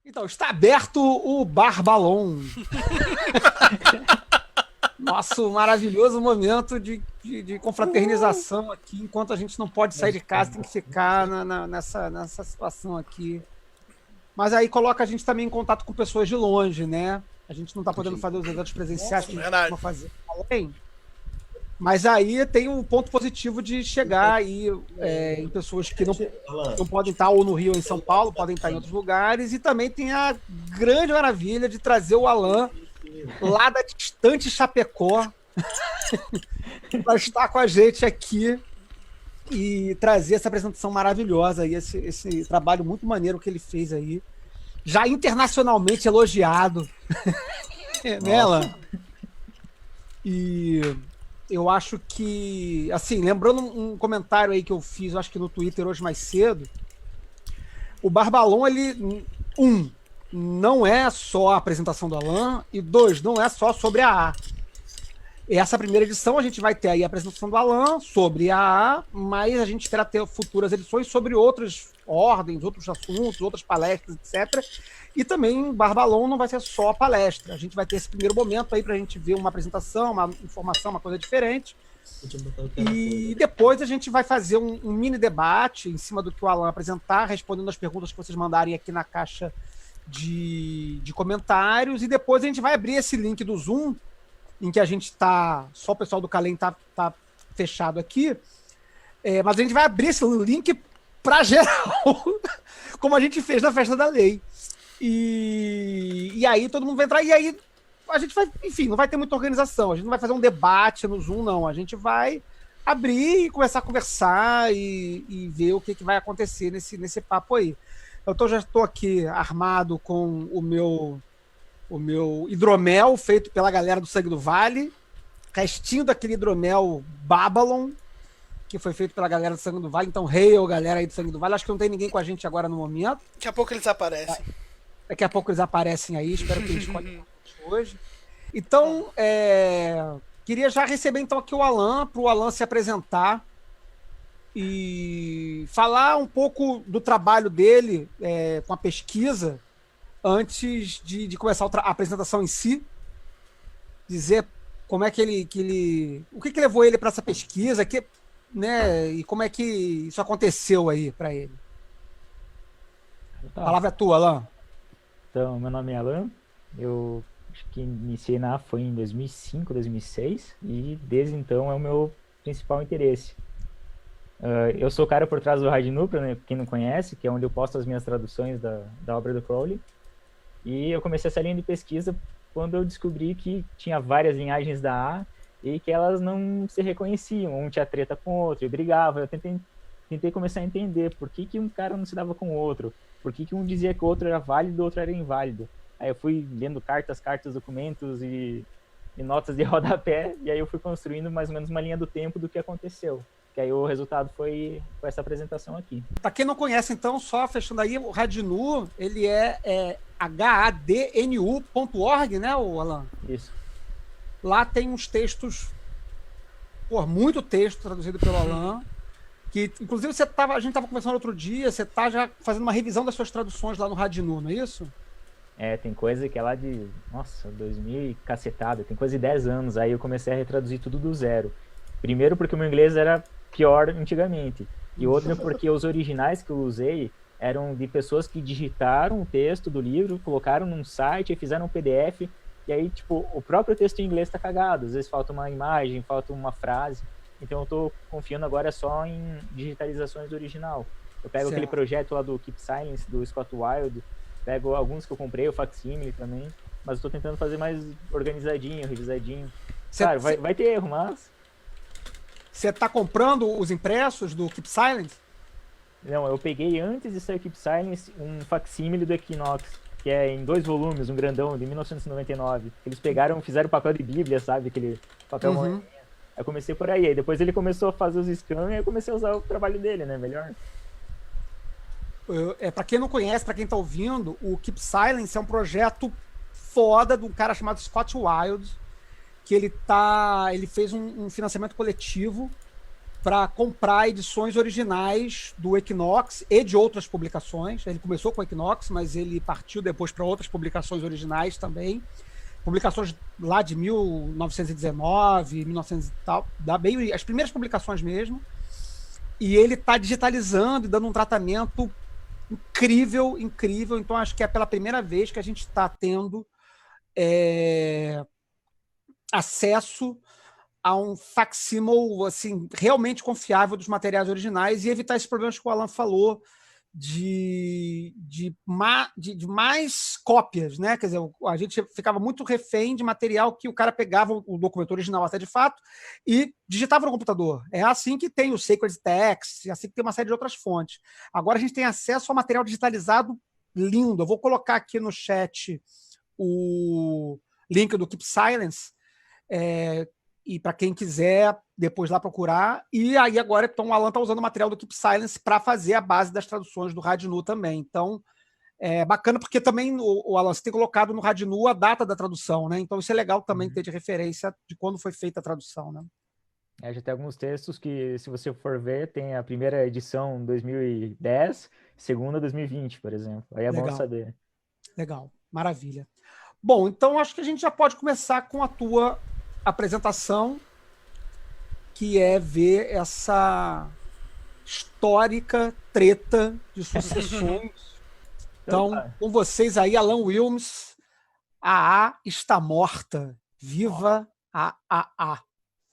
Então, está aberto o Bar Balon. Nosso maravilhoso momento de confraternização aqui, enquanto a gente não pode sair de casa, tem que ficar nessa situação aqui. Mas aí coloca a gente também em contato com pessoas de longe, né? A gente não está podendo fazer os eventos presenciais que a gente costuma fazer além. Mas aí tem um ponto positivo de chegar aí em pessoas que não podem estar ou no Rio ou em São Paulo, podem estar em outros lugares, e também tem a grande maravilha de trazer o Alan lá da distante Chapecó para estar com a gente aqui e trazer essa apresentação maravilhosa e esse trabalho muito maneiro que ele fez aí, já internacionalmente elogiado, né, Alan? E eu acho que, assim, lembrando um comentário aí que eu fiz, eu acho que no Twitter hoje mais cedo, o Barbalon, ele, não é só a apresentação do Alan, e dois, não é só sobre a AA. Essa primeira edição a gente vai ter aí a apresentação do Alan sobre a AA, mas a gente espera ter futuras edições sobre outras ordens, outros assuntos, outras palestras, etc. E também Barbalon não vai ser só a palestra. A gente vai ter esse primeiro momento aí para a gente ver uma apresentação, uma informação, uma coisa diferente. E depois a gente vai fazer um mini debate em cima do que o Alan apresentar, respondendo as perguntas que vocês mandarem aqui na caixa de comentários. E depois a gente vai abrir esse link do Zoom, em que a gente está, só o pessoal do Calem tá fechado aqui, mas a gente vai abrir esse link para geral, como a gente fez na Festa da Lei. E aí todo mundo vai entrar, e aí a gente vai, enfim, não vai ter muita organização, a gente não vai fazer um debate no Zoom, não, a gente vai abrir e começar a conversar e ver o que vai acontecer nesse papo aí. Eu já estou aqui armado com o meu hidromel feito pela galera do Sangue do Vale, restinho daquele hidromel Babylon, que foi feito pela galera do Sangue do Vale. Então, hail, galera aí do Sangue do Vale. Acho que não tem ninguém com a gente agora no momento. Daqui a pouco eles aparecem. Daqui a pouco eles aparecem aí. Espero que eles escolhem hoje. Então, queria já receber então aqui o Alan, para o Alan se apresentar e falar um pouco do trabalho dele com a pesquisa, antes de começar a apresentação em si, dizer como é que ele o que levou ele para essa pesquisa, né, e como é que isso aconteceu aí para ele. Tá. A palavra é tua, Alan. Então, meu nome é Alan, eu acho que iniciei na AFA em 2005, 2006, e desde então é o meu principal interesse. Eu sou o cara por trás do Raid Nupra, né, quem não conhece, que é onde eu posto as minhas traduções da obra do Crowley. E eu comecei essa linha de pesquisa quando eu descobri que tinha várias linhagens da A e que elas não se reconheciam. Um tinha treta com o outro e brigava. Eu tentei começar a entender por que um cara não se dava com o outro, por que um dizia que o outro era válido e o outro era inválido. Aí eu fui lendo cartas, documentos e notas de rodapé, e aí eu fui construindo mais ou menos uma linha do tempo do que aconteceu. Que aí o resultado foi essa apresentação aqui. Para quem não conhece, então, só fechando aí, o Radnu, ele é hadnu.org, né, Alan? Isso. Lá tem uns textos, muito texto traduzido pelo Alan, que inclusive a gente estava conversando outro dia, você está já fazendo uma revisão das suas traduções lá no Radnu, não é isso? Tem coisa que é lá de, 2000 e cacetada, tem coisa de 10 anos, aí eu comecei a retraduzir tudo do zero. Primeiro porque o meu inglês era pior antigamente, e outro porque os originais que eu usei eram de pessoas que digitaram o texto do livro, colocaram num site e fizeram um PDF, e aí, tipo, o próprio texto em inglês tá cagado, às vezes falta uma imagem, falta uma frase, então eu tô confiando agora só em digitalizações do original. Eu pego aquele projeto lá do Keep Silence, do Scott Wilde, pego alguns que eu comprei, o Facsimile também, mas eu tô tentando fazer mais organizadinho, revisadinho. Claro, vai ter erro, mas... Você tá comprando os impressos do Keep Silence? Não, eu peguei antes de sair o Keep Silence um facsímile do Equinox, que é em 2 volumes, um grandão, de 1999. Eles pegaram, fizeram papel de bíblia, sabe? Aquele papel moedinha. Eu comecei por aí depois ele começou a fazer os scans e eu comecei a usar o trabalho dele, né? Melhor. Pra quem não conhece, pra quem tá ouvindo, o Keep Silence é um projeto foda de um cara chamado Scott Wilde, que ele fez um financiamento coletivo para comprar edições originais do Equinox e de outras publicações. Ele começou com o Equinox, mas ele partiu depois para outras publicações originais também. Publicações lá de 1919, 1900 e tal, bem as primeiras publicações mesmo. E ele está digitalizando e dando um tratamento incrível, incrível. Então, acho que é pela primeira vez que a gente está tendo acesso a um facsímil assim, realmente confiável dos materiais originais e evitar esses problemas que o Alan falou de mais cópias, né? Quer dizer, a gente ficava muito refém de material que o cara pegava o documento original até de fato e digitava no computador. É assim que tem o Sacred Text, é assim que tem uma série de outras fontes. Agora a gente tem acesso ao material digitalizado lindo. Eu vou colocar aqui no chat o link do Keep Silence, e para quem quiser depois lá procurar. E aí agora então, o Alan está usando o material do Keep Silence para fazer a base das traduções do Radinu também. Então, é bacana porque também o Alan, você tem colocado no Radinu a data da tradução, né? Então isso é legal também ter de referência de quando foi feita a tradução, né? Já tem alguns textos que, se você for ver, tem a primeira edição 2010, segunda 2020, por exemplo. Aí é bom Legal. saber. Legal, maravilha. Bom, então acho que a gente já pode começar com a tua apresentação, que é ver essa histórica treta de sucessões. Então, com vocês aí, Alan Wilms, a A está morta. Viva a AA.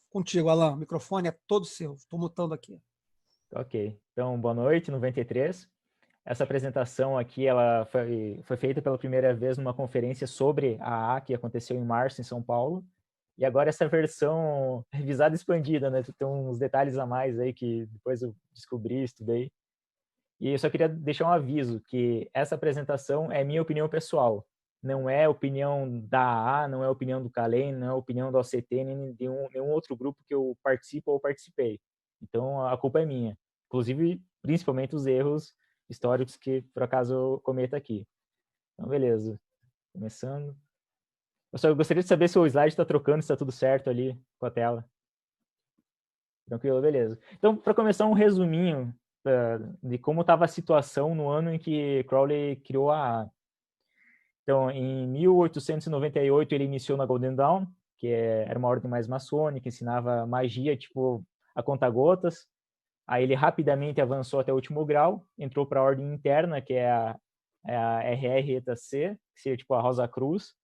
Contigo, Alan. O microfone é todo seu. Estou mutando aqui. Ok. Então, boa noite, 93. Essa apresentação aqui ela foi feita pela primeira vez numa conferência sobre a AA, que aconteceu em março, em São Paulo. E agora essa versão revisada e expandida, né? Tem uns detalhes a mais aí que depois eu descobri, estudei. E eu só queria deixar um aviso que essa apresentação é minha opinião pessoal. Não é opinião da AA, não é opinião do Kalem, não é opinião do OCT, nem de nenhum outro grupo que eu participo ou participei. Então, a culpa é minha. Inclusive, principalmente os erros históricos que, por acaso, eu cometo aqui. Então, beleza. Começando. Eu só gostaria de saber se o slide está trocando, se está tudo certo ali com a tela. Tranquilo, beleza. Então, para começar, um resuminho de como estava a situação no ano em que Crowley criou a AA. Então, em 1898, ele iniciou na Golden Dawn, que era uma ordem mais maçônica, ensinava magia, tipo, a conta-gotas. Aí ele rapidamente avançou até o último grau, entrou para a ordem interna, que é a RRETC, que seria tipo a Rosa Cruz,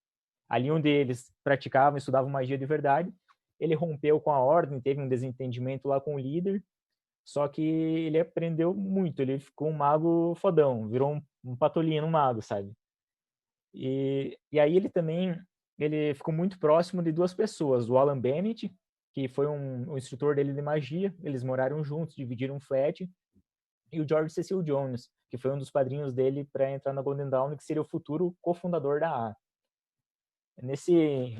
ali onde eles praticavam, estudavam magia de verdade. Ele rompeu com a ordem, teve um desentendimento lá com o líder, só que ele aprendeu muito, ele ficou um mago fodão, virou um patolino, um mago, sabe? E aí ele ficou muito próximo de duas pessoas, o Alan Bennett, que foi um instrutor dele de magia, eles moraram juntos, dividiram um flat, e o George Cecil Jones, que foi um dos padrinhos dele para entrar na Golden Dawn, que seria o futuro cofundador da AA. Nesse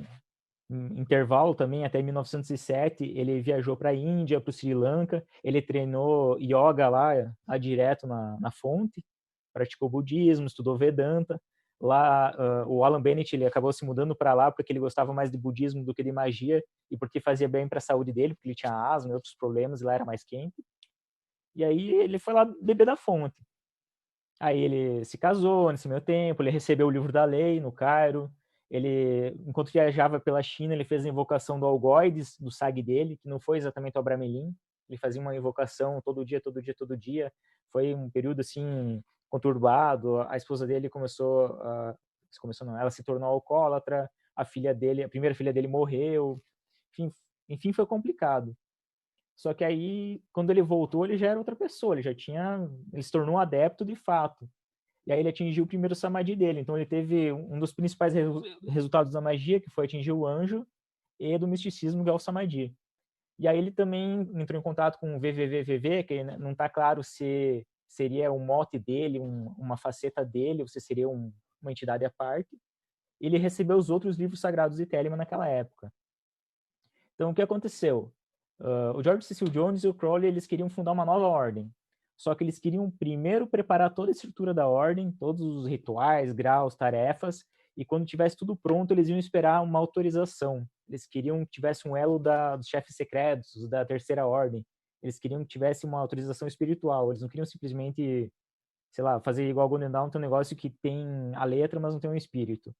intervalo também, até 1907, ele viajou para a Índia, para o Sri Lanka, ele treinou yoga lá direto na fonte, praticou budismo, estudou Vedanta. Lá, o Alan Bennett ele acabou se mudando para lá porque ele gostava mais de budismo do que de magia e porque fazia bem para a saúde dele, porque ele tinha asma e outros problemas, e lá era mais quente. E aí ele foi lá beber da fonte. Aí ele se casou nesse meio tempo, ele recebeu o livro da lei no Cairo. Ele, enquanto viajava pela China, ele fez a invocação do algoides, do SAG dele, que não foi exatamente o Abramelin. Ele fazia uma invocação todo dia, todo dia, todo dia. Foi um período assim conturbado. A esposa dele ela se tornou alcoólatra. A primeira filha dele morreu. Enfim, foi complicado. Só que aí, quando ele voltou, ele já era outra pessoa. Ele se tornou um adepto de fato. E aí ele atingiu o primeiro samadhi dele. Então ele teve um dos principais resultados da magia, que foi atingir o anjo, e do misticismo, que é o samadhi. E aí ele também entrou em contato com o VVVVV, que não está claro se seria um mote dele, uma faceta dele, ou se seria uma entidade à parte. Ele recebeu os outros livros sagrados de Telemann naquela época. Então o que aconteceu? O George Cecil Jones e o Crowley eles queriam fundar uma nova ordem. Só que eles queriam primeiro preparar toda a estrutura da ordem, todos os rituais, graus, tarefas, e quando tivesse tudo pronto, eles iam esperar uma autorização. Eles queriam que tivesse um elo dos chefes secretos, da Terceira Ordem. Eles queriam que tivesse uma autorização espiritual. Eles não queriam simplesmente, sei lá, fazer igual Golden Dawn, tem um negócio que tem a letra, mas não tem um espírito.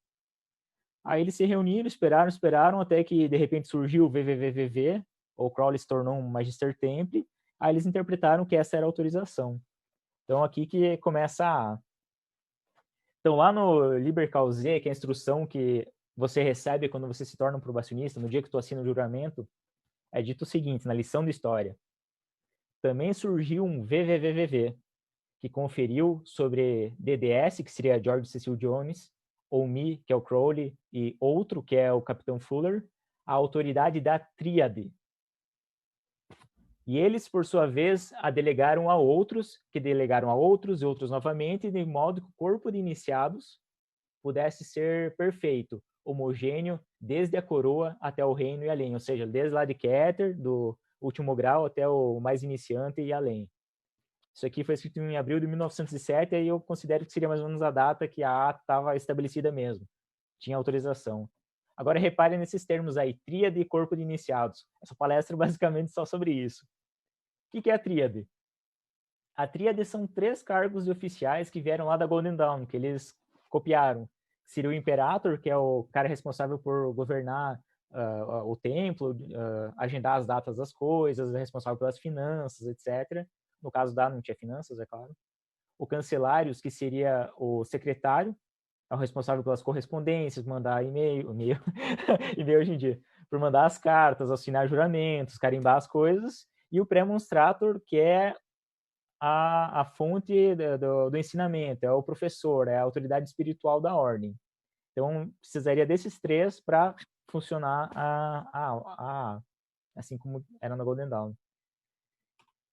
Aí eles se reuniram, esperaram, até que de repente surgiu o VVVVV, ou Crowley se tornou um Magister Temple. Aí eles interpretaram que essa era a autorização. Então aqui que começa a... Então lá no Liber Causae, que é a instrução que você recebe quando você se torna um probacionista, no dia que tu assina o juramento, é dito o seguinte, na lição de história. Também surgiu um VVVVV, que conferiu sobre DDS, que seria George Cecil Jones, ou Me, que é o Crowley, e outro, que é o Capitão Fuller, a autoridade da tríade. E eles, por sua vez, a delegaram a outros, que delegaram a outros e outros novamente, de modo que o corpo de iniciados pudesse ser perfeito, homogêneo, desde a coroa até o reino e além, ou seja, desde lá de Keter, do último grau, até o mais iniciante e além. Isso aqui foi escrito em abril de 1907, e eu considero que seria mais ou menos a data que a ata estava estabelecida mesmo. Tinha autorização. Agora reparem nesses termos aí, tríade e corpo de iniciados. Essa palestra é basicamente só sobre isso. O que é a tríade? A tríade são 3 cargos de oficiais que vieram lá da Golden Dawn, que eles copiaram. Seria o Imperator, que é o cara responsável por governar o templo, agendar as datas das coisas, é responsável pelas finanças, etc. No caso da não tinha finanças, é claro. O Cancelários, que seria o secretário, é o responsável pelas correspondências, mandar e-mail hoje em dia, por mandar as cartas, assinar juramentos, carimbar as coisas, e o Premonstrator, que é a fonte do ensinamento, é o professor, é a autoridade espiritual da ordem. Então, precisaria desses 3 para funcionar assim como era na Golden Dawn.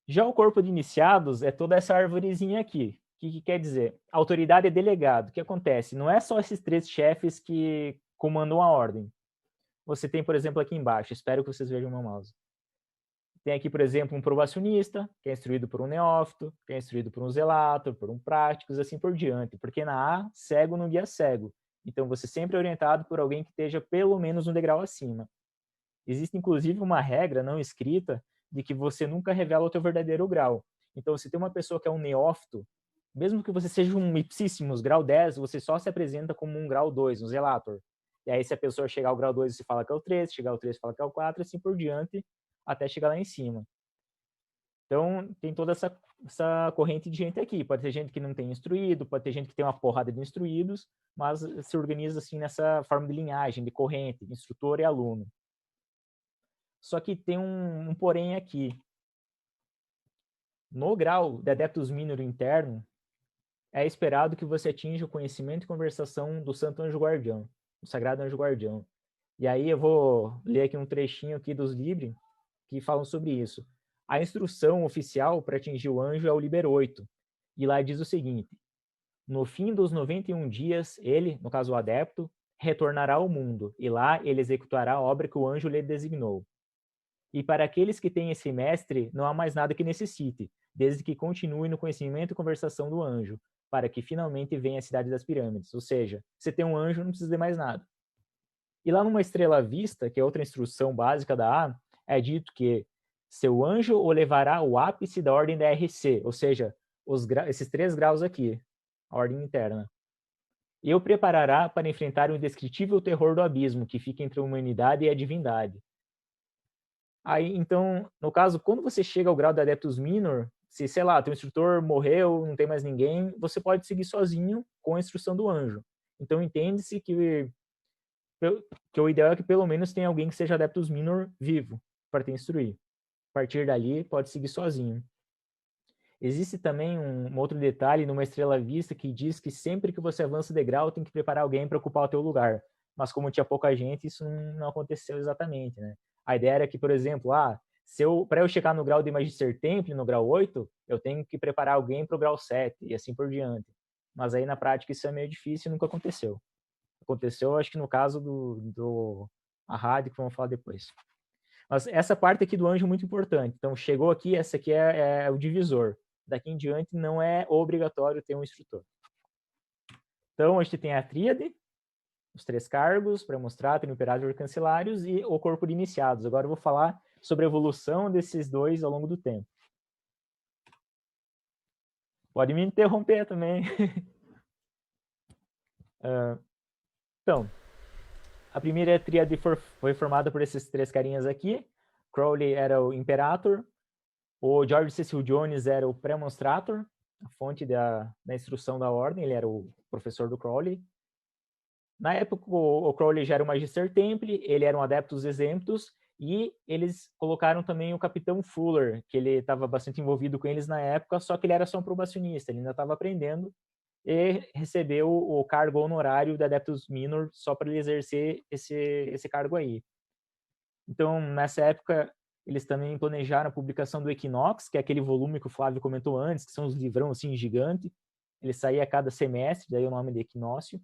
Já o corpo de iniciados é toda essa arvorezinha aqui. O que quer dizer? A autoridade é delegado. O que acontece? Não é só esses 3 chefes que comandam a ordem. Você tem, por exemplo, aqui embaixo, espero que vocês vejam o meu mouse. Tem aqui, por exemplo, um probacionista, que é instruído por um neófito, que é instruído por um zelator, por um prático, assim por diante. Porque na A, cego não guia cego. Então, você sempre é orientado por alguém que esteja pelo menos um degrau acima. Existe, inclusive, uma regra não escrita de que você nunca revela o teu verdadeiro grau. Então, se tem uma pessoa que é um neófito, mesmo que você seja um ipsissimus grau 10, você só se apresenta como um grau 2, um zelator. E aí, se a pessoa chegar ao grau 2, você fala que é o 3, se chegar ao 3, fala que é o 4, assim por diante, até chegar lá em cima. Então, tem toda essa corrente de gente aqui. Pode ter gente que não tem instruído, pode ter gente que tem uma porrada de instruídos, mas se organiza assim nessa forma de linhagem, de corrente, instrutor e aluno. Só que tem um porém aqui. No grau de Adeptus Minor interno, é esperado que você atinja o conhecimento e conversação do Santo Anjo Guardião, do Sagrado Anjo Guardião. E aí eu vou ler aqui um trechinho aqui dos Libre, que falam sobre isso. A instrução oficial para atingir o anjo é o Liber 8. E lá diz o seguinte: no fim dos 91 dias, ele, no caso o adepto, retornará ao mundo, e lá ele executará a obra que o anjo lhe designou. E para aqueles que têm esse mestre, não há mais nada que necessite, desde que continue no conhecimento e conversação do anjo, para que finalmente venha a cidade das pirâmides. Ou seja, você tem um anjo, não precisa de mais nada. E lá numa estrela à vista, que é outra instrução básica da A, é dito que seu anjo o levará ao ápice da ordem da RC, ou seja, esses 3 graus aqui, a ordem interna. E o preparará para enfrentar o indescritível terror do abismo, que fica entre a humanidade e a divindade. Aí, então, no caso, quando você chega ao grau de Adeptus Minor, se, sei lá, teu instrutor morreu, não tem mais ninguém, você pode seguir sozinho com a instrução do anjo. Então, entende-se que o ideal é que pelo menos tenha alguém que seja Adeptus Minor vivo para te instruir. A partir dali, pode seguir sozinho. Existe também um outro detalhe numa estrela vista que diz que sempre que você avança o degrau, tem que preparar alguém para ocupar o teu lugar. Mas como tinha pouca gente, isso não aconteceu exatamente, né? A ideia era que, por exemplo, para eu chegar no grau de Magister Temple, no grau 8, eu tenho que preparar alguém para o grau 7 e assim por diante. Mas aí na prática isso é meio difícil e nunca aconteceu. Aconteceu, acho que no caso do Ahad, que vamos falar depois. Mas essa parte aqui do anjo é muito importante. Então, chegou aqui, essa aqui é o divisor. Daqui em diante não é obrigatório ter um instrutor. Então, a gente tem a tríade, os 3 cargos, Premonstrator, Imperator e Cancelários, e o corpo de iniciados. Agora eu vou falar sobre a evolução desses dois ao longo do tempo. Pode me interromper também. Então, a primeira tríade foi formada por esses três carinhas aqui. Crowley era o Imperator, o George Cecil Jones era o Premonstrator, a fonte da instrução da ordem, ele era o professor do Crowley. Na época, o Crowley já era o Magister Templi, ele era um Adeptus Exemptus, e eles colocaram também o Capitão Fuller, que ele estava bastante envolvido com eles na época, só que ele era só um probacionista, ele ainda estava aprendendo, e recebeu o cargo honorário da Adeptus Minor só para ele exercer esse cargo aí. Então, nessa época, eles também planejaram a publicação do Equinox, que é aquele volume que o Flávio comentou antes, que são os livrão assim gigante. Ele saía a cada semestre, daí o nome de Equinócio.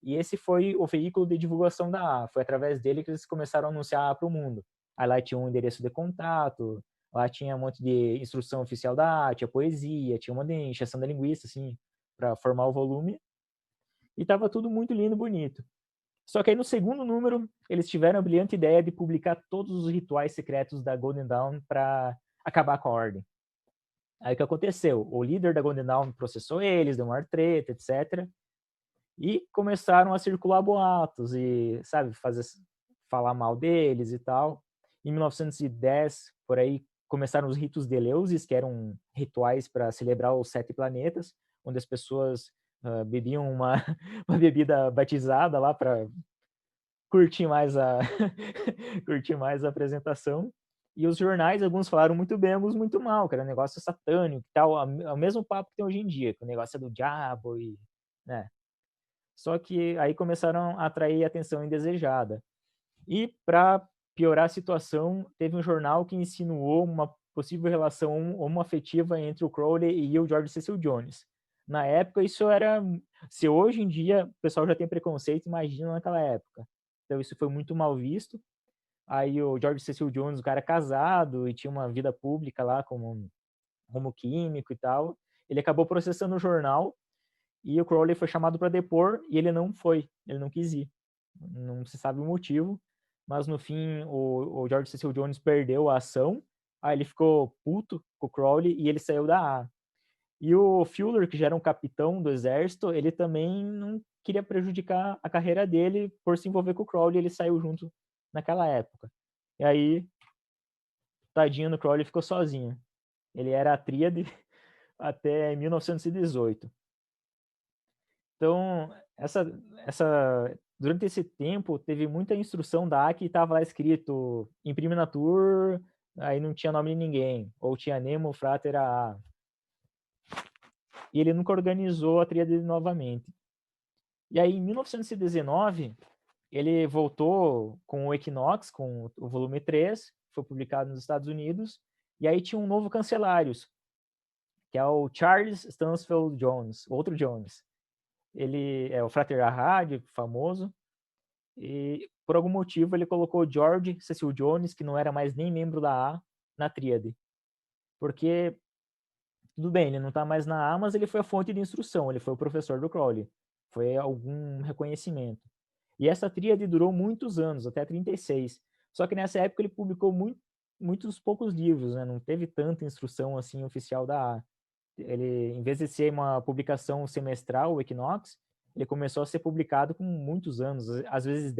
E esse foi o veículo de divulgação da A. Foi através dele que eles começaram a anunciar a A para o mundo. Aí lá tinha um endereço de contato, lá tinha um monte de instrução oficial da A, tinha poesia, tinha uma de encheção da linguiça, assim, para formar o volume. E estava tudo muito lindo e bonito. Só que aí no segundo número, eles tiveram a brilhante ideia de publicar todos os rituais secretos da Golden Dawn para acabar com a ordem. Aí o que aconteceu? O líder da Golden Dawn processou eles, deu uma treta, etc. E começaram a circular boatos e, sabe, falar mal deles e tal. Em 1910, por aí, começaram os ritos de Eleusis, que eram rituais para celebrar os 7 planetas, onde as pessoas bebiam uma bebida batizada lá para curtir mais curtir mais a apresentação. E os jornais, alguns falaram muito bem, alguns muito mal, que era um negócio satânico e tal, o mesmo papo que tem hoje em dia, que o negócio é do diabo e, né? Só que aí começaram a atrair atenção indesejada. E para piorar a situação, teve um jornal que insinuou uma possível relação homoafetiva entre o Crowley e o George Cecil Jones. Na época, isso era... Se hoje em dia o pessoal já tem preconceito, imagina naquela época. Então isso foi muito mal visto. Aí o George Cecil Jones, o cara casado e tinha uma vida pública lá como químico e tal, ele acabou processando o jornal e o Crowley foi chamado para depor e ele não foi, ele não quis ir. Não se sabe o motivo, mas no fim o George Cecil Jones perdeu a ação, aí ele ficou puto com o Crowley e ele saiu da A. E o Fuller, que já era um capitão do exército, ele também não queria prejudicar a carreira dele por se envolver com o Crowley, ele saiu junto naquela época. E aí, tadinho do Crowley, ficou sozinho. Ele era a tríade até 1918. Então, durante esse tempo, teve muita instrução da A que estava lá escrito imprime na tour, aí não tinha nome de ninguém, ou tinha Nemo, Frater, A. E ele nunca organizou a tríade novamente. E aí, em 1919, ele voltou com o Equinox, com o volume 3, foi publicado nos Estados Unidos, e aí tinha um novo Cancelários, que é o Charles Stansfield Jones, outro Jones. Ele é o Frater Ahad, famoso, e por algum motivo ele colocou George Cecil Jones, que não era mais nem membro da A, na tríade. Porque, tudo bem, ele não está mais na A, mas ele foi a fonte de instrução, ele foi o professor do Crowley. Foi algum reconhecimento. E essa tríade durou muitos anos, até 36. Só que nessa época ele publicou muitos poucos livros, né? Não teve tanta instrução assim oficial da A. Ele, em vez de ser uma publicação semestral, o Equinox, ele começou a ser publicado com muitos anos, às vezes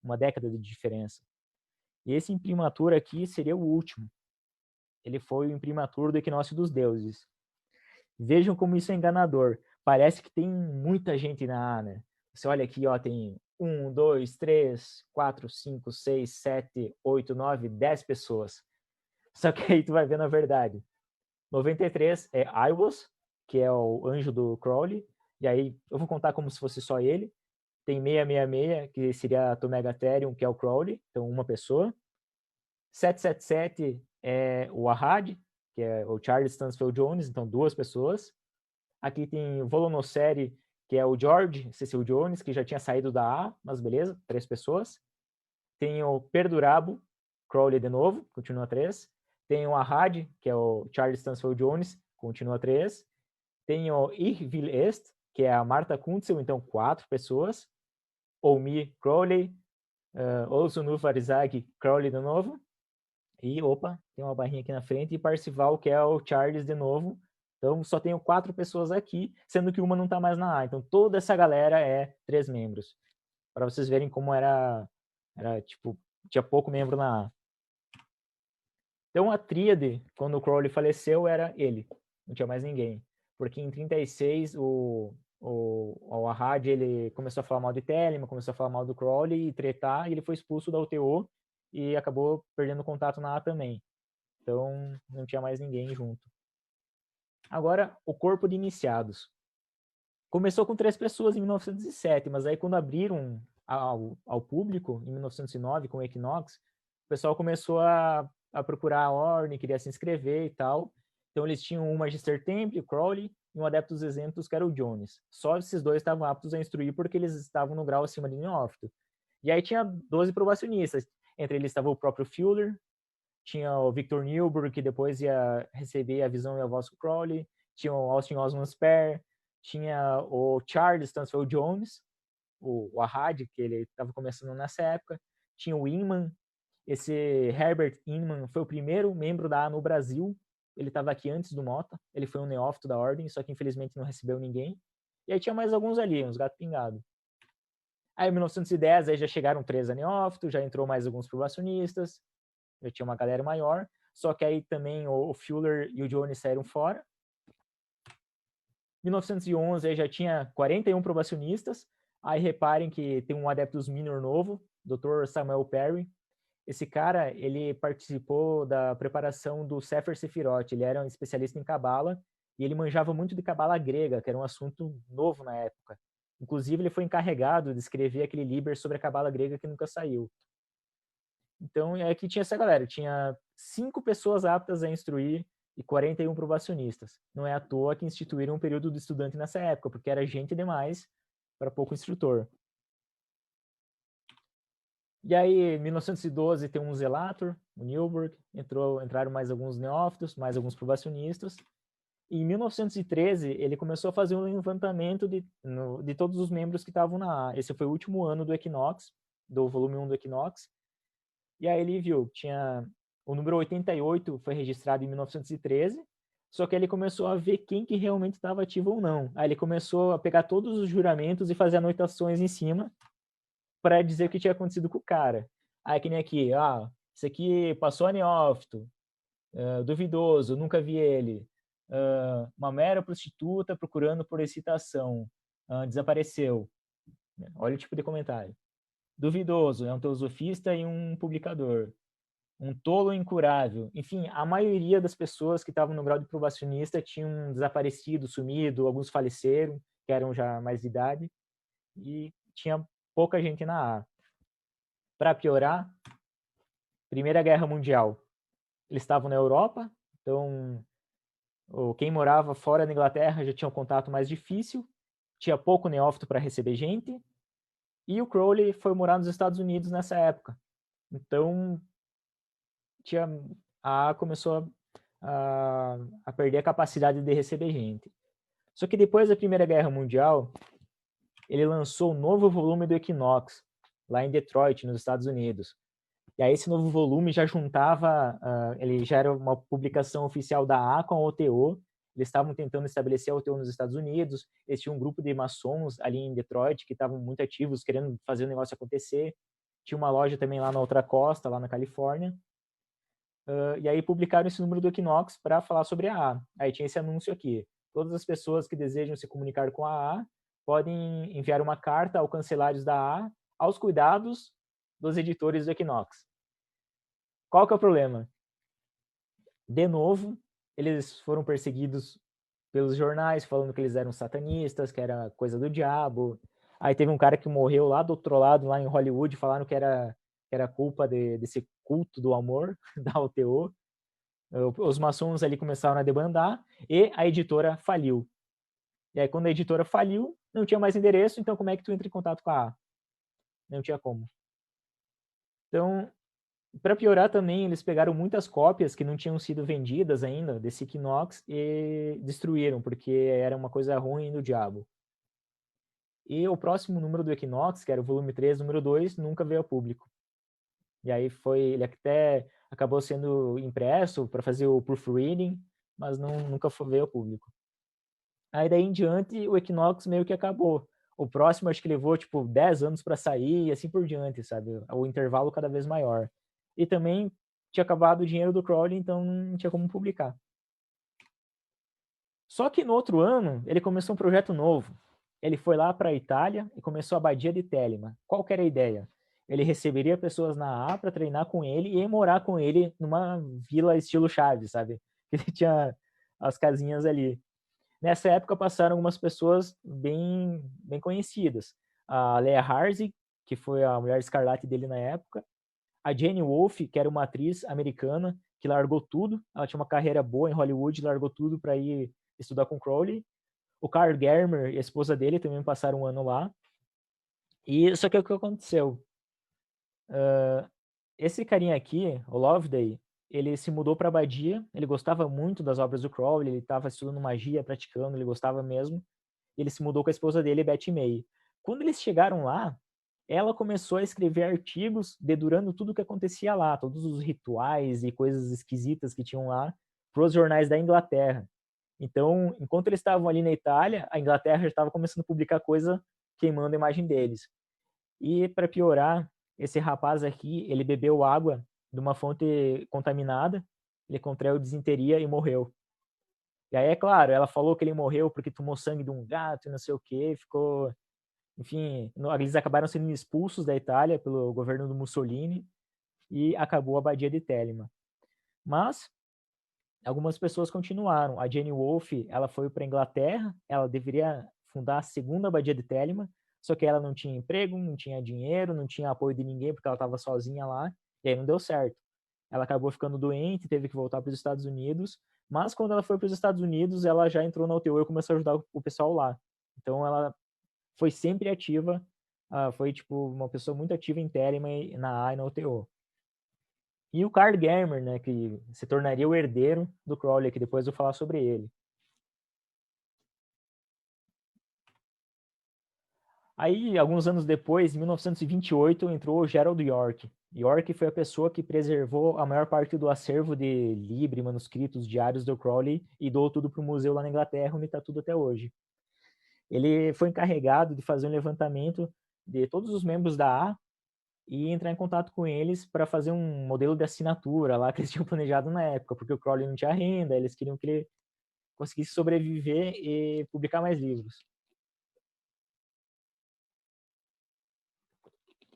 uma década de diferença. E esse imprimatur aqui seria o último. Ele foi o imprimatur do Equinócio dos Deuses. Vejam como isso é enganador. Parece que tem muita gente na A, né? Você olha aqui, ó, tem 1, 2, 3, 4, 5, 6, 7, 8, 9, 10 pessoas. Só que aí tu vai ver na verdade. 93 é Iwas, que é o anjo do Crowley, e aí eu vou contar como se fosse só ele. Tem 666, que seria a Tomegatherium, que é o Crowley, então uma pessoa. 777 é o Ahad, que é o Charles Stansfield Jones, então 2 pessoas. Aqui tem o Volonoseri, que é o George Cecil Jones, que já tinha saído da A, mas beleza, 3 pessoas. Tem o Perdurabo, Crowley de novo, continua 3. Tem o Ahad, que é o Charles Stansfield Jones, continua 3. Tem o Ich will est, que é a Martha Kuntzel, então 4 pessoas. Omi Crowley, Olsunu Farizag, Crowley de novo. E, opa, tem uma barrinha aqui na frente, e Parcival, que é o Charles de novo. Então, só tenho 4 pessoas aqui, sendo que uma não está mais na A. Então, toda essa galera é 3 membros. Para vocês verem como tipo, tinha pouco membro na A. Então, a tríade, quando o Crowley faleceu, era ele. Não tinha mais ninguém. Porque em 36, o Ahad, ele começou a falar mal de Telemann, começou a falar mal do Crowley e tretar, e ele foi expulso da UTO e acabou perdendo contato na A também. Então, não tinha mais ninguém junto. Agora, o corpo de iniciados. Começou com 3 pessoas em 1907, mas aí quando abriram ao público, em 1909, com o Equinox, o pessoal começou a procurar a ordem, queria se inscrever e tal. Então eles tinham o Magister Temple, o Crowley, e um Adeptus Exemptus, que era o Jones. Só esses dois estavam aptos a instruir porque eles estavam no grau acima de neófito. E aí tinha 12 probacionistas. Entre eles estava o próprio Fuller, tinha o Victor Newberg, que depois ia receber a visão e a voz do Crowley, tinha o Austin Osman Spare, tinha o Charles Stansfield Jones, o Ahad, que ele estava começando nessa época, tinha o Inman, esse Herbert Inman foi o primeiro membro da A no Brasil, ele estava aqui antes do Mota, ele foi um neófito da ordem, só que infelizmente não recebeu ninguém, e aí tinha mais alguns ali, uns gato pingado. Aí em 1910 aí já chegaram 3 neófitos, já entrou mais alguns probacionistas, já tinha uma galera maior, só que aí também o Fuller e o Jones saíram fora. Em 1911 aí já tinha 41 probacionistas, aí reparem que tem um Adeptus Minor novo, Dr. Samuel Perry. Esse cara, ele participou da preparação do Sefer Sefirot, ele era um especialista em Cabala, e ele manjava muito de Cabala grega, que era um assunto novo na época. Inclusive, ele foi encarregado de escrever aquele Liber sobre a Cabala grega que nunca saiu. Então, aqui tinha essa galera, tinha 5 pessoas aptas a instruir e 41 probacionistas. Não é à toa que instituíram um período do estudante nessa época, porque era gente demais para pouco instrutor. E aí, em 1912, tem um zelator, o Newberg, entraram mais alguns neófitos, mais alguns probacionistas. E em 1913, ele começou a fazer um levantamento de todos os membros que estavam na A. Esse foi o último ano do Equinox, do volume 1 do Equinox. E aí ele viu, tinha o número 88 foi registrado em 1913, só que ele começou a ver quem que realmente estava ativo ou não. Aí ele começou a pegar todos os juramentos e fazer anotações em cima para dizer o que tinha acontecido com o cara. Aí que nem aqui, isso aqui passou a neófito, duvidoso, nunca vi ele. Uma mera prostituta procurando por excitação, desapareceu. Olha o tipo de comentário. Duvidoso, é um teosofista e um publicador. Um tolo incurável. Enfim, a maioria das pessoas que estavam no grau de probacionista tinham desaparecido, sumido, alguns faleceram, que eram já mais de idade, e tinha pouca gente na A. Para piorar, Primeira Guerra Mundial. Eles estavam na Europa, então quem morava fora da Inglaterra já tinha um contato mais difícil, tinha pouco neófito para receber gente, e o Crowley foi morar nos Estados Unidos nessa época. Então, a A começou a perder a capacidade de receber gente. Só que depois da Primeira Guerra Mundial, ele lançou um novo volume do Equinox, lá em Detroit, nos Estados Unidos. E aí esse novo volume já juntava, ele já era uma publicação oficial da A com a OTO, eles estavam tentando estabelecer a OTO nos Estados Unidos, eles tinham um grupo de maçons ali em Detroit que estavam muito ativos, querendo fazer o negócio acontecer, tinha uma loja também lá na outra costa, lá na Califórnia, e aí publicaram esse número do Equinox para falar sobre a A. Aí tinha esse anúncio aqui, todas as pessoas que desejam se comunicar com a A podem enviar uma carta ao cancelários da A aos cuidados dos editores do Equinox. Qual que é o problema? De novo, eles foram perseguidos pelos jornais, falando que eles eram satanistas, que era coisa do diabo. Aí teve um cara que morreu lá do outro lado, lá em Hollywood, falaram que era culpa desse culto do amor, da UTO. Os maçons ali começaram a debandar e a editora faliu. E aí, quando a editora faliu, não tinha mais endereço, então como é que tu entra em contato com a A? Não tinha como. Então, para piorar também, eles pegaram muitas cópias que não tinham sido vendidas ainda desse Equinox e destruíram, porque era uma coisa ruim do diabo. E o próximo número do Equinox, que era o volume 3, número 2, nunca veio a público. E aí ele até acabou sendo impresso para fazer o proofreading, mas nunca veio ao público. Aí daí em diante o Equinox meio que acabou. O próximo acho que levou tipo 10 anos para sair e assim por diante, sabe? O intervalo cada vez maior. E também tinha acabado o dinheiro do Crowley, então não tinha como publicar. Só que no outro ano ele começou um projeto novo. Ele foi lá para a Itália e começou a Abadia de Telema. Qual que era a ideia? Ele receberia pessoas na A para treinar com ele e ir morar com ele numa vila estilo Chaves, sabe? Ele tinha as casinhas ali. Nessa época passaram algumas pessoas bem conhecidas. A Leia Harzi, que foi a mulher escarlate dele na época. A Jane Wolfe, que era uma atriz americana que largou tudo. Ela tinha uma carreira boa em Hollywood, largou tudo para ir estudar com Crowley. O Carl Germer e a esposa dele também passaram um ano lá. E só que o que aconteceu? Esse carinha aqui, o Loveday, ele se mudou para Abadia, ele gostava muito das obras do Crowley, ele estava estudando magia, praticando, ele gostava mesmo. Ele se mudou com a esposa dele, Betty May. Quando eles chegaram lá, ela começou a escrever artigos dedurando tudo o que acontecia lá, todos os rituais e coisas esquisitas que tinham lá, para os jornais da Inglaterra. Então, enquanto eles estavam ali na Itália, a Inglaterra já estava começando a publicar coisa queimando a imagem deles. E para piorar, esse rapaz aqui, ele bebeu água de uma fonte contaminada, ele contraiu disenteria e morreu. E aí, é claro, ela falou que ele morreu porque tomou sangue de um gato e não sei o que, ficou... Enfim, eles acabaram sendo expulsos da Itália pelo governo do Mussolini e acabou a Abadia de Telema. Mas algumas pessoas continuaram. A Jane Wolfe, ela foi para a Inglaterra, ela deveria fundar a segunda Abadia de Telema, só que ela não tinha emprego, não tinha dinheiro, não tinha apoio de ninguém porque ela estava sozinha lá, e aí não deu certo. Ela acabou ficando doente, teve que voltar para os Estados Unidos, mas quando ela foi para os Estados Unidos, ela já entrou na UTO e começou a ajudar o pessoal lá. Então ela foi sempre ativa, foi tipo uma pessoa muito ativa em Telema, na A e na UTO. E o Carl Germer, né, que se tornaria o herdeiro do Crowley, que depois eu vou falar sobre ele. Aí, alguns anos depois, em 1928, entrou o Gerald York. York foi a pessoa que preservou a maior parte do acervo de livros, manuscritos, diários do Crowley e doou tudo para o museu lá na Inglaterra, onde está tudo até hoje. Ele foi encarregado de fazer um levantamento de todos os membros da A e entrar em contato com eles para fazer um modelo de assinatura lá que eles tinham planejado na época, porque o Crowley não tinha renda, eles queriam que ele conseguisse sobreviver e publicar mais livros.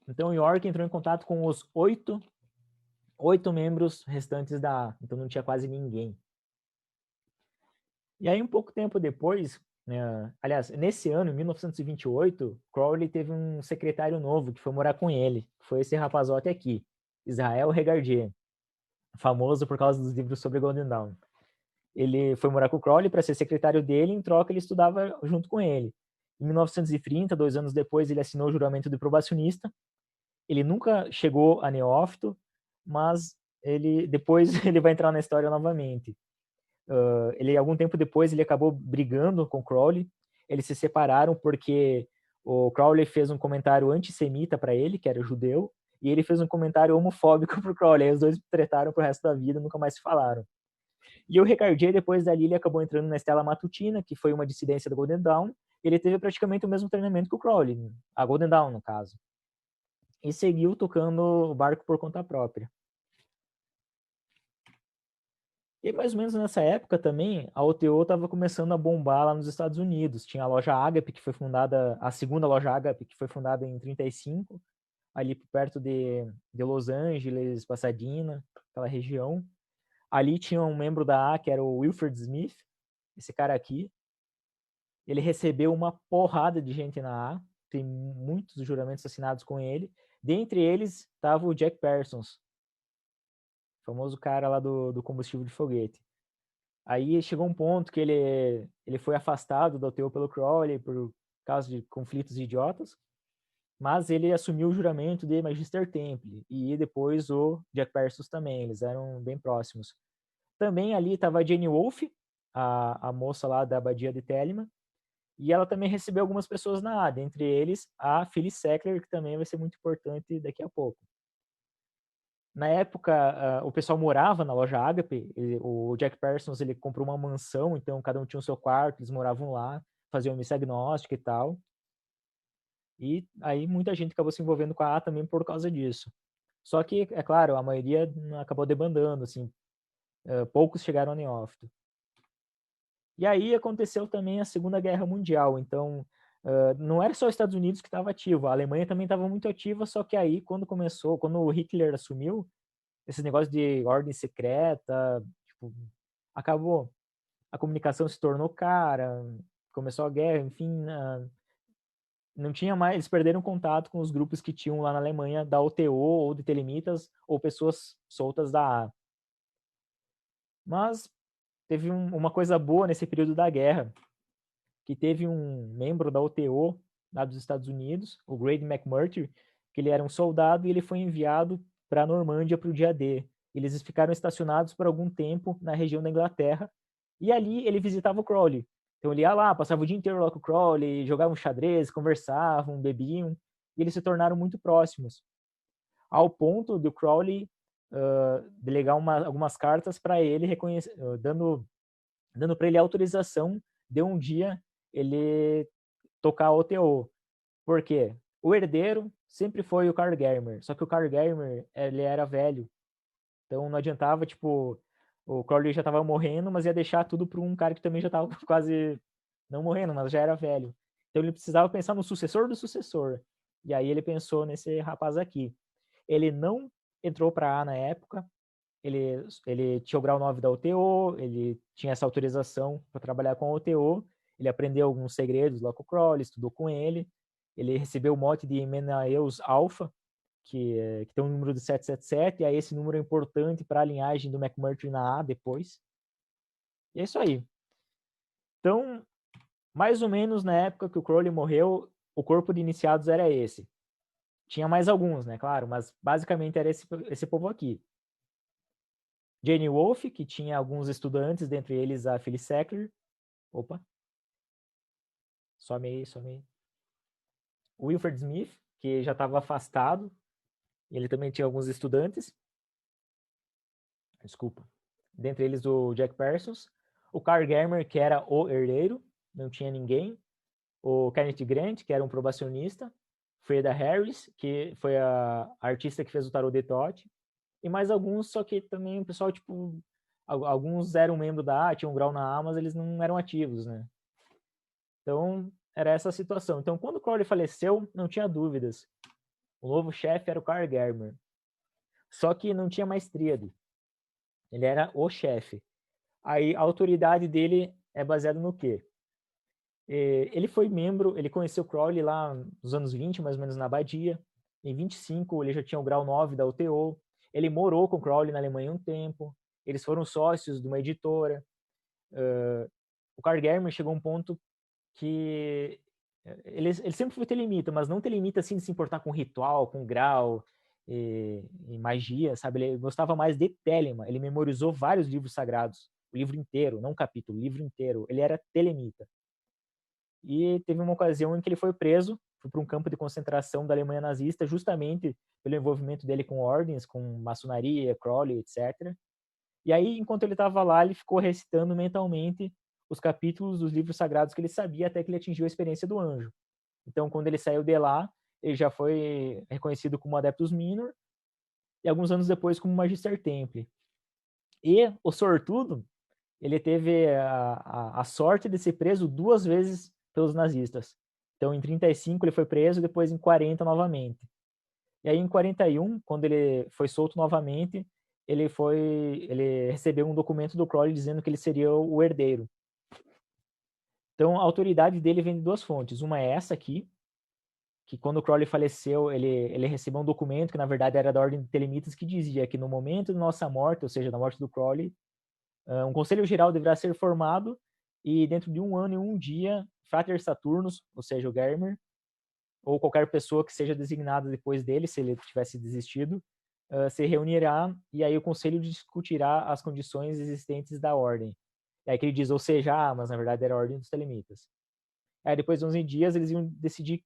Então o York entrou em contato com os oito membros restantes da A, então não tinha quase ninguém. E aí um pouco tempo depois, aliás, nesse ano, em 1928, Crowley teve um secretário novo que foi morar com ele, foi esse rapazote aqui, Israel Regardier, famoso por causa dos livros sobre Golden Dawn. Ele foi morar com o Crowley para ser secretário dele, em troca ele estudava junto com ele. Em 1930, 2 anos depois, ele assinou o juramento de probacionista. Ele nunca chegou a neófito, mas depois ele vai entrar na história novamente. Algum tempo depois, ele acabou brigando com o Crowley. Eles se separaram porque o Crowley fez um comentário antissemita para ele, que era judeu, e ele fez um comentário homofóbico para o Crowley. Aí os dois tretaram pro resto da vida, nunca mais se falaram. E o Regardier, depois dali, ele acabou entrando na Estela Matutina, que foi uma dissidência da Golden Dawn. Ele teve praticamente o mesmo treinamento que o Crowley, a Golden Dawn, no caso. E seguiu tocando o barco por conta própria. E mais ou menos nessa época também, a OTO estava começando a bombar lá nos Estados Unidos. Tinha a loja Agape, que foi fundada, a segunda loja Agape, que foi fundada em 35, ali perto de Los Angeles, Pasadena, aquela região. Ali tinha um membro da A, que era o Wilfred Smith, esse cara aqui. Ele recebeu uma porrada de gente na A, tem muitos juramentos assinados com ele. Dentre eles estava o Jack Parsons, famoso cara lá do combustível de foguete. Aí chegou um ponto que ele foi afastado do UTO pelo Crowley por causa de conflitos idiotas, mas ele assumiu o juramento de Magister Temple e depois o Jack Parsons também, eles eram bem próximos. Também ali estava a Jane Wolfe, a moça lá da Abadia de Telema, e ela também recebeu algumas pessoas na A, dentre eles a Phyllis Sackler, que também vai ser muito importante daqui a pouco. Na época, o pessoal morava na loja Agape, o Jack Parsons, ele comprou uma mansão, então cada um tinha o seu quarto, eles moravam lá, faziam missa agnóstica e tal. E aí muita gente acabou se envolvendo com a A também por causa disso. Só que, é claro, a maioria acabou debandando, assim, poucos chegaram a neófito. E aí aconteceu também a Segunda Guerra Mundial, então não era só os Estados Unidos que estava ativo, a Alemanha também estava muito ativa, só que aí quando o Hitler assumiu, esse negócio de ordem secreta, tipo, acabou. A comunicação se tornou cara, começou a guerra, enfim, não tinha mais, eles perderam contato com os grupos que tinham lá na Alemanha da OTO ou de Telemitas ou pessoas soltas da A. Mas teve uma coisa boa nesse período da guerra, que teve um membro da OTO lá dos Estados Unidos, o Grady McMurtry, que ele era um soldado e ele foi enviado para a Normândia para o dia D. Eles ficaram estacionados por algum tempo na região da Inglaterra e ali ele visitava o Crowley. Então ele ia lá, passava o dia inteiro lá com o Crowley, jogavam xadrez, conversavam, bebiam e eles se tornaram muito próximos, ao ponto do Crowley delegar algumas cartas para ele, dando para ele autorização de um dia ele tocar a OTO. Por quê? O herdeiro sempre foi o Karl Germer, só que o Karl Germer, ele era velho. Então não adiantava, tipo, o Crowley já estava morrendo, mas ia deixar tudo para um cara que também já estava quase não morrendo, mas já era velho. Então ele precisava pensar no sucessor do sucessor. E aí ele pensou nesse rapaz aqui. Ele não entrou para A na época, ele tinha o grau 9 da OTO, ele tinha essa autorização para trabalhar com a OTO, ele aprendeu alguns segredos lá com o Crowley, estudou com ele recebeu o mote de Menelaus Alpha, que tem um número de 777, e aí esse número é importante para a linhagem do McMurtry na A depois. E é isso aí. Então, mais ou menos na época que o Crowley morreu, o corpo de iniciados era esse. Tinha mais alguns, né, claro, mas basicamente era esse povo aqui. Jane Wolfe, que tinha alguns estudantes, dentre eles a Phyllis Sackler. Opa. Some aí. Wilfred Smith, que já estava afastado. Ele também tinha alguns estudantes. Desculpa. Dentre eles o Jack Parsons. O Karl Germer, que era o herdeiro. Não tinha ninguém. O Kenneth Grant, que era um probacionista. Freda Harris, que foi a artista que fez o Tarot de Tote. E mais alguns, só que também o pessoal, tipo, alguns eram membro da A, tinham um grau na A, mas eles não eram ativos, né? Então, era essa a situação. Então, quando o Crowley faleceu, não tinha dúvidas. O novo chefe era o Karl Germer. Só que não tinha mais tríade. Ele era o chefe. Aí, a autoridade dele é baseada no quê? Ele foi membro, ele conheceu o Crowley lá nos anos 20, mais ou menos na Abadia. Em 25, ele já tinha o grau 9 da UTO. Ele morou com o Crowley na Alemanha um tempo. Eles foram sócios de uma editora. O Karl Germer chegou a um ponto que ele sempre foi telemita, mas não telemita assim de se importar com ritual, com grau e magia, sabe? Ele gostava mais de telema. Ele memorizou vários livros sagrados, o livro inteiro, não um capítulo, o livro inteiro. Ele era telemita. E teve uma ocasião em que ele foi preso, foi para um campo de concentração da Alemanha nazista, justamente pelo envolvimento dele com ordens, com maçonaria, Crowley, etc. E aí, enquanto ele estava lá, ele ficou recitando mentalmente os capítulos dos livros sagrados que ele sabia até que ele atingiu a experiência do anjo. Então, quando ele saiu de lá, ele já foi reconhecido como Adeptus Minor e alguns anos depois como Magister Templi. E o sortudo, ele teve a sorte de ser preso 2 vezes pelos nazistas. Então, em 35 ele foi preso, depois em 40 novamente. E aí, em 41, quando ele foi solto novamente, ele recebeu um documento do Crowley dizendo que ele seria o herdeiro. Então, a autoridade dele vem de 2 fontes. Uma é essa aqui, que quando o Crowley faleceu, ele recebeu um documento que, na verdade, era da Ordem de Telemitas, que dizia que no momento de nossa morte, ou seja, da morte do Crowley, um conselho geral deverá ser formado e dentro de 1 ano e 1 dia, Frater Saturnus, ou seja, o Germer, ou qualquer pessoa que seja designada depois dele, se ele tivesse desistido, se reunirá e aí o conselho discutirá as condições existentes da ordem. E aí que ele diz, ou seja, mas na verdade era a ordem dos telemitas. Aí depois de 11 dias eles iam decidir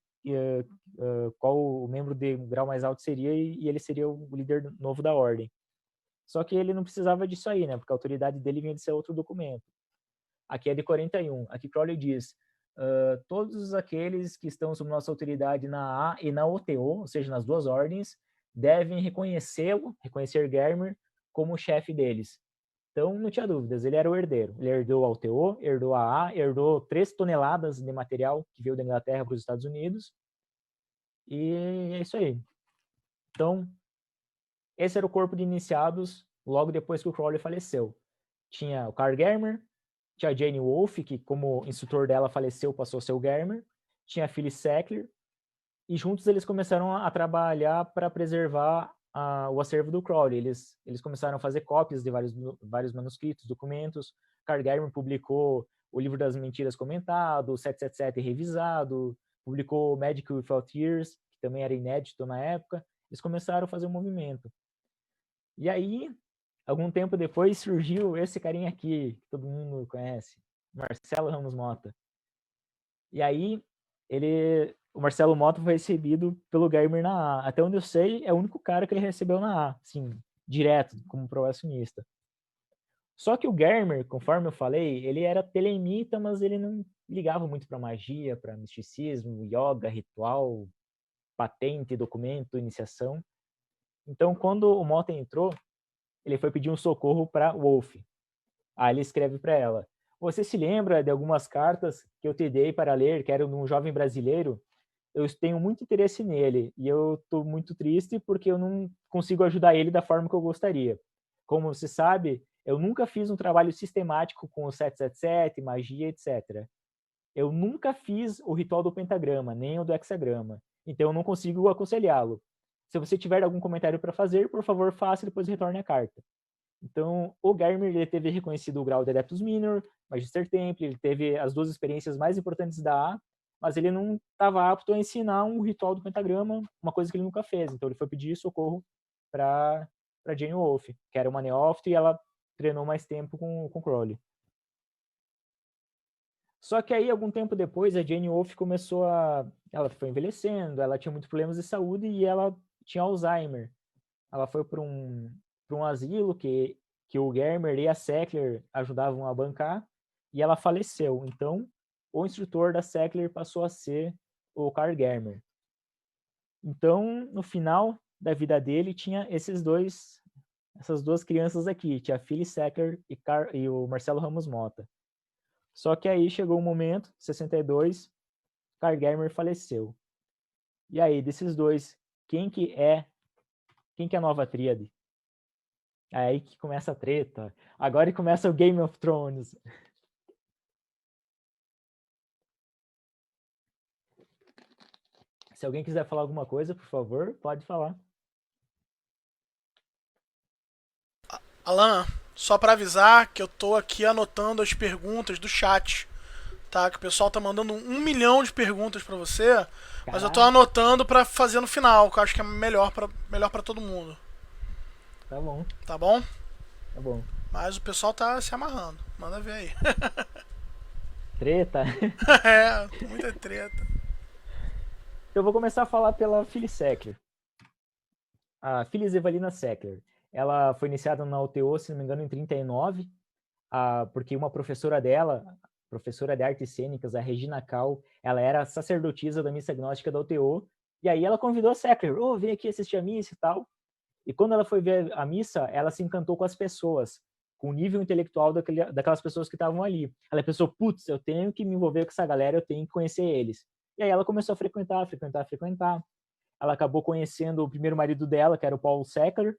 qual o membro de grau mais alto seria, e ele seria o líder novo da ordem. Só que ele não precisava disso aí, né? Porque a autoridade dele vinha de ser outro documento. Aqui é de 41. Aqui Crowley diz: todos aqueles que estão sob nossa autoridade na A e na OTO, ou seja, nas duas ordens, devem reconhecer Germer como chefe deles. Então, não tinha dúvidas, ele era o herdeiro. Ele herdou a OTO, herdou a A, herdou 3 toneladas de material que veio da Inglaterra para os Estados Unidos. E é isso aí. Então, esse era o corpo de iniciados logo depois que o Crowley faleceu. Tinha o Carl Germer, tinha a Jane Wolfe, que como instrutor dela faleceu, passou a ser o Germer. Tinha a Phyllis Sackler. E juntos eles começaram a trabalhar para preservar o acervo do Crowley. Eles começaram a fazer cópias de vários manuscritos, documentos. Carl Germer publicou o Livro das Mentiras comentado, o 777 revisado, publicou Magic Without Tears, que também era inédito na época. Eles começaram a fazer um movimento. E aí, algum tempo depois, surgiu esse carinha aqui, que todo mundo conhece, Marcelo Ramos Mota. E aí, o Marcelo Mota foi recebido pelo Germer na A. Até onde eu sei, é o único cara que ele recebeu na A, assim, direto, como probacionista. Só que o Germer, conforme eu falei, ele era telemita, mas ele não ligava muito para magia, para misticismo, yoga, ritual, patente, documento, iniciação. Então, quando o Mota entrou, ele foi pedir um socorro para Wolfe. Aí ele escreve para ela: você se lembra de algumas cartas que eu te dei para ler, que eram de um jovem brasileiro? Eu tenho muito interesse nele e eu estou muito triste porque eu não consigo ajudar ele da forma que eu gostaria. Como você sabe, eu nunca fiz um trabalho sistemático com o 777, magia, etc. Eu nunca fiz o ritual do pentagrama, nem o do hexagrama. Então eu não consigo aconselhá-lo. Se você tiver algum comentário para fazer, por favor, faça e depois retorne a carta. Então, o Germer ele teve reconhecido o grau de Adeptus Minor, Magister Temple, ele teve as 2 experiências mais importantes da A, mas ele não estava apto a ensinar um ritual do pentagrama, uma coisa que ele nunca fez. Então, ele foi pedir socorro para Jane Wolfe, que era uma neófita, e ela treinou mais tempo com Crowley. Só que aí, algum tempo depois, a Jane Wolfe ela foi envelhecendo, ela tinha muitos problemas de saúde e ela tinha Alzheimer. Ela foi para um asilo que o Germer e a Sackler ajudavam a bancar, e ela faleceu. Então, o instrutor da Sackler passou a ser o Carl Germer. Então, no final da vida dele, tinha essas 2 crianças aqui, tinha a Phyllis Sackler e o Marcelo Ramos Mota. Só que aí chegou um momento, 62, Carl Germer faleceu. E aí, desses 2, quem que é a nova tríade? Aí que começa a treta. Agora começa o Game of Thrones. Se alguém quiser falar alguma coisa, por favor, pode falar. Alan, só para avisar que eu tô aqui anotando as perguntas do chat, tá? Que o pessoal tá mandando 1 milhão de perguntas para você, mas eu tô anotando para fazer no final, que eu acho que é melhor para todo mundo. Tá bom. Tá bom? Tá bom. Mas o pessoal tá se amarrando. Manda ver aí. Treta? É, muita treta. Eu vou começar a falar pela Phyllis Sackler. A Phyllis Evalina Sackler. Ela foi iniciada na UTO, se não me engano, em 39, porque uma professora dela, professora de artes cênicas, a Regina Cal, ela era sacerdotisa da missa gnóstica da UTO, e aí ela convidou a Sackler: vem aqui assistir a missa e tal. E quando ela foi ver a missa, ela se encantou com as pessoas, com o nível intelectual daquelas pessoas que estavam ali. Ela pensou: putz, eu tenho que me envolver com essa galera, eu tenho que conhecer eles. E aí ela começou a frequentar. Ela acabou conhecendo o primeiro marido dela, que era o Paul Sackler,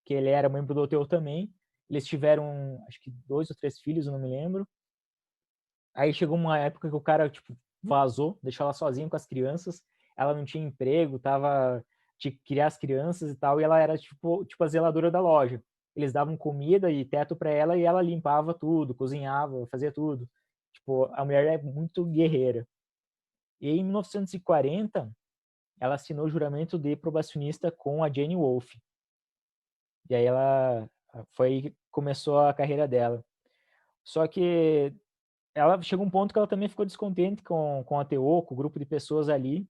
que ele era membro do UTO também. Eles tiveram, acho que 2 ou 3 filhos, eu não me lembro. Aí chegou uma época que o cara, vazou, deixou ela sozinha com as crianças. Ela não tinha emprego, tinha que criar as crianças e tal, e ela era tipo a zeladora da loja. Eles davam comida e teto para ela e ela limpava tudo, cozinhava, fazia tudo. A mulher é muito guerreira. E em 1940, ela assinou o juramento de probacionista com a Jane Wolfe. E aí começou a carreira dela. Só que ela chegou um ponto que ela também ficou descontente com a TO, com o grupo de pessoas ali,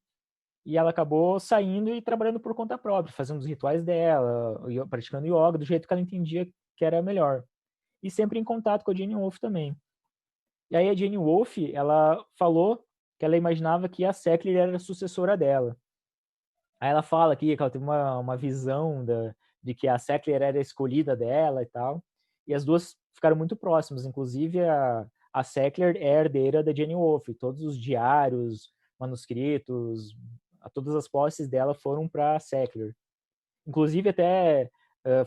e ela acabou saindo e trabalhando por conta própria, fazendo os rituais dela, praticando yoga do jeito que ela entendia que era melhor. E sempre em contato com a Jane Wolfe também. E aí a Jane Wolfe, ela falou que ela imaginava que a Sackler era a sucessora dela. Aí ela fala aqui que ela teve uma visão de que a Sackler era a escolhida dela e tal. E as duas ficaram muito próximas. Inclusive, a Sackler é herdeira da Jane Wolfe. Todos os diários, manuscritos, todas as posses dela foram para a Sackler. Inclusive, até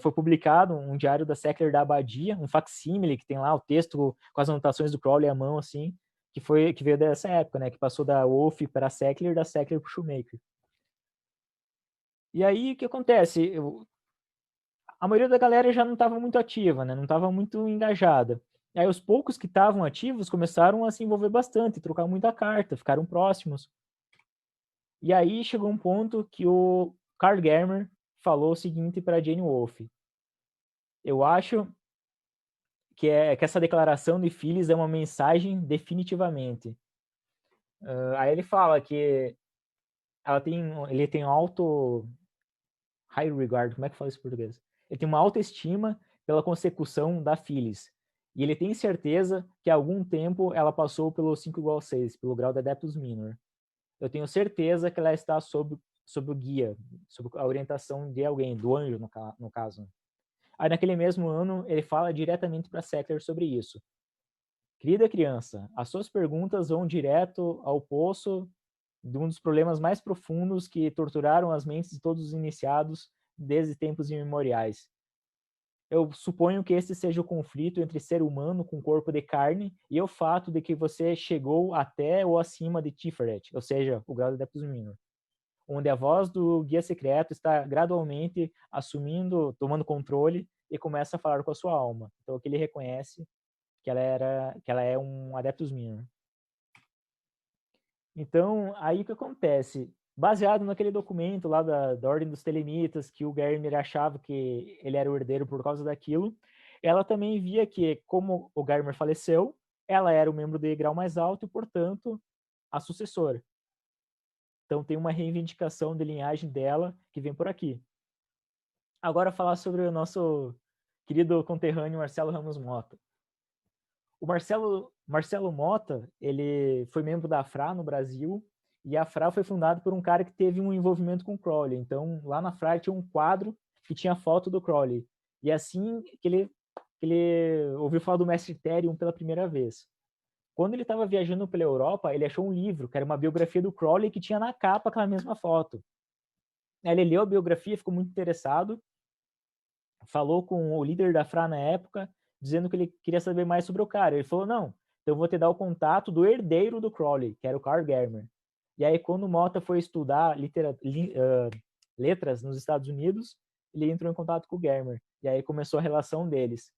foi publicado um diário da Sackler da Abadia, um facsímile que tem lá o texto com as anotações do Crowley à mão, assim, que veio dessa época, né? Que passou da Wolfe para a Sackler, da Sackler para o Shoemaker. E aí, o que acontece? A maioria da galera já não estava muito ativa, né? Não estava muito engajada. E aí, os poucos que estavam ativos começaram a se envolver bastante, trocar muita carta, ficaram próximos. E aí, chegou um ponto que o Carl Germer falou o seguinte para Jane Wolfe. Eu acho que essa declaração de Phyllis é uma mensagem definitivamente. Aí ele fala que ele tem alto high regard, como é que fala isso em português? Ele tem uma alta estima pela consecução da Phyllis. E ele tem certeza que há algum tempo ela passou pelo 5 igual 6, pelo grau de Adeptus Minor. Eu tenho certeza que ela está sob o guia, sob a orientação de alguém, do anjo, no caso. Aí, naquele mesmo ano, ele fala diretamente para Sackler sobre isso. Querida criança, as suas perguntas vão direto ao poço de um dos problemas mais profundos que torturaram as mentes de todos os iniciados desde tempos imemoriais. Eu suponho que esse seja o conflito entre ser humano com corpo de carne e o fato de que você chegou até ou acima de Tiferet, ou seja, o grau de Adeptus Minor, onde a voz do guia secreto está gradualmente tomando controle e começa a falar com a sua alma. Então, que ele reconhece que ela é um Adeptus Minor. Então, aí o que acontece? Baseado naquele documento lá da Ordem dos Telemitas, que o Germer achava que ele era o herdeiro por causa daquilo, ela também via que, como o Germer faleceu, ela era o membro de grau mais alto e, portanto, a sucessora. Então, tem uma reivindicação de linhagem dela que vem por aqui. Agora, falar sobre o nosso querido conterrâneo Marcelo Ramos Mota. O Marcelo Mota, ele foi membro da FRA no Brasil, e a FRA foi fundada por um cara que teve um envolvimento com o Crowley. Então, lá na FRA tinha um quadro que tinha foto do Crowley. E assim que ele ouviu falar do Mestre Therion pela primeira vez. Quando ele estava viajando pela Europa, ele achou um livro, que era uma biografia do Crowley, que tinha na capa aquela mesma foto. Ele leu a biografia, ficou muito interessado, falou com o líder da FRA na época, dizendo que ele queria saber mais sobre o cara. Ele falou, não, então eu vou te dar o contato do herdeiro do Crowley, que era o Carl Germer. E aí, quando o Mota foi estudar letras nos Estados Unidos, ele entrou em contato com o Germer. E aí começou a relação deles.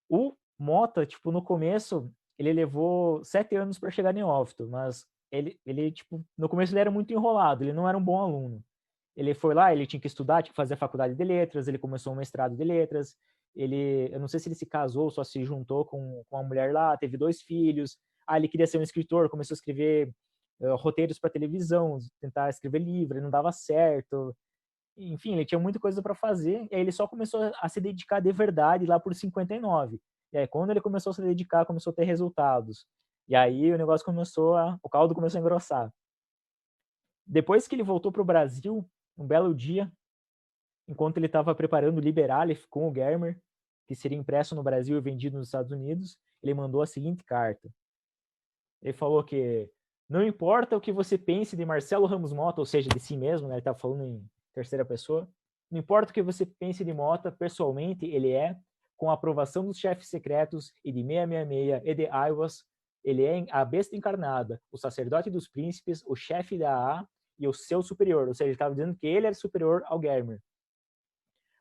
O Mota, tipo, no começo, ele levou 7 anos para chegar em Neófito, mas ele, tipo, no começo ele era muito enrolado, ele não era um bom aluno. Ele foi lá, ele tinha que estudar, tinha que fazer a faculdade de letras, ele começou um mestrado de letras, eu não sei se ele se casou, só se juntou com uma mulher lá, teve 2 filhos, ele queria ser um escritor, começou a escrever roteiros para televisão, tentar escrever livro, não dava certo, enfim, ele tinha muita coisa para fazer, e aí ele só começou a se dedicar de verdade lá por 59, e aí quando ele começou a se dedicar, começou a ter resultados, e aí o negócio o caldo começou a engrossar. Depois que ele voltou para o Brasil, um belo dia, enquanto ele estava preparando o Liberalif com o Germer, que seria impresso no Brasil e vendido nos Estados Unidos, ele mandou a seguinte carta. Ele falou que não importa o que você pense de Marcelo Ramos Mota, ou seja, de si mesmo, né, ele estava falando em terceira pessoa, não importa o que você pense de Mota, pessoalmente ele é, com a aprovação dos chefes secretos e de 666 e de Aiwas, ele é a besta encarnada, o sacerdote dos príncipes, o chefe da AA e o seu superior, ou seja, ele estava dizendo que ele era superior ao Germer.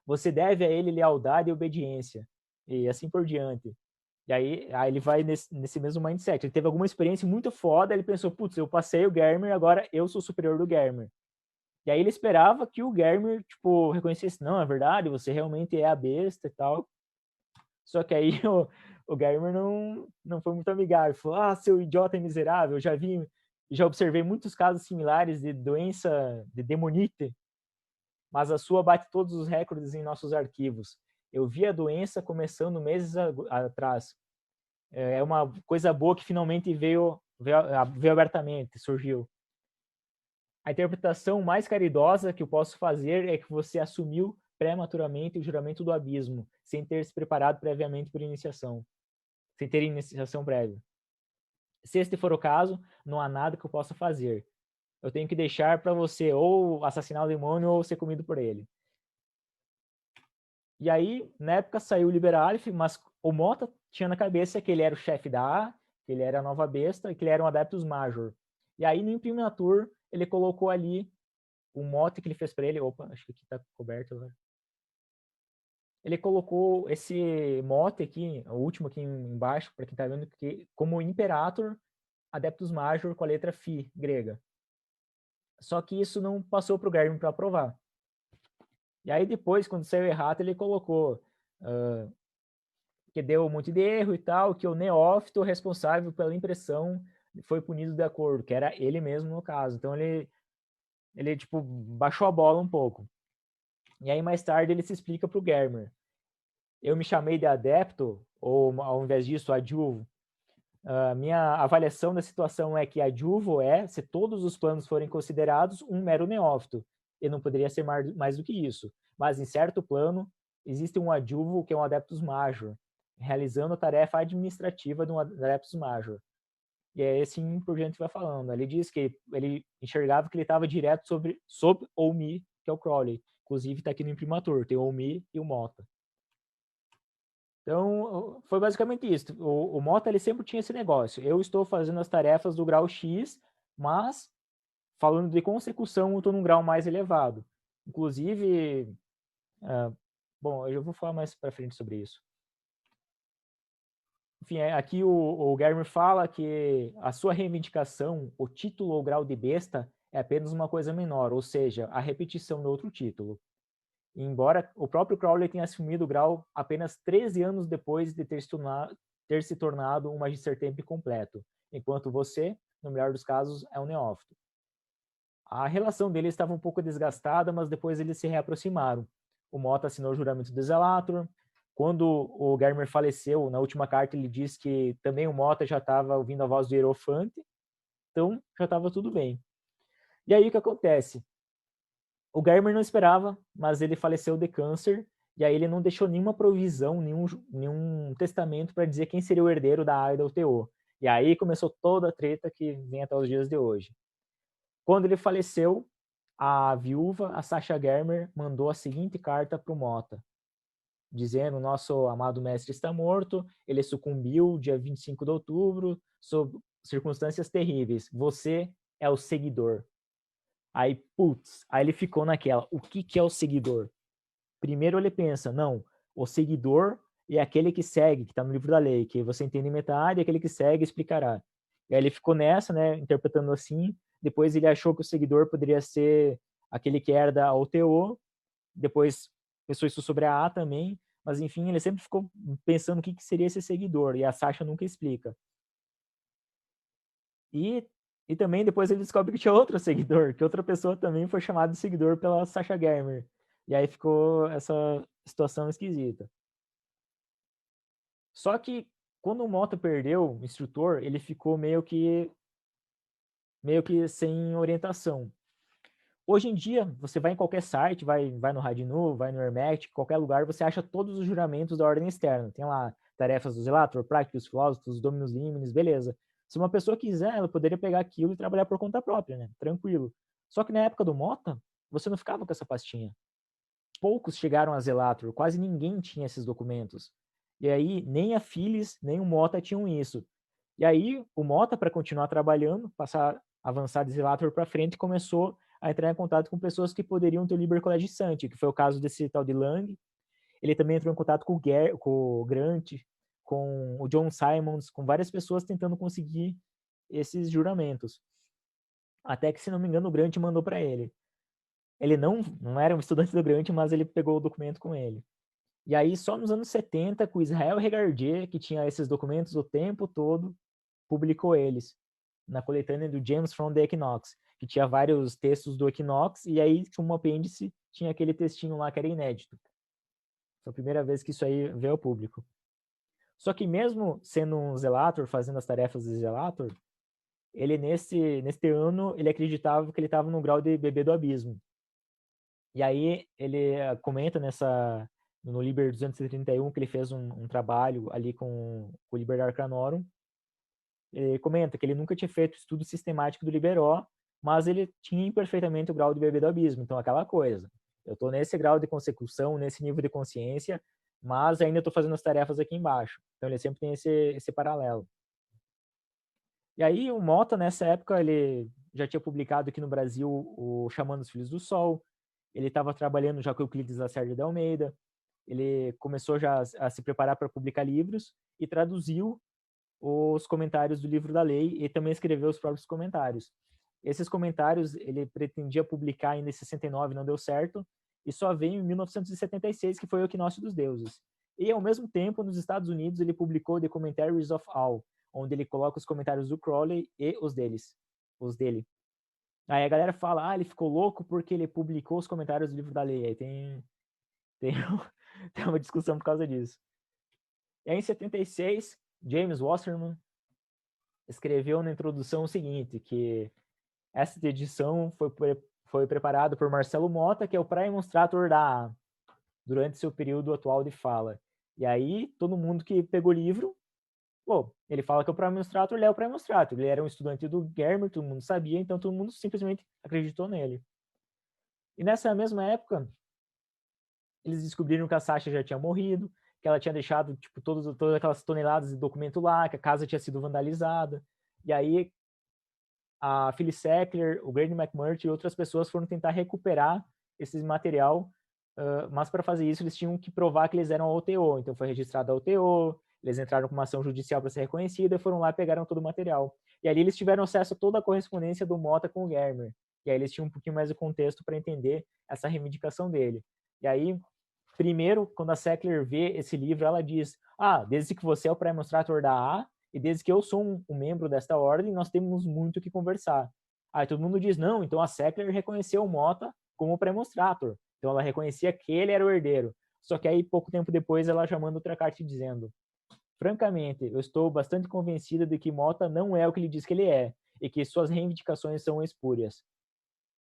Você deve a ele lealdade e obediência, e assim por diante. E aí ele vai nesse mesmo mindset. Ele teve alguma experiência muito foda, ele pensou, putz, eu passei o Germer, agora eu sou superior do Germer. E aí ele esperava que o Germer, tipo, reconhecesse, não, é verdade, você realmente é a besta e tal. Só que aí o Germer não foi muito amigável. Falou, seu idiota miserável, eu já vi Já observei muitos casos similares de doença de demonite, mas a sua bate todos os recordes em nossos arquivos. Eu vi a doença começando meses atrás. É uma coisa boa que finalmente veio abertamente, surgiu. A interpretação mais caridosa que eu posso fazer é que você assumiu prematuramente o juramento do abismo, sem ter se preparado previamente por iniciação, sem ter iniciação prévia. Se este for o caso, não há nada que eu possa fazer. Eu tenho que deixar para você ou assassinar o demônio ou ser comido por ele. E aí, na época, saiu o Liberalif, mas o Mota tinha na cabeça que ele era o chefe da A, que ele era a nova besta e que ele era um Adeptus Major. E aí, no Imprimatur, ele colocou ali o mote que ele fez para ele. Opa, acho que aqui tá coberto agora. Ele colocou esse mote aqui, o último aqui embaixo, para quem tá vendo, que, como Imperator Adeptus Major com a letra Phi, grega. Só que isso não passou para o Garmin para aprovar. E aí depois, quando saiu errado, ele colocou que deu um monte de erro e tal, que o neófito responsável pela impressão foi punido de acordo, que era ele mesmo no caso. Então ele tipo, baixou a bola um pouco. E aí mais tarde ele se explica para o Germer. Eu me chamei de adepto, ou ao invés disso, adjuvo. Minha avaliação da situação é que adjuvo é, se todos os planos forem considerados, um mero neófito. E não poderia ser mais do que isso. Mas em certo plano, existe um adjuvo que é um adeptus major, realizando a tarefa administrativa de um adeptus major. E é assim por diante vai falando. Ele diz que ele enxergava que ele estava direto sob o Mi, que é o Crowley. Inclusive está aqui no imprimatur, tem o Mi e o Mota. Então, foi basicamente isso. O Mota ele sempre tinha esse negócio. Eu estou fazendo as tarefas do grau X, mas, falando de consecução, eu estou num grau mais elevado. Inclusive, bom, eu já vou falar mais para frente sobre isso. Enfim, aqui o Germer fala que a sua reivindicação, o título ou grau de besta, é apenas uma coisa menor, ou seja, a repetição do outro título. E embora o próprio Crowley tenha assumido o grau apenas 13 anos depois de ter se tornado um Magister Temp completo, enquanto você, no melhor dos casos, é um neófito. A relação deles estava um pouco desgastada, mas depois eles se reaproximaram. O Mota assinou o juramento do Zelator. Quando o Germer faleceu, na última carta ele disse que também o Mota já estava ouvindo a voz do Hierofante, então já estava tudo bem. E aí o que acontece? O Germer não esperava, mas ele faleceu de câncer, e aí ele não deixou nenhuma provisão, nenhum testamento para dizer quem seria o herdeiro da A e da UTO. E aí começou toda a treta que vem até os dias de hoje. Quando ele faleceu, a viúva, a Sasha Germer, mandou a seguinte carta para o Mota, dizendo: nosso amado mestre está morto, ele sucumbiu dia 25 de outubro, sob circunstâncias terríveis. Você é o seguidor. Aí, putz, aí ele ficou naquela, o que é o seguidor? Primeiro ele pensa, não, o seguidor é aquele que segue, que está no livro da lei, que você entende metade, aquele que segue explicará. E aí ele ficou nessa, né, interpretando assim, depois ele achou que o seguidor poderia ser aquele que herda a OTO, depois pensou isso sobre a A também, mas enfim, ele sempre ficou pensando o que seria esse seguidor, e a Sasha nunca explica. E também depois ele descobre que tinha outro seguidor, que outra pessoa também foi chamada de seguidor pela Sasha Germer. E aí ficou essa situação esquisita. Só que quando o Mota perdeu o instrutor, ele ficou meio que sem orientação. Hoje em dia, você vai em qualquer site, vai no Radinu, vai no Hermetic, qualquer lugar, você acha todos os juramentos da ordem externa. Tem lá tarefas do Zelator, Practicus, Filósofos, Dominus Liminis, beleza. Se uma pessoa quiser, ela poderia pegar aquilo e trabalhar por conta própria, né? Tranquilo. Só que na época do Mota, você não ficava com essa pastinha. Poucos chegaram a Zelator, quase ninguém tinha esses documentos. E aí, nem a Phyllis, nem o Mota tinham isso. E aí, o Mota, para continuar trabalhando, avançar de Zelator para frente, começou a entrar em contato com pessoas que poderiam ter o Liber Colegisante, que foi o caso desse tal de Lang. Ele também entrou em contato com o Grant, com o John Simons, com várias pessoas tentando conseguir esses juramentos. Até que, se não me engano, o Grant mandou para ele. Ele não era um estudante do Grant, mas ele pegou o documento com ele. E aí, só nos anos 70, com Israel Regardier, que tinha esses documentos o tempo todo, publicou eles na coletânea do James from the Equinox, que tinha vários textos do Equinox, e aí um apêndice tinha aquele textinho lá que era inédito. Foi a primeira vez que isso aí veio ao público. Só que mesmo sendo um Zelator, fazendo as tarefas de Zelator, ele nesse ano, ele acreditava que ele estava no grau de bebê do abismo. E aí ele comenta no Liber 231 que ele fez um trabalho ali com o Liber Arcanorum. Ele comenta que ele nunca tinha feito estudo sistemático do Liber-Ó, mas ele tinha perfeitamente o grau de bebê do abismo. Então, aquela coisa. Eu estou nesse grau de consecução, nesse nível de consciência, mas ainda estou fazendo as tarefas aqui embaixo. Então, ele sempre tem esse paralelo. E aí, o Mota, nessa época, ele já tinha publicado aqui no Brasil o Chamando os Filhos do Sol. Ele estava trabalhando já com o Euclides Lacerda de Almeida. Ele começou já a se preparar para publicar livros e traduziu os comentários do Livro da Lei e também escreveu os próprios comentários. Esses comentários ele pretendia publicar ainda em 69, não deu certo, e só veio em 1976, que foi o Equinócio dos Deuses. E, ao mesmo tempo, nos Estados Unidos, ele publicou The Commentaries of All, onde ele coloca os comentários do Crowley e os dele. Aí a galera fala, ele ficou louco porque ele publicou os comentários do Livro da Lei. Aí tem uma discussão por causa disso. E aí, em 76, James Wasserman escreveu na introdução o seguinte, que essa edição foi preparada por Marcelo Mota, que é o Praemonstrator da A, durante seu período atual de fala. E aí, todo mundo que pegou o livro, ele fala que é o Praemonstrator, ele é o Praemonstrator. Ele era um estudante do Germer, todo mundo sabia, então todo mundo simplesmente acreditou nele. E nessa mesma época, eles descobriram que a Sasha já tinha morrido, que ela tinha deixado todas aquelas toneladas de documento lá, que a casa tinha sido vandalizada. E aí a Phyllis Sackler, o Grady McMurtry e outras pessoas foram tentar recuperar esse material, mas para fazer isso eles tinham que provar que eles eram a OTO. Então foi registrada a OTO, eles entraram com uma ação judicial para ser reconhecida, foram lá e pegaram todo o material. E ali eles tiveram acesso a toda a correspondência do Mota com o Germer. E aí eles tinham um pouquinho mais de contexto para entender essa reivindicação dele. E aí, primeiro, quando a Sackler vê esse livro, ela diz, desde que você é o Praemonstrator da A, e desde que eu sou um membro desta ordem, nós temos muito o que conversar. Aí todo mundo diz, não, então a Sackler reconheceu o Mota como Praemonstrator. Então ela reconhecia que ele era o herdeiro. Só que aí, pouco tempo depois, ela já manda outra carta dizendo, francamente, eu estou bastante convencida de que Mota não é o que ele diz que ele é, e que suas reivindicações são espúrias.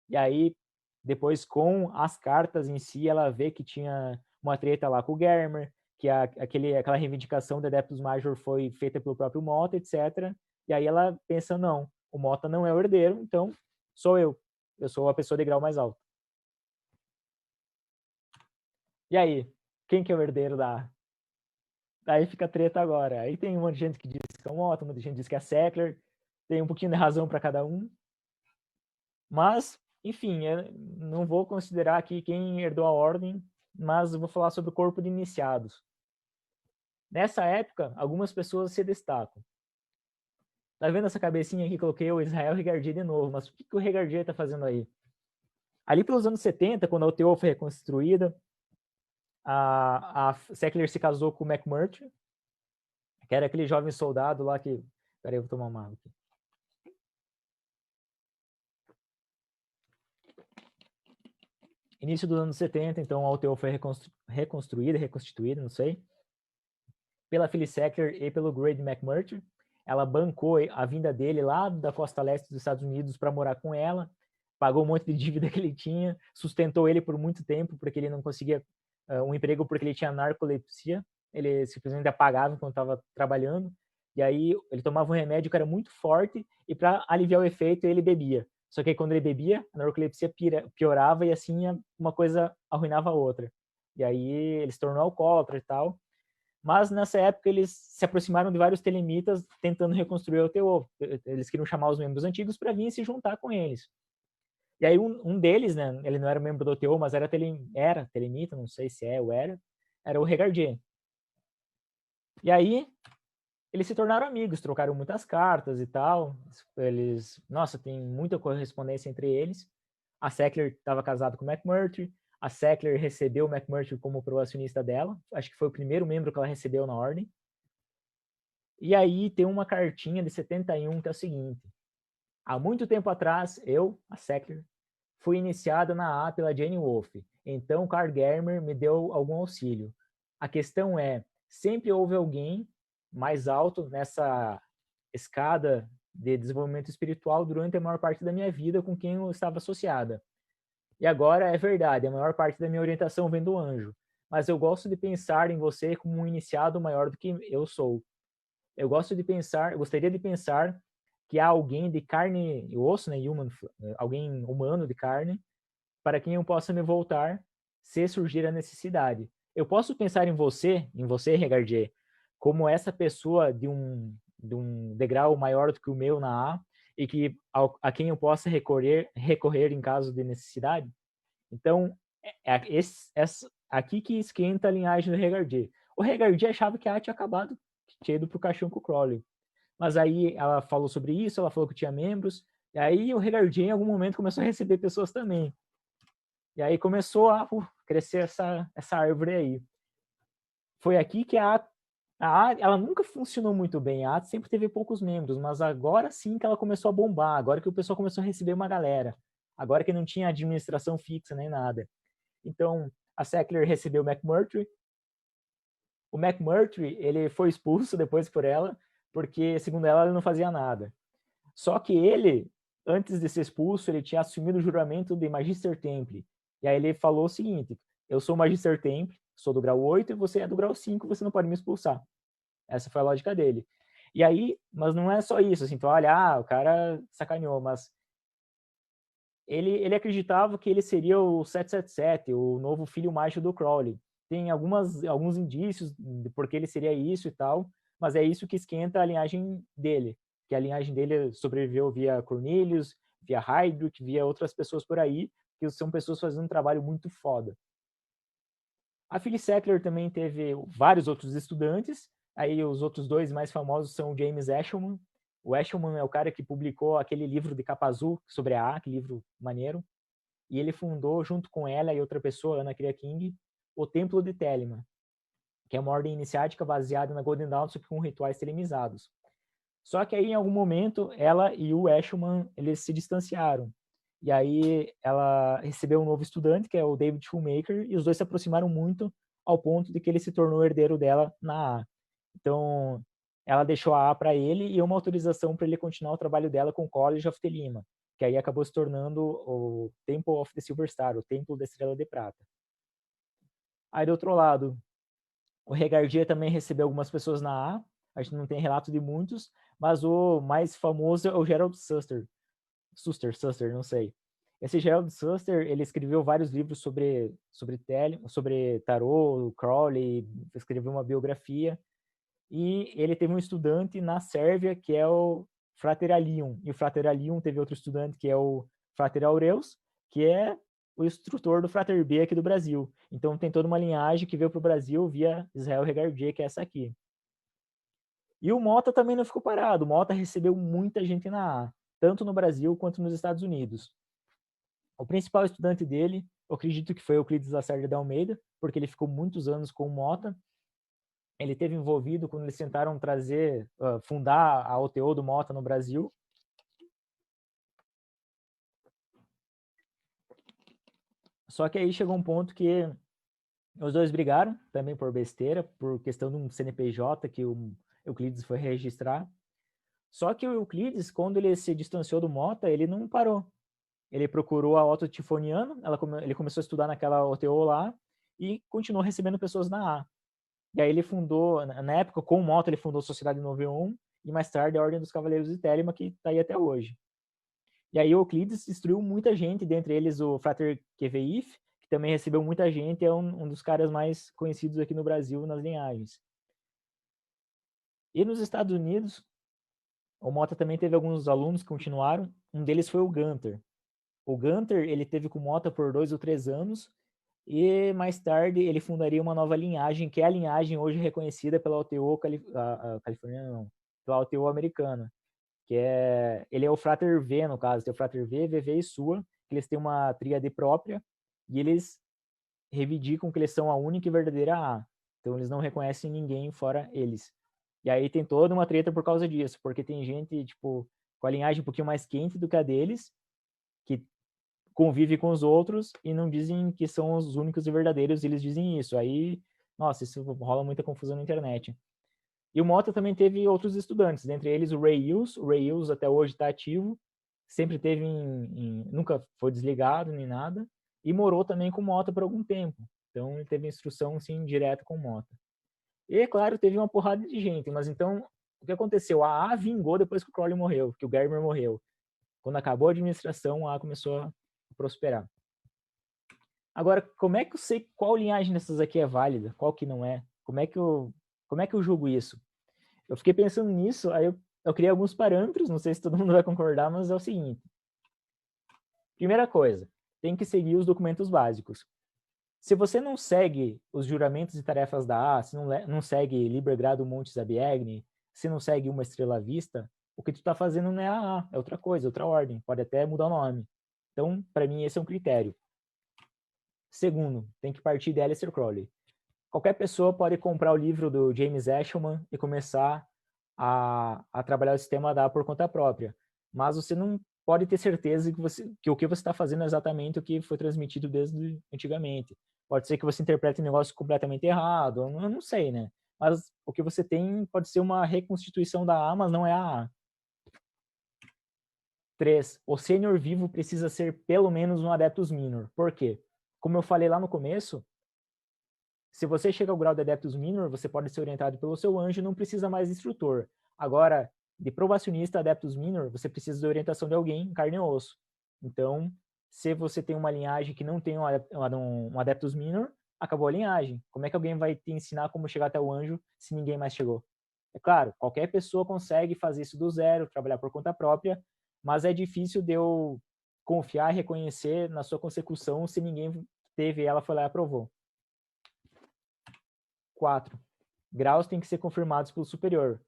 E aí, depois, com as cartas em si, ela vê que tinha uma treta lá com o Germer, que aquela reivindicação do Adeptus Major foi feita pelo próprio Mota, etc. E aí ela pensa, não, o Mota não é o herdeiro, então sou eu. Eu sou a pessoa de grau mais alto. E aí, quem que é o herdeiro da... Aí fica treta agora. Aí tem um monte de gente que diz que é o Mota, um monte de gente que diz que é a Sackler, tem um pouquinho de razão para cada um. Mas, enfim, eu não vou considerar aqui quem herdou a ordem, mas eu vou falar sobre o corpo de iniciados. Nessa época, algumas pessoas se destacam. Tá vendo essa cabecinha aqui? Coloquei o Israel Regardier de novo, mas o que o Regardier está fazendo aí? Ali pelos anos 70, quando a UTO foi reconstruída, a Sackler se casou com o McMurtry, que era aquele jovem soldado lá que... Peraí, eu vou tomar uma água aqui. Início dos anos 70, então a UTO foi reconstituída, não sei, pela Phyllis Sackler e pelo Grady McMurtry. Ela bancou a vinda dele lá da costa leste dos Estados Unidos para morar com ela, pagou um monte de dívida que ele tinha, sustentou ele por muito tempo, porque ele não conseguia um emprego porque ele tinha narcolepsia, ele simplesmente apagava enquanto estava trabalhando, e aí ele tomava um remédio que era muito forte, e para aliviar o efeito ele bebia. Só que aí, quando ele bebia, a narcolepsia piorava e assim uma coisa arruinava a outra. E aí ele se tornou alcoólatra e tal. Mas nessa época eles se aproximaram de vários telemitas tentando reconstruir o UTO. Eles queriam chamar os membros antigos para vir se juntar com eles. E aí um deles, né, ele não era membro do UTO, mas era telemita, não sei se é ou era o Regardier. E aí eles se tornaram amigos, trocaram muitas cartas e tal. Tem muita correspondência entre eles. A Sackler estava casada com o McMurtry. A Sackler recebeu o McMurtry como proacionista dela. Acho que foi o primeiro membro que ela recebeu na ordem. E aí tem uma cartinha de 71 que é o seguinte. Há muito tempo atrás, eu, a Sackler, fui iniciada na A pela Jane Wolfe. Então, Carl Germer me deu algum auxílio. A questão é, sempre houve alguém mais alto nessa escada de desenvolvimento espiritual durante a maior parte da minha vida com quem eu estava associada. E agora é verdade, a maior parte da minha orientação vem do anjo. Mas eu gosto de pensar em você como um iniciado maior do que eu sou. Eu gostaria de pensar que há alguém de carne e osso, né, alguém humano de carne, para quem eu possa me voltar se surgir a necessidade. Eu posso pensar em você, Regardier, como essa pessoa de um degrau maior do que o meu na A e que a quem eu possa recorrer em caso de necessidade. Então, aqui que esquenta a linhagem do Regardier. O Regardier achava que a A tinha acabado, que tinha ido pro caixão com o Crowley. Mas aí ela falou sobre isso, ela falou que tinha membros, e aí o Regardier em algum momento começou a receber pessoas também. E aí começou a crescer essa árvore aí. Foi aqui que a ela nunca funcionou muito bem, a sempre teve poucos membros, mas agora sim que ela começou a bombar, agora que o pessoal começou a receber uma galera, agora que não tinha administração fixa nem nada. Então, a Sackler recebeu o McMurtry. O McMurtry, ele foi expulso depois por ela, porque, segundo ela, ele não fazia nada. Só que ele, antes de ser expulso, ele tinha assumido o juramento de Magister Templi. E aí ele falou o seguinte, eu sou Magister Templi, sou do grau 8 e você é do grau 5, você não pode me expulsar. Essa foi a lógica dele. E aí, mas não é só isso, assim, tu olha, o cara sacaneou, mas ele acreditava que ele seria o 777, o novo filho mágico do Crowley. Tem alguns indícios de porque ele seria isso e tal, mas é isso que esquenta a linhagem dele, que a linhagem dele sobreviveu via Cornelius, via Heydrich, via outras pessoas por aí, que são pessoas fazendo um trabalho muito foda. A Phyllis Sackler também teve vários outros estudantes, aí os outros dois mais famosos são o James Eshelman. O Eshelman é o cara que publicou aquele livro de capa azul sobre a A, que livro maneiro, e ele fundou, junto com ela e outra pessoa, Anna Cria King, o Templo de Telemann, que é uma ordem iniciática baseada na Golden Dawn, só que com rituais telemizados. Só que aí, em algum momento, ela e o Eshelman, eles se distanciaram. E aí ela recebeu um novo estudante, que é o David Shoemaker, e os dois se aproximaram muito ao ponto de que ele se tornou herdeiro dela na A. Então, ela deixou a A para ele e uma autorização para ele continuar o trabalho dela com o College of Thelema, que aí acabou se tornando o Temple of the Silver Star, o Templo da Estrela de Prata. Aí, do outro lado, o Regardier também recebeu algumas pessoas na A gente não tem relato de muitos, mas o mais famoso é o Gerald Suster, não sei. Esse Gerald Suster, ele escreveu vários livros sobre tarô, Crowley, escreveu uma biografia, e ele teve um estudante na Sérvia, que é o Frater Alium, e o Frater Alium teve outro estudante, que é o Frater Aureus, que é o instrutor do Frater B aqui do Brasil. Então tem toda uma linhagem que veio para o Brasil via Israel Regardier, que é essa aqui. E o Mota também não ficou parado, o Mota recebeu muita gente na A, tanto no Brasil quanto nos Estados Unidos. O principal estudante dele, eu acredito que foi Euclides Lacerda de Almeida, porque ele ficou muitos anos com o Mota. Ele esteve envolvido quando eles tentaram fundar a OTO do Mota no Brasil. Só que aí chegou um ponto que os dois brigaram, também por besteira, por questão de um CNPJ que o Euclides foi registrar. Só que o Euclides, quando ele se distanciou do Mota, ele não parou. Ele procurou a Otto Tifoniano, ele começou a estudar naquela OTO lá e continuou recebendo pessoas na A. E aí ele fundou, na época, com o Mota, ele fundou a Sociedade 91 e mais tarde a Ordem dos Cavaleiros de Telema, que está aí até hoje. E aí o Euclides instruiu muita gente, dentre eles o Frater Keveif, que também recebeu muita gente, é um dos caras mais conhecidos aqui no Brasil nas linhagens. E nos Estados Unidos, o Mota também teve alguns alunos que continuaram, um deles foi o Gunter. O Gunter, ele teve com o Mota por 2 ou 3 anos, e mais tarde ele fundaria uma nova linhagem, que é a linhagem hoje reconhecida pela OTO californiana, não, pela OTO americana, que ele é o Frater V, no caso, tem o Frater V, VV e Sua, que eles têm uma tríade própria, e eles reivindicam que eles são a única e verdadeira A. Então eles não reconhecem ninguém fora eles. E aí tem toda uma treta por causa disso, porque tem gente, tipo, com a linhagem um pouquinho mais quente do que a deles, que convive com os outros e não dizem que são os únicos e verdadeiros, eles dizem isso. Aí, nossa, isso rola muita confusão na internet. E o Mota também teve outros estudantes, dentre eles o Ray Hughes. O Ray Hughes até hoje está ativo, sempre teve nunca foi desligado nem nada, e morou também com o Mota por algum tempo. Então ele teve instrução assim direta com o Mota. E é claro, teve uma porrada de gente, mas então o que aconteceu? A AA vingou depois que o Crowley morreu, que o Gardner morreu. Quando acabou a administração, a AA começou a prosperar. Agora, como é que eu sei qual linhagem dessas aqui é válida, qual que não é? Como é que eu julgo isso? Eu fiquei pensando nisso, aí eu criei alguns parâmetros, não sei se todo mundo vai concordar, mas é o seguinte. Primeira coisa, tem que seguir os documentos básicos. Se você não segue os juramentos e tarefas da A, se não segue Liber Gradum Montes Ab Agni, se não segue uma estrela à vista, o que tu está fazendo não é a A, é outra coisa, outra ordem, pode até mudar o nome. Então, para mim, esse é um critério. Segundo, tem que partir de Aleister Crowley. Qualquer pessoa pode comprar o livro do James Eshelman e começar a trabalhar o sistema da por conta própria. Mas você não pode ter certeza que o que você está fazendo é exatamente o que foi transmitido desde antigamente. Pode ser que você interprete um negócio completamente errado, eu não sei, né? Mas o que você tem pode ser uma reconstituição da A, mas não é a A. 3. O sênior vivo precisa ser pelo menos um Adeptus Minor. Por quê? Como eu falei lá no começo, se você chega ao grau de Adeptus Minor, você pode ser orientado pelo seu anjo e não precisa mais de instrutor. Agora, de probacionista a Adeptus Minor, você precisa de orientação de alguém, carne e osso. Então, se você tem uma linhagem que não tem um Adeptus Minor, acabou a linhagem. Como é que alguém vai te ensinar como chegar até o anjo se ninguém mais chegou? É claro, qualquer pessoa consegue fazer isso do zero, trabalhar por conta própria, mas é difícil de eu confiar e reconhecer na sua consecução se ninguém teve ela, foi lá e aprovou. 4. Graus têm que ser confirmados pelo superior.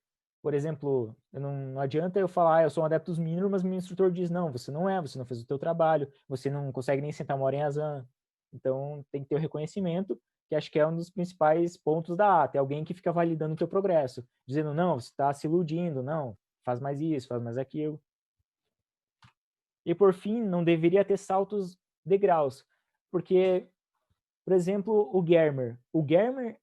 Por exemplo, não adianta eu falar, eu sou um Adeptus Minor, mas meu instrutor diz, não, você não é, você não fez o teu trabalho, você não consegue nem sentar uma hora em Azan. Então, tem que ter o reconhecimento, que acho que é um dos principais pontos da ATA. É alguém que fica validando o teu progresso, dizendo, não, você está se iludindo, não, faz mais isso, faz mais aquilo. E, por fim, não deveria ter saltos de graus, porque, por exemplo, o Germer. O Germer,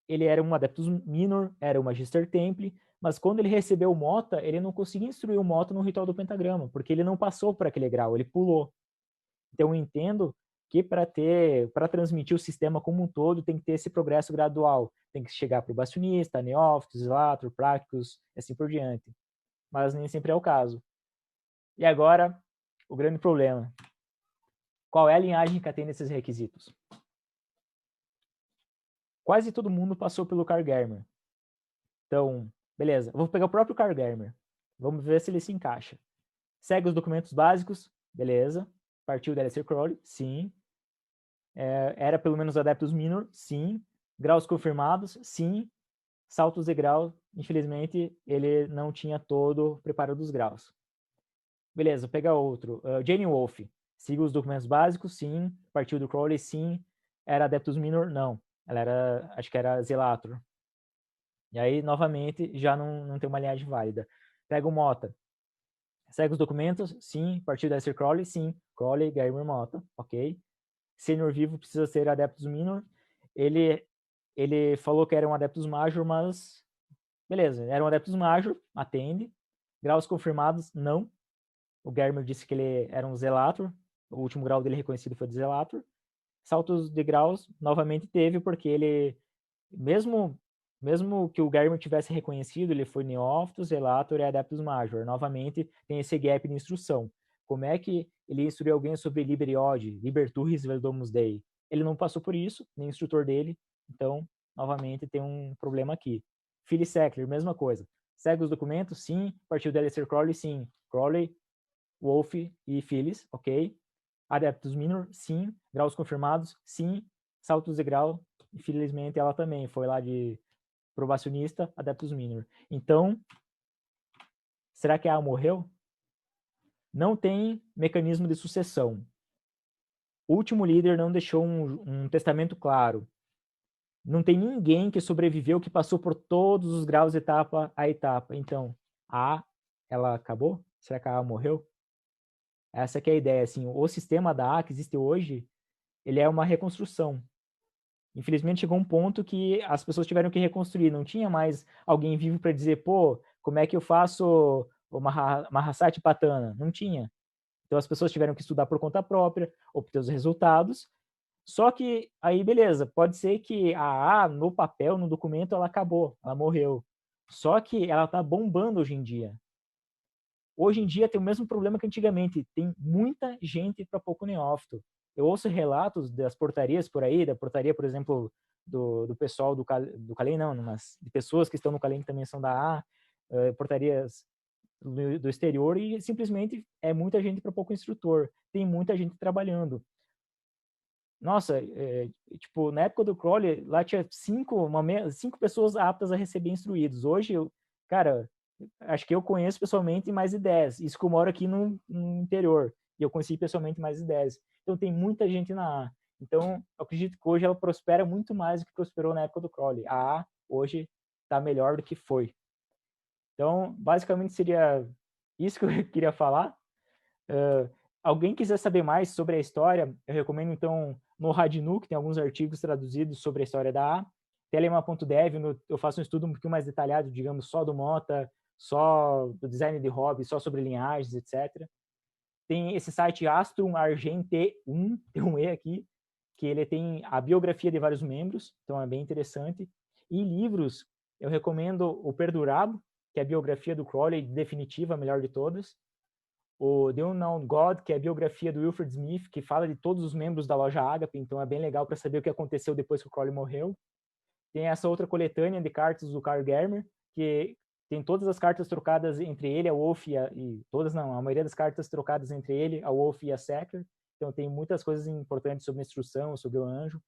ele era um Adeptus Minor, era um Magister Templi, mas quando ele recebeu o Mota, ele não conseguia instruir o Mota no ritual do pentagrama, porque ele não passou por aquele grau, ele pulou. Então eu entendo que para transmitir o sistema como um todo, tem que ter esse progresso gradual. Tem que chegar para o bastionista, neófitos, zelator, práticos, e assim por diante. Mas nem sempre é o caso. E agora, o grande problema. Qual é a linhagem que atende esses requisitos? Quase todo mundo passou pelo Karl Germer. Então, beleza. Eu vou pegar o próprio Karl Germer. Vamos ver se ele se encaixa. Segue os documentos básicos. Beleza. Partiu da Aleister Crowley. Sim. Era pelo menos Adeptus Minor. Sim. Graus confirmados. Sim. Saltos de grau. Infelizmente, ele não tinha todo o preparo dos graus. Beleza, vou pegar outro. Jane Wolfe. Siga os documentos básicos. Sim. Partiu do Crowley. Sim. Era Adeptus Minor? Não. Ela era, acho que era Zelator. E aí, novamente, já não tem uma linhagem válida. Pega o Mota. Segue os documentos? Sim. Partiu da Aleister Crowley? Sim. Crowley, Germer, Mota. Ok. Sênior vivo precisa ser Adeptus Minor. Ele falou que era um Adeptus Major, mas... Beleza, era um Adeptus Major, atende. Graus confirmados, não. O Germer disse que ele era um Zelator. O último grau dele reconhecido foi de Zelator. Saltos de graus, novamente teve, porque ele, mesmo que o Germer tivesse reconhecido, ele foi Neófitos, Zelator e Adeptus Major. Novamente, tem esse gap de instrução. Como é que ele instruiu alguém sobre Liber Iode, Liber Turris Vel Domus Dei? Ele não passou por isso, nem o instrutor dele, então, novamente, tem um problema aqui. Phyllis Seckler, mesma coisa. Segue os documentos? Sim. Partiu da Aleister Crowley? Sim. Crowley, Wolfe e Phyllis, ok. Adeptus Minor, sim. Graus confirmados, sim. Saltos de grau, infelizmente ela também foi lá de probacionista, Adeptus Minor. Então, será que a morreu? Não tem mecanismo de sucessão. O último líder não deixou um testamento claro. Não tem ninguém que sobreviveu que passou por todos os graus etapa a etapa. Então, ela acabou? será que a AA morreu? Essa que é a ideia, assim, o sistema da AA que existe hoje, ele é uma reconstrução. Infelizmente chegou um ponto que as pessoas tiveram que reconstruir, não tinha mais alguém vivo para dizer, pô, como é que eu faço o Mahasati Patana? Não tinha. Então as pessoas tiveram que estudar por conta própria, obter os resultados. Só que aí, beleza, pode ser que a AA, no papel, no documento, ela acabou, ela morreu. Só que ela tá bombando hoje em dia. Hoje em dia tem o mesmo problema que antigamente, tem muita gente para pouco neófito. Eu ouço relatos das portarias por aí, da portaria, por exemplo, do pessoal do Calem, não, mas de pessoas que estão no Calem que também são da AA, portarias do exterior, e simplesmente é muita gente para pouco instrutor. Tem muita gente trabalhando. Nossa, tipo, na época do Crowley, lá tinha 5 pessoas aptas a receber instruídos. Hoje, cara, acho que eu conheço pessoalmente mais de 10. Isso que eu moro aqui no interior. E eu conheci pessoalmente mais de 10. Então tem muita gente na A. Então, eu acredito que hoje ela prospera muito mais do que prosperou na época do Crowley. A A hoje está melhor do que foi. Então, basicamente seria isso que eu queria falar. Alguém quiser saber mais sobre a história, eu recomendo então no Radinu, que tem alguns artigos traduzidos sobre a história da A. Telema.dev, eu faço um estudo um pouquinho mais detalhado, digamos, só do Mota, só do design de hobby, só sobre linhagens, etc. Tem esse site Astrum Argente 1, tem um E aqui, que ele tem a biografia de vários membros, então é bem interessante. E livros, eu recomendo o Perdurado, que é a biografia do Crowley, definitiva, a melhor de todas. O The Unknown God, que é a biografia do Wilfred Smith, que fala de todos os membros da loja Agape, então é bem legal para saber o que aconteceu depois que o Crowley morreu. Tem essa outra coletânea de cartas do Carl Germer, que tem todas as cartas trocadas entre ele, a Wolf a maioria das cartas trocadas entre ele, a Wolf e a Sacker. Então tem muitas coisas importantes sobre a instrução, sobre o anjo.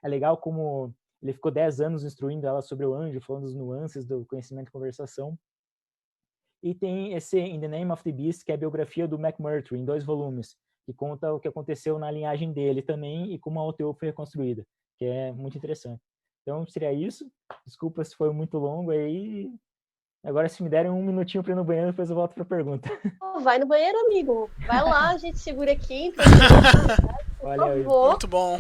É legal como ele ficou 10 anos instruindo ela sobre o anjo, falando das nuances do conhecimento e conversação. E tem esse In the Name of the Beast, que é a biografia do McMurtry, em 2 volumes, que conta o que aconteceu na linhagem dele também e como a OTO foi reconstruída, que é muito interessante. Então, seria isso. Desculpa se foi muito longo aí. Agora, se me derem um minutinho para ir no banheiro, depois eu volto para a pergunta. Vai no banheiro, amigo. Vai lá, a gente segura aqui. Por favor. Muito bom.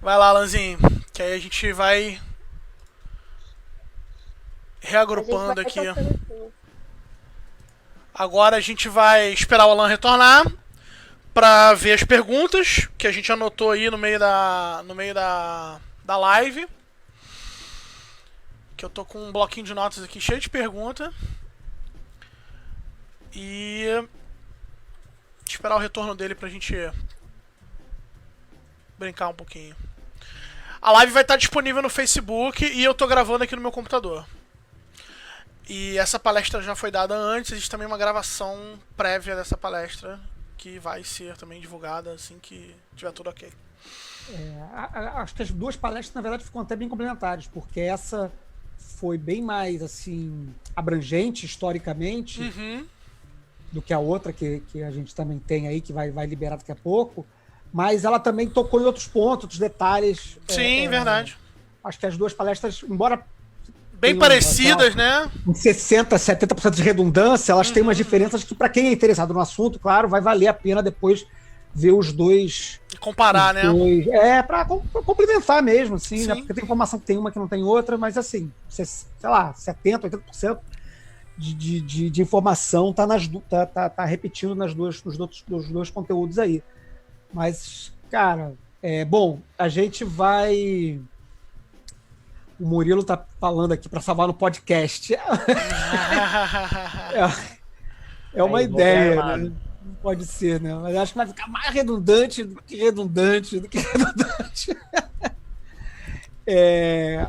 Vai lá, Alanzinho, que aí a gente vai reagrupando aqui. Agora a gente vai esperar o Alan retornar para ver as perguntas que a gente anotou aí no meio da live. Que eu tô com um bloquinho de notas aqui cheio de perguntas. E esperar o retorno dele pra gente brincar um pouquinho. A live vai estar disponível no Facebook e eu tô gravando aqui no meu computador. E essa palestra já foi dada antes, existe também uma gravação prévia dessa palestra que vai ser também divulgada assim que tiver tudo ok. Acho que as 2 palestras, na verdade, ficam até bem complementares, porque essa foi bem mais assim abrangente historicamente do que a outra que a gente também tem aí, que vai liberar daqui a pouco, mas ela também tocou em outros pontos, outros detalhes. Sim, verdade. Acho que as 2 palestras, embora bem parecidas, né? Com 60%, 70% de redundância, elas têm umas diferenças que, para quem é interessado no assunto, claro, vai valer a pena depois ver os 2. Comparar, né? Para complementar mesmo, assim, né? Porque tem informação que tem uma que não tem outra, mas assim, sei lá, 70%, 80% de informação tá repetindo nos dois conteúdos aí. Mas, cara, bom, a gente vai... O Murilo tá falando aqui para salvar no podcast. É uma ideia, né? Não pode ser, né? Mas acho que vai ficar mais redundante do que redundante.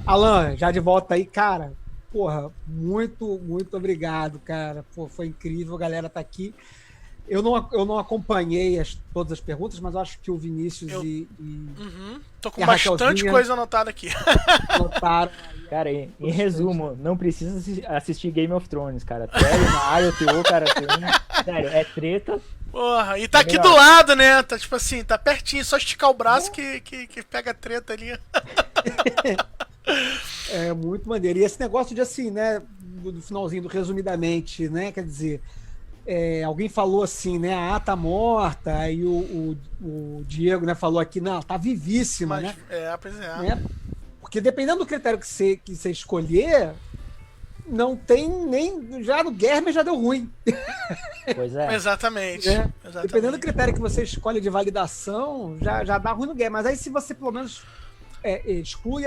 Alan, já de volta aí, cara. Porra, muito, muito obrigado, cara. Pô, foi incrível, a galera tá aqui. Eu não acompanhei todas as perguntas, mas acho que o Vinícius Tô com bastante coisa anotada aqui. Anotaram. Cara, em resumo, não precisa assistir Game of Thrones, cara. Mario, TO, cara, sério, é treta. Porra, e tá aqui do lado, né? Tá tipo assim, tá pertinho, só esticar o braço que pega a treta ali. É muito maneiro. E esse negócio de assim, né? do finalzinho do resumidamente, né? Quer dizer, alguém falou assim, né? A tá morta, aí o Diego, né, falou aqui, não, tá vivíssima, Mas, né? Pois é. Né? Porque dependendo do critério que você escolher, não tem nem. Já no Guerme já deu ruim. Pois é. Exatamente. Né? Exatamente. Dependendo do critério que você escolhe de validação, já dá ruim no Guerme. Mas aí se você pelo menos exclui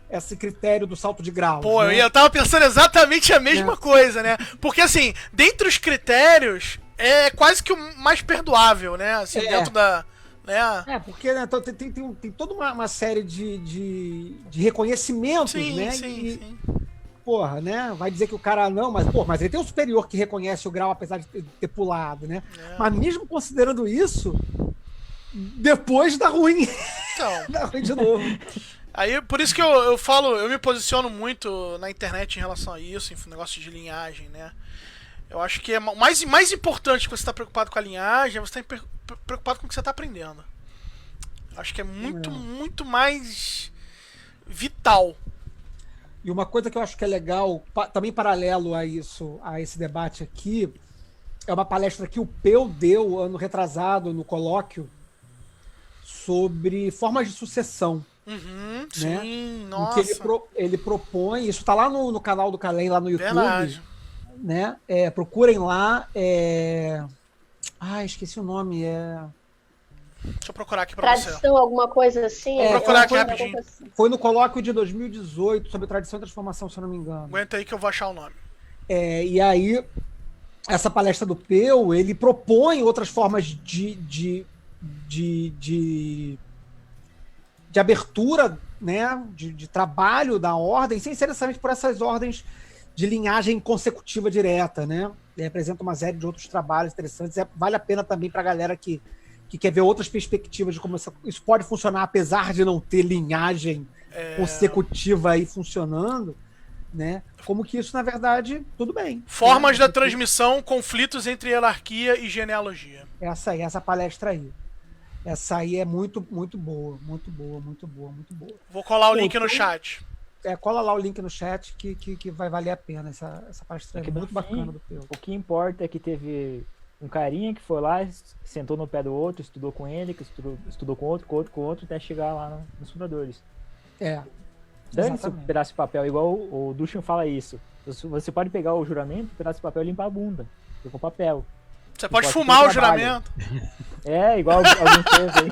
esse critério do salto de grau. Pô, né? eu tava pensando exatamente a mesma coisa, né? Porque, assim, dentre os critérios, é quase que o mais perdoável, né? Assim, dentro da... Né? Porque né, tem toda uma série de reconhecimentos, né? Sim. Porra, né? Vai dizer que o cara não, mas ele tem um superior que reconhece o grau apesar de ter pulado, né? Mas mesmo considerando isso, depois dá ruim. Então... dá ruim de novo. Aí, por isso que eu falo, eu me posiciono muito na internet em relação a isso, enfim, negócio de linhagem, né? Eu acho que é mais importante que você estar preocupado com a linhagem, é você estar preocupado com o que você está aprendendo. Acho que é muito mais vital. E uma coisa que eu acho que é legal, também paralelo a isso, a esse debate aqui, é uma palestra que o Peu deu ano retrasado no colóquio sobre formas de sucessão. Uhum, né? sim, nossa. Em que ele propõe, isso tá lá no canal do Kalem, lá no YouTube. Verdade. Né? Procurem lá. Esqueci o nome. Deixa eu procurar aqui pra você. Tradição, alguma coisa assim? Vou procurar aqui rapidinho. Assim. Foi no colóquio de 2018 sobre tradição e transformação, se eu não me engano. Aguenta aí que eu vou achar o nome. E aí, essa palestra do Peu, ele propõe outras formas de abertura, né, de trabalho da ordem, sem ser necessariamente por essas ordens de linhagem consecutiva direta, né? Ele apresenta uma série de outros trabalhos interessantes. Vale a pena também para a galera que quer ver outras perspectivas de como isso pode funcionar, apesar de não ter linhagem consecutiva aí funcionando, né? Como que isso, na verdade, tudo bem. Formas da transmissão, conflitos entre hierarquia e genealogia. Essa palestra aí. Essa aí é muito, muito boa. Muito boa. Vou colar o link no chat. Cola lá o link no chat que vai valer a pena. Essa palestra é muito bacana do Peu. O que importa é que teve um carinha que foi lá, sentou no pé do outro, estudou com ele, que estudou com outro, até chegar lá nos fundadores. Dane-se um pedaço de papel, igual o Duchin fala isso. Você pode pegar o juramento, um pedaço de papel e limpar a bunda. Com papel. Você pode fumar o juramento. Igual alguém fez aí.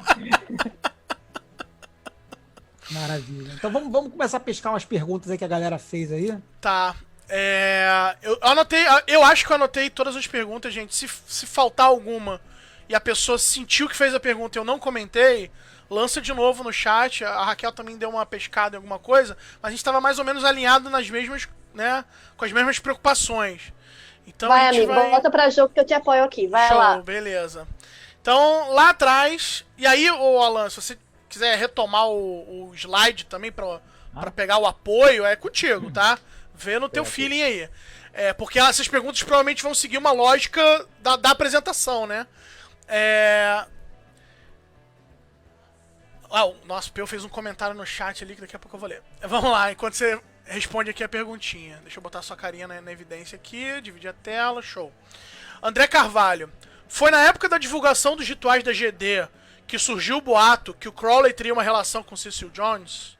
Maravilha. Então vamos começar a pescar umas perguntas aí que a galera fez aí. Tá. Eu acho que eu anotei todas as perguntas, gente. Se faltar alguma e a pessoa sentiu que fez a pergunta e eu não comentei, lança de novo no chat. A Raquel também deu uma pescada em alguma coisa, mas a gente estava mais ou menos alinhado nas mesmas, né, com as mesmas preocupações. Então vai, amigo, bota pra jogo que eu te apoio aqui. Vai lá. Beleza. Então, lá atrás... E aí, Alan, se você quiser retomar o slide também pra pegar o apoio, é contigo, tá? Vê no teu feeling aí. Porque essas perguntas provavelmente vão seguir uma lógica da apresentação, né? Nossa, o Peu fez um comentário no chat ali que daqui a pouco eu vou ler. Vamos lá, enquanto você responde aqui a perguntinha. Deixa eu botar sua carinha na evidência aqui, dividir a tela, show. André Carvalho. Foi na época da divulgação dos rituais da GD que surgiu o boato que o Crowley teria uma relação com Cecil Jones?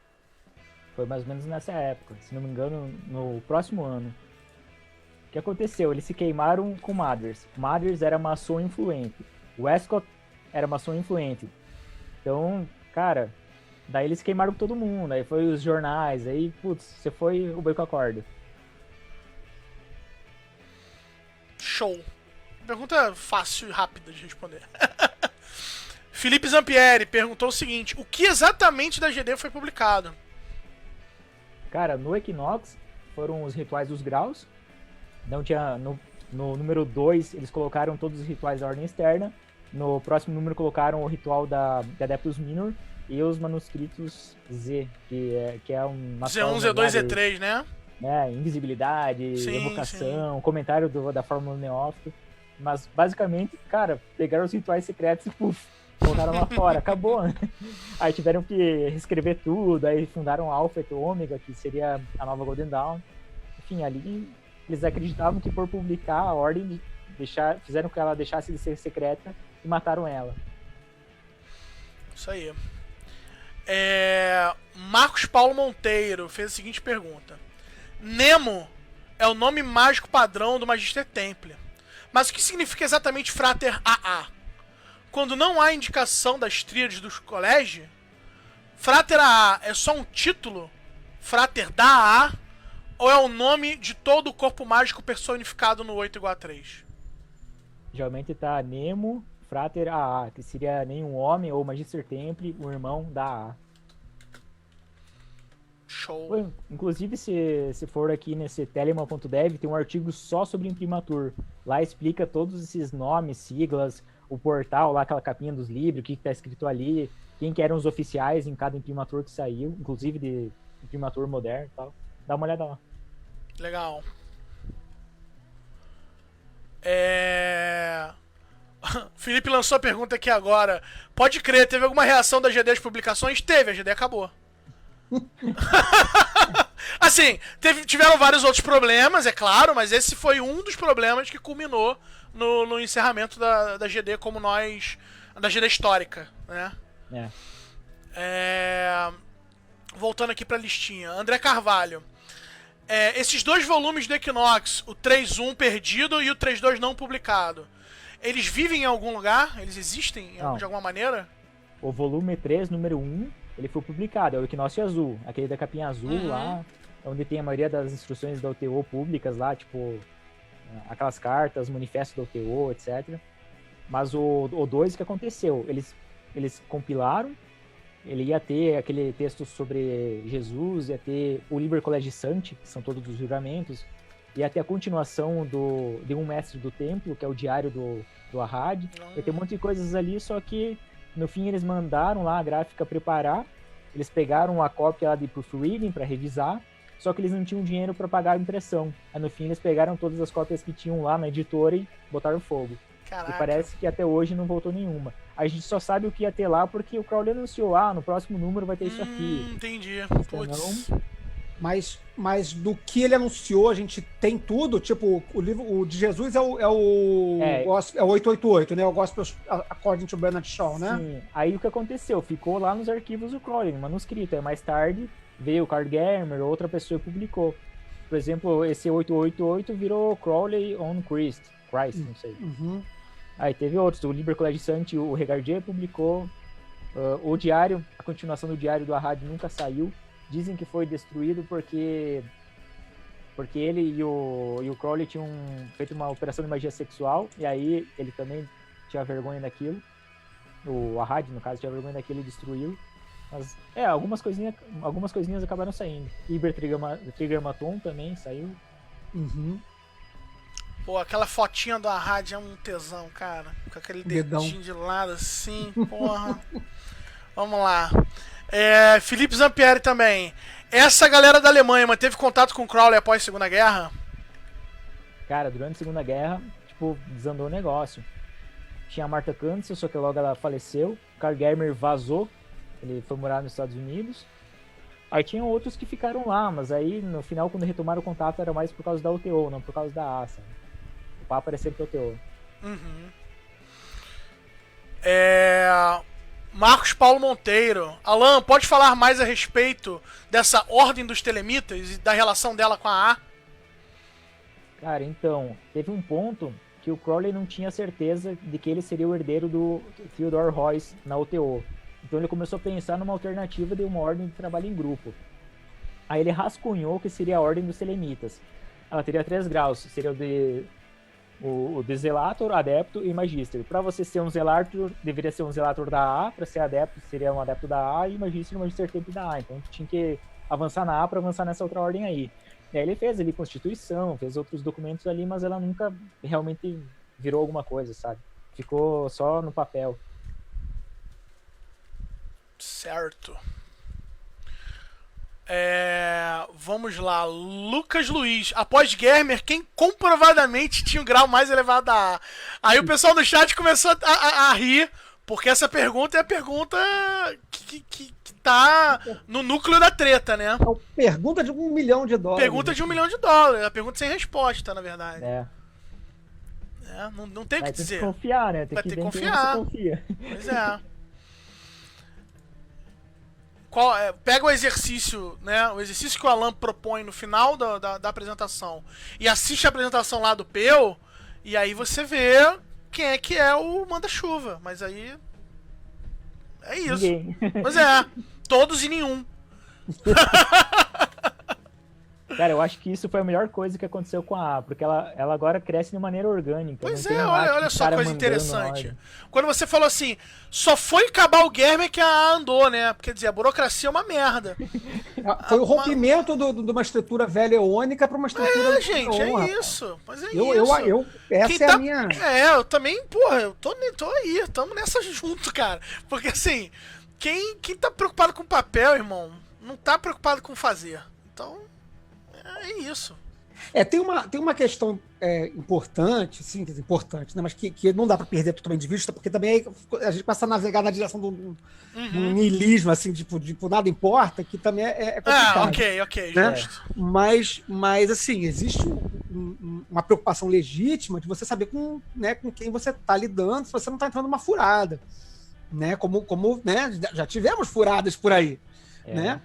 Foi mais ou menos nessa época, se não me engano, no próximo ano. O que aconteceu? Eles se queimaram com Mathers. Mathers era maçom influente. Westcott era maçom influente. Então, cara, daí eles queimaram todo mundo. Aí foi os jornais. Aí, putz, você foi o boi com a corda. Show. Pergunta fácil e rápida de responder. Felipe Zampieri perguntou o seguinte: o que exatamente da GD foi publicado? Cara, no Equinox foram os rituais dos graus. Não tinha. No número 2, eles colocaram todos os rituais da ordem externa. No próximo número colocaram o ritual da Adeptus Minor e os manuscritos Z, que é uma Z1, Z2, Z3, né? Invisibilidade, evocação, comentário da Fórmula Neófito. Mas, basicamente, cara, pegaram os rituais secretos e, puf, colocaram lá fora, acabou, né? Aí tiveram que reescrever tudo, aí fundaram Alpha e Ômega, que seria a nova Golden Dawn. enfim, ali eles acreditavam que por publicar a ordem fizeram que ela deixasse de ser secreta e mataram ela. Isso aí. Marcos Paulo Monteiro fez a seguinte pergunta. Nemo é o nome mágico padrão do Magister Templar. Mas o que significa exatamente Frater AA? Quando não há indicação das tríades dos colégios, Frater AA é só um título? Frater da AA? Ou é o nome de todo o corpo mágico personificado no 8 igual a 3? Geralmente tá Nemo, Frater AA, que seria nenhum homem ou Magister Templar, o irmão da AA. Show. Inclusive, se for aqui nesse telemann.dev, tem um artigo só sobre imprimatur. Lá explica todos esses nomes, siglas, o portal, lá aquela capinha dos livros, o que tá escrito ali, quem que eram os oficiais em cada imprimatur que saiu, inclusive de imprimatur moderno e tal. Dá uma olhada lá. Legal. Felipe lançou a pergunta aqui agora. Pode crer, teve alguma reação da GD às publicações? Teve, a GD acabou. Assim, tiveram vários outros problemas, é claro, mas esse foi um dos problemas que culminou no encerramento da GD como nós. Da GD histórica, né? Voltando aqui pra listinha. André Carvalho. Esses 2 volumes do Equinox, o 3.1 perdido e o 3.2 não publicado, eles vivem em algum lugar? Eles existem de alguma maneira? O volume 3, número 1, ele foi publicado, é o Equinócio Azul, aquele da capinha azul lá, onde tem a maioria das instruções da UTO públicas lá, tipo, aquelas cartas, manifesto da UTO, etc. Mas o 2, que aconteceu? Eles compilaram, ele ia ter aquele texto sobre Jesus, ia ter o Liber Colegisante, que são todos os juramentos, ia ter a continuação de Um Mestre do Templo, que é o diário do Ahad, ia ter um monte de coisas ali, só que no fim eles mandaram lá a gráfica preparar, eles pegaram a cópia lá de proofreading para revisar, só que eles não tinham dinheiro para pagar a impressão. Aí no fim eles pegaram todas as cópias que tinham lá na editora e botaram fogo. Caraca. E parece que até hoje não voltou nenhuma. A gente só sabe o que ia ter lá porque o Crowley anunciou, no próximo número vai ter isso aqui. Entendi. Putz. Mas do que ele anunciou, a gente tem tudo. Tipo, o livro o de Jesus é o 888, né? O Gospel According to Bernard Shaw, né? Sim. Aí o que aconteceu? Ficou lá nos arquivos do Crowley, no manuscrito. Aí mais tarde veio o Carl Germer, outra pessoa e publicou. Por exemplo, esse 888 virou Crowley on Christ, não sei. Aí teve outros, o Liber Colegisante, o Regardier publicou. O diário, a continuação do diário do Ahad nunca saiu. Dizem que foi destruído porque ele e o Crowley tinham feito uma operação de magia sexual, e aí ele também tinha vergonha daquilo. O Ahad, no caso, tinha vergonha daquilo e destruiu. Mas, algumas coisinhas acabaram saindo. Liber Triggermaton também saiu. Pô, aquela fotinha do Ahad é um tesão, cara. Com aquele dedinho de lado assim, porra. Vamos lá. Felipe Zampieri também. Essa galera da Alemanha manteve contato com o Crowley após a Segunda Guerra? Cara, durante a Segunda Guerra, desandou o negócio. Tinha a Martha Kantzel, só que logo ela faleceu. Carl Germer vazou. Ele foi morar nos Estados Unidos. Aí tinha outros que ficaram lá, mas aí no final, quando retomaram o contato, era mais por causa da UTO, não por causa da ASA. O papo era sempre UTO. Marcos Paulo Monteiro. Alan, pode falar mais a respeito dessa Ordem dos Telemitas e da relação dela com a A? Cara, então, teve um ponto que o Crowley não tinha certeza de que ele seria o herdeiro do Theodore Royce na UTO. Então ele começou a pensar numa alternativa de uma ordem de trabalho em grupo. Aí ele rascunhou que seria a Ordem dos Telemitas. Ela teria 3 graus, seria o de Zelator, Adepto e Magister. Para você ser um Zelator, deveria ser um Zelator da A, para ser Adepto, seria um Adepto da A, e Magister, um Magister Tempo da A. Então tinha que avançar na A para avançar nessa outra ordem aí. E aí ele fez ali Constituição, fez outros documentos ali, mas ela nunca realmente virou alguma coisa, sabe? Ficou só no papel. Certo. Vamos lá. Lucas Luiz. Após Germer, quem comprovadamente tinha o grau mais elevado da A? Aí o pessoal do chat começou a rir, Porque essa pergunta é a pergunta que tá no núcleo da treta, né? Pergunta de $1 milhão. Pergunta de $1 milhão. A pergunta sem resposta, na verdade. Não tem o que dizer. Tem que confiar, né? Vai ter que confiar. Pois é. Pega o exercício, né? O exercício que o Alan propõe no final da apresentação e assiste a apresentação lá do Peu, e aí você vê quem é que é o manda-chuva. Mas aí. É isso. Ninguém. Pois é. Todos e nenhum. Cara, eu acho que isso foi a melhor coisa que aconteceu com a A, porque ela agora cresce de maneira orgânica. Pois é, olha só que coisa interessante. Quando você falou assim, só foi acabar o Gamer que a A andou, né? Quer dizer, a burocracia é uma merda. Foi o rompimento de uma estrutura velha eônica para uma estrutura... gente, é isso. Mas é isso. Essa é a minha... eu também, porra, eu tô aí, tamo nessa junto, cara. Porque assim, quem tá preocupado com papel, irmão, não tá preocupado com fazer. Então... é isso. Tem uma questão importante, sim, importante, né? Mas que não dá para perder totalmente de vista, porque também a gente passa a navegar na direção do niilismo, assim, tipo, nada importa, que também é complicado. Ok, né? Justo. Mas, assim, existe uma preocupação legítima de você saber com quem você está lidando, se você não está entrando numa furada, né? Como né? Já tivemos furadas por aí, né?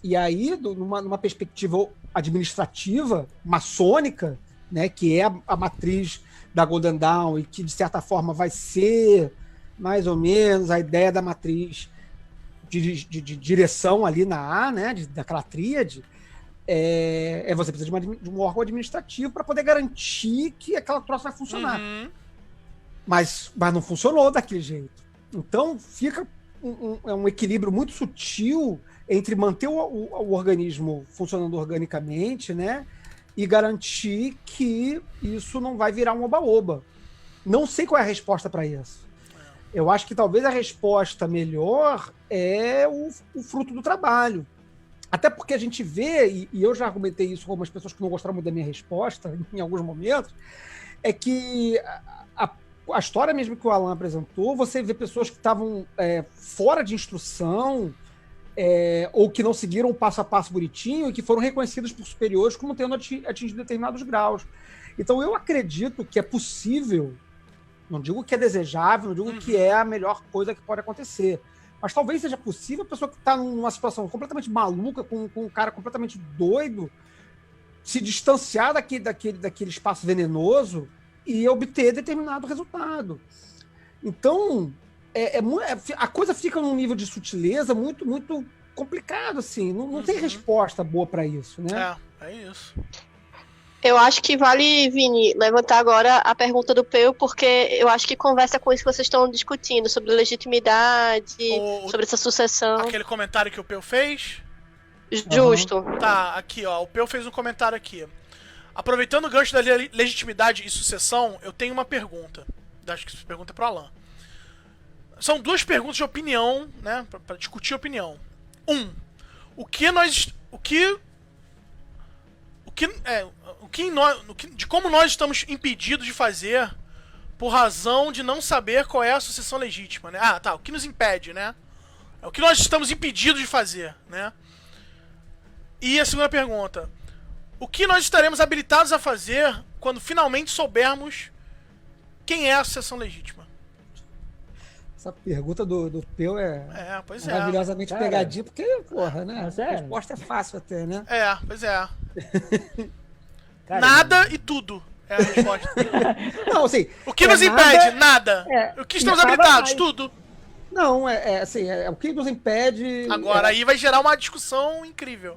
E aí, numa perspectiva administrativa, maçônica, né, que é a matriz da Golden Dawn e que, de certa forma, vai ser mais ou menos a ideia da matriz de direção ali na A, né, daquela tríade, você precisa de um órgão administrativo para poder garantir que aquela troça vai funcionar. Mas não funcionou daquele jeito. Então, fica um equilíbrio muito sutil entre manter o organismo funcionando organicamente, né, e garantir que isso não vai virar um oba-oba. Não sei qual é a resposta para isso. Eu acho que talvez a resposta melhor é o fruto do trabalho. Até porque a gente vê, e eu já argumentei isso com algumas pessoas que não gostaram muito da minha resposta, em alguns momentos, é que a história mesmo que o Alan apresentou, você vê pessoas que estavam fora de instrução, ou que não seguiram o passo a passo bonitinho e que foram reconhecidos por superiores como tendo atingido determinados graus. Então eu acredito que é possível, não digo que é desejável, não digo que é a melhor coisa que pode acontecer, mas talvez seja possível a pessoa que está numa situação completamente maluca, com um cara completamente doido, se distanciar daquele espaço venenoso e obter determinado resultado. Então, a coisa fica num nível de sutileza muito, muito complicado, assim. Não tem resposta boa para isso, né? É isso. Eu acho que vale, Vini, levantar agora a pergunta do Peu, porque eu acho que conversa com isso que vocês estão discutindo, sobre legitimidade, sobre essa sucessão. Aquele comentário que o Peu fez? Justo. Tá, aqui, ó. O Peu fez um comentário aqui. Aproveitando o gancho da legitimidade e sucessão, eu tenho uma pergunta. Acho que essa pergunta é pro Alan. São duas perguntas de opinião, né? Pra discutir opinião. De como nós estamos impedidos de fazer por razão de não saber qual é a sucessão legítima, né? O que nos impede, né? É o que nós estamos impedidos de fazer, né? E a segunda pergunta: o que nós estaremos habilitados a fazer quando finalmente soubermos quem é a sucessão legítima? Essa pergunta do Peu pois maravilhosamente pegadinha, porque, porra, né? A resposta é fácil até, né? Pois é. Nada e tudo é a resposta. Não, assim... O que nos impede? Nada. O que estamos habilitados? Tudo. Não, assim, o que nos impede... Agora, aí vai gerar uma discussão incrível.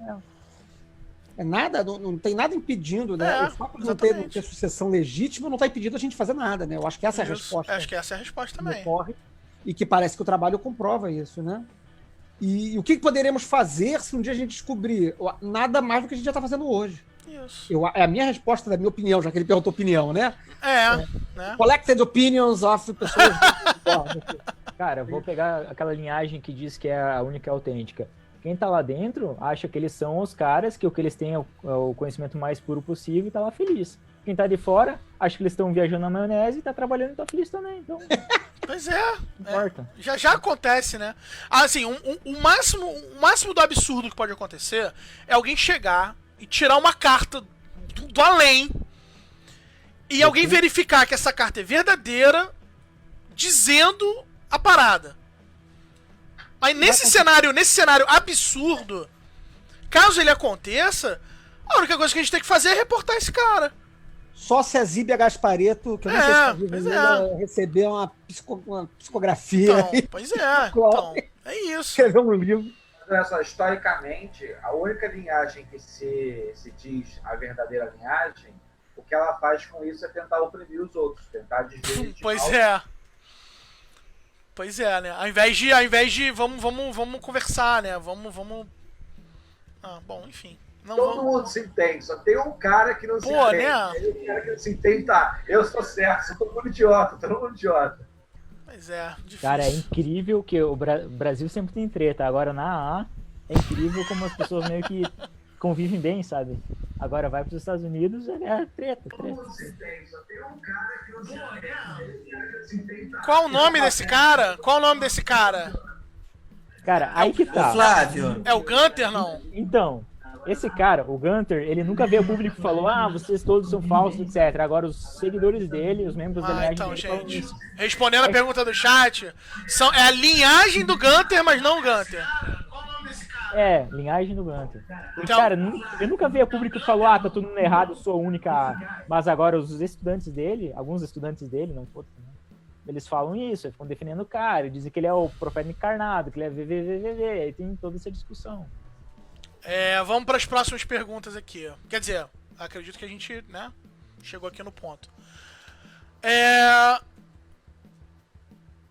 Nada, não tem nada impedindo, né? O fato de não ter sucessão legítima não está impedindo a gente fazer nada, né? Eu acho que essa é a resposta. Acho que essa é a resposta também. E que parece que o trabalho comprova isso, né? E o que poderemos fazer se um dia a gente descobrir? Nada mais do que a gente já está fazendo hoje. Isso. É a minha resposta da minha opinião, já que ele perguntou opinião, né? Né? Collected opinions of pessoas... Cara, eu vou pegar aquela linhagem que diz que é a única autêntica. Quem tá lá dentro acha que eles são os caras, que o que eles têm é o conhecimento mais puro possível e tá lá feliz. quem tá de fora acha que eles estão viajando na maionese e tá trabalhando e tá feliz também. Então, Pois é. não importa. Já acontece, né? Assim, o máximo do absurdo que pode acontecer é alguém chegar e tirar uma carta do além e alguém verificar que essa carta é verdadeira dizendo a parada. Mas nesse cenário absurdo, caso ele aconteça, a única coisa que a gente tem que fazer é reportar esse cara. Só se a Zíbia Gaspareto, que eu não sei se tá viva ainda, receber uma psicografia. Então, pois é. Então, é isso. Escrever um livro. Olha só, historicamente, a única linhagem que se diz a verdadeira linhagem, o que ela faz com isso é tentar oprimir os outros, tentar deslegitimar. Pois é, né? Ao invés de vamos conversar, né? Vamos. Ah, bom, enfim. Não, todo mundo se entende, só tem um cara que não se entende. Né? Aí o cara que não se entende, tá, eu sou certo, sou todo mundo idiota. Mas difícil. Cara, é incrível que o Brasil sempre tem treta. Agora na AA, é incrível como as pessoas meio que convivem bem, sabe? Agora vai pros Estados Unidos, é treta. Todo mundo se entende, só tem um cara que não se entende. Qual o nome desse cara? Cara, aí que tá. Flávio. É o Gunter, não? Então, esse cara, o Gunter, ele nunca veio ao público e falou, vocês todos são falsos, etc. Agora os seguidores dele, os membros da linhagem Então, dele falam gente, isso. respondendo a pergunta do chat, é a linhagem do Gunter, mas não o Gunter. É, linhagem do Gunter. Então- Cara, eu nunca vi a público e falou, tá todo mundo errado, eu sou a única A. Mas agora os estudantes dele, alguns estudantes dele, não todos, né? Eles falam isso, ficam defendendo o cara, dizem que ele é o profeta encarnado, que ele é VVVVV, aí tem toda essa discussão. Vamos para as próximas perguntas aqui. Quer dizer, acredito que a gente, né, chegou aqui no ponto.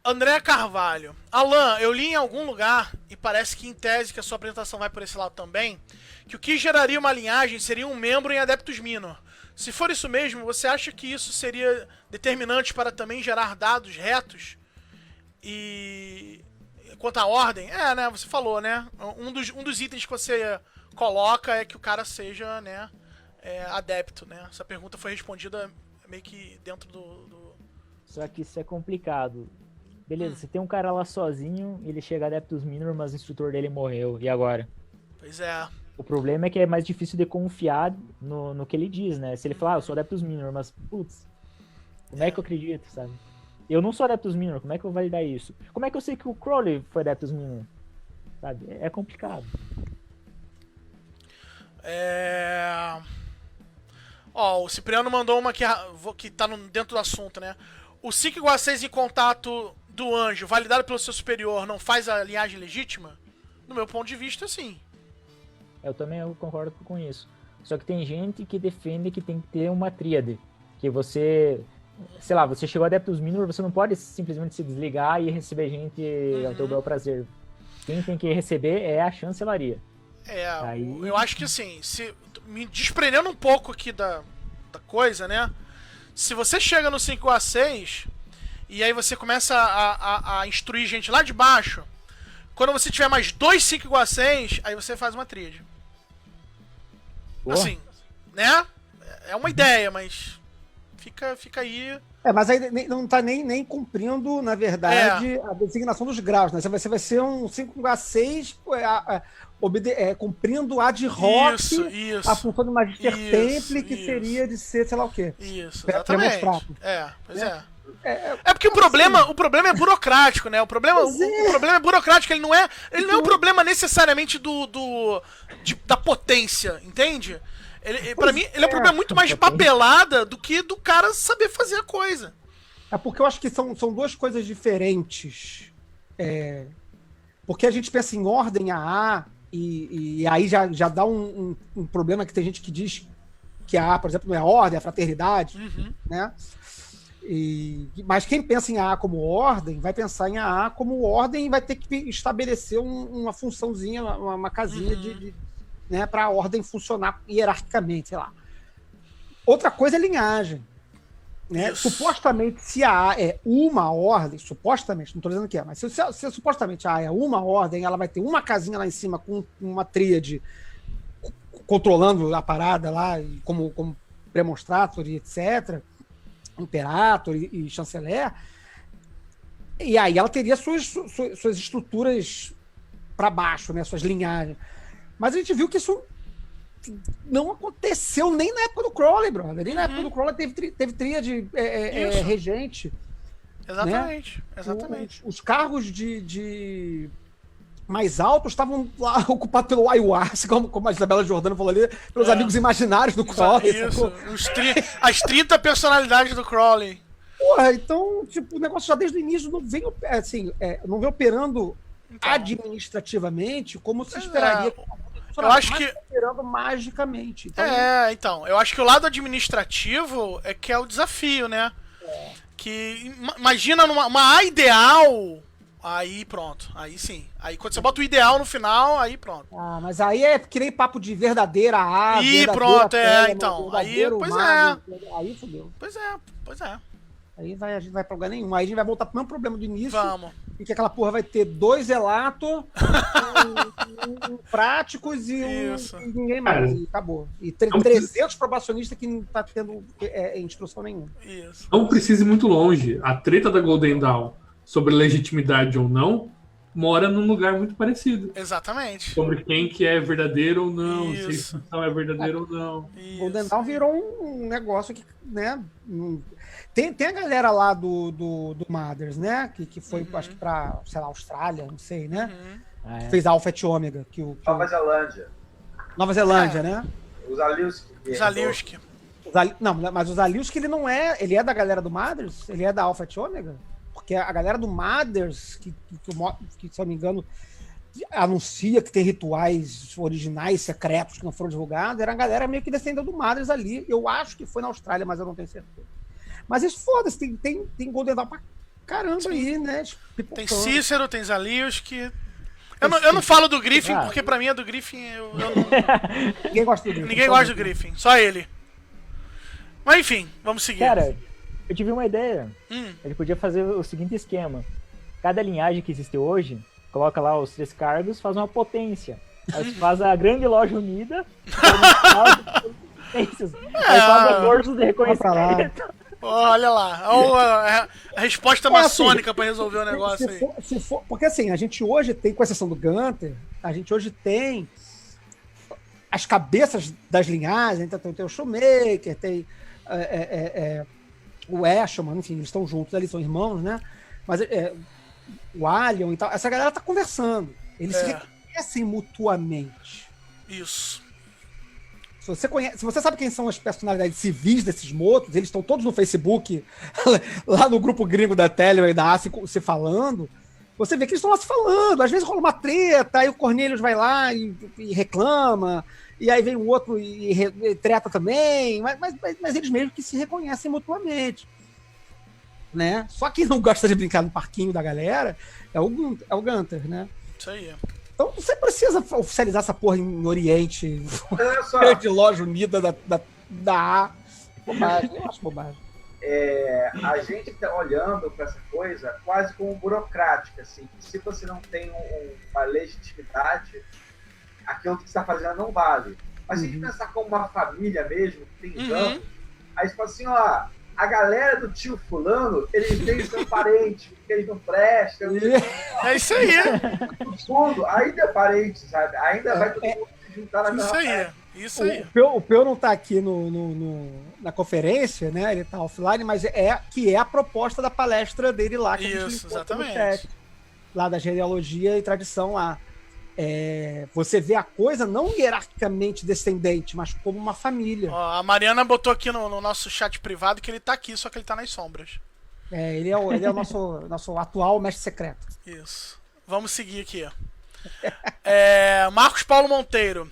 André Carvalho. Alan, eu li em algum lugar, e parece que em tese que a sua apresentação vai por esse lado também, que o que geraria uma linhagem seria um membro em Adeptus Minor. Se for isso mesmo, você acha que isso seria determinante para também gerar dados retos? E quanto à ordem, né, você falou, né? Um dos itens que você coloca é que o cara seja, né, adepto, né? Essa pergunta foi respondida meio que dentro do... Só que isso é complicado. Beleza, você tem um cara lá sozinho, ele chega a Adeptus Minor, mas o instrutor dele morreu, e agora? Pois é. O problema é que é mais difícil de confiar no que ele diz, né? Se ele falar, eu sou Adeptus Minor, mas, putz, como é que eu acredito, sabe? Eu não sou Adeptus Minor, como é que eu vou validar isso? Como é que eu sei que o Crowley foi Adeptus Minor? Sabe? É complicado. O Cipriano mandou uma que tá dentro do assunto, né? O 5 igual a 6 em contato do anjo, validado pelo seu superior, não faz a linhagem legítima? No meu ponto de vista, sim. Eu também concordo com isso. Só que tem gente que defende que tem que ter uma tríade. Que você, sei lá, você chegou a Adeptus Minor, você não pode simplesmente se desligar e receber gente ao teu bel prazer. Quem tem que receber é a chancelaria. Eu acho que assim, me desprendendo um pouco aqui da coisa, né? Se você chega no 5A6 e aí você começa a instruir gente lá de baixo, quando você tiver mais 2 5A6, aí você faz uma tríade. Boa. Assim, né? É uma ideia, mas fica aí. Mas aí não tá nem cumprindo, na verdade, a designação dos graus, né? Você vai ser um 5A6 cumprindo ad hoc isso, a função do Magister Temple, que seria de ser, sei lá o quê. Isso, exatamente. Pois é. Porque Como o problema é burocrático, né? O problema é burocrático, ele não é um problema necessariamente da potência, entende? Pra mim, ele é um problema muito mais de papelada do que do cara saber fazer a coisa. É porque eu acho que são duas coisas diferentes. Porque a gente pensa em ordem AA, e aí já dá um problema que tem gente que diz que a AA, por exemplo, não é ordem, é fraternidade, né? Mas quem pensa em AA como ordem, vai pensar em AA como ordem e vai ter que estabelecer uma funçãozinha, uma casinha né, para a ordem funcionar hierarquicamente, sei lá. Outra coisa é linhagem. Né? Supostamente, se a AA é uma ordem, supostamente, não estou dizendo que é, mas se supostamente a AA é uma ordem, ela vai ter uma casinha lá em cima com uma tríade controlando a parada lá, como Premonstrator e etc., Imperator e Chanceler, e aí ela teria suas estruturas para baixo, né, suas linhagens. Mas a gente viu que isso não aconteceu nem na época do Crowley, brother. Nem na época do Crowley teve tríade regente. Exatamente, né? exatamente. Os cargos de mais altos estavam lá ocupados pelo ayahuasca, como a Isabela Jordano falou ali, pelos amigos imaginários do Crowley. Isso, as 30 personalidades do Crowley. Porra, então, tipo, o negócio já desde o início não vem, assim, não vem operando administrativamente como se esperaria. Eu acho que operando magicamente. Então, eu acho que o lado administrativo é que é o desafio, né? Que imagina uma A ideal, aí pronto, aí sim. Aí quando você bota o ideal no final, aí pronto. Mas aí é que nem papo de verdadeira A, e pronto, então. Aí, pois aí fodeu. Pois é. Aí a gente vai pra lugar nenhum. Aí a gente vai voltar pro mesmo problema do início. Vamos. E que aquela porra vai ter 2 Elator, práticos e ninguém mais. E acabou. E 300 probacionistas que não tá tendo instrução nenhuma. Isso. Não precisa ir muito longe. A treta da Golden Dawn sobre legitimidade ou não mora num lugar muito parecido. Exatamente. Sobre quem que é verdadeiro ou não, Isso. se a instrução é verdadeira ou não. Isso. Golden Dawn virou um negócio que, né... Tem a galera lá do Mothers, né? Que foi, acho que pra, sei lá, Austrália, não sei, né? Fez Alpha et Ômega. Nova Zelândia. Nova Zelândia, né? Os Zaliuski. Não, mas o Zaliuski, ele não é... Ele é da galera do Mothers? Ele é da Alpha et Ômega? Porque a galera do Mothers, que se eu não me engano, anuncia que tem rituais originais, secretos, que não foram divulgados, era a galera meio que descendeu do Mothers ali. Eu acho que foi na Austrália, mas eu não tenho certeza. Mas isso foda-se, tem Golden Dawn pra caramba aí, né? Tem Cícero, tem Zaliuski. Eu não falo do Griffin, porque pra mim é do Griffin. Eu não... Ninguém gosta do Griffin. Ninguém gosta do Griffin, só ele. Mas enfim, vamos seguir. Cara, eu tive uma ideia. Ele podia fazer o seguinte esquema. Cada linhagem que existe hoje, coloca lá os 3 cargos, faz uma potência. Aí faz a grande loja unida. Aí faz a força de reconhecimento. Olha lá, a resposta maçônica pra resolver o negócio aí. Porque assim, a gente hoje tem, com exceção do Gunter, a gente hoje tem as cabeças das linhagens, então tem o Shoemaker, tem o Eshelman, enfim, eles estão juntos ali, são irmãos, né? Mas o Alien e tal, essa galera tá conversando. Eles se reconhecem mutuamente. Isso. Se você sabe quem são as personalidades civis desses motos, eles estão todos no Facebook, lá no grupo gringo da Telegram e da ACE se falando, você vê que eles estão lá se falando. Às vezes rola uma treta, aí o Cornelius vai lá e reclama, e aí vem o outro e treta também, mas eles mesmo que se reconhecem mutuamente. Né? Só quem não gosta de brincar no parquinho da galera é o Gunter, né? Isso aí. Então você precisa oficializar essa porra em Oriente. Olha só. De loja unida da A. Bobagem, eu acho bobagem. A gente está olhando para essa coisa quase como burocrática, assim. Se você não tem uma legitimidade, aquilo que você está fazendo não vale. Mas se a gente pensar como uma família mesmo, que tem anos, aí você fala assim, ó, a galera do tio fulano, eles nem são parentes, porque eles não prestam. É isso aí. Tudo, ainda é parente, sabe? Ainda vai todo mundo se juntar na mesma festa. Isso aí. O Peu não tá aqui na conferência, né? Ele tá offline, mas é a proposta da palestra dele lá. Que isso, exatamente. Chat, lá da genealogia e tradição lá. Você vê a coisa não hierarquicamente descendente, mas como uma família. Ó, a Mariana botou aqui no nosso chat privado que ele tá aqui, só que ele tá nas sombras. Ele é o nosso atual mestre secreto. Isso. Vamos seguir aqui. Marcos Paulo Monteiro.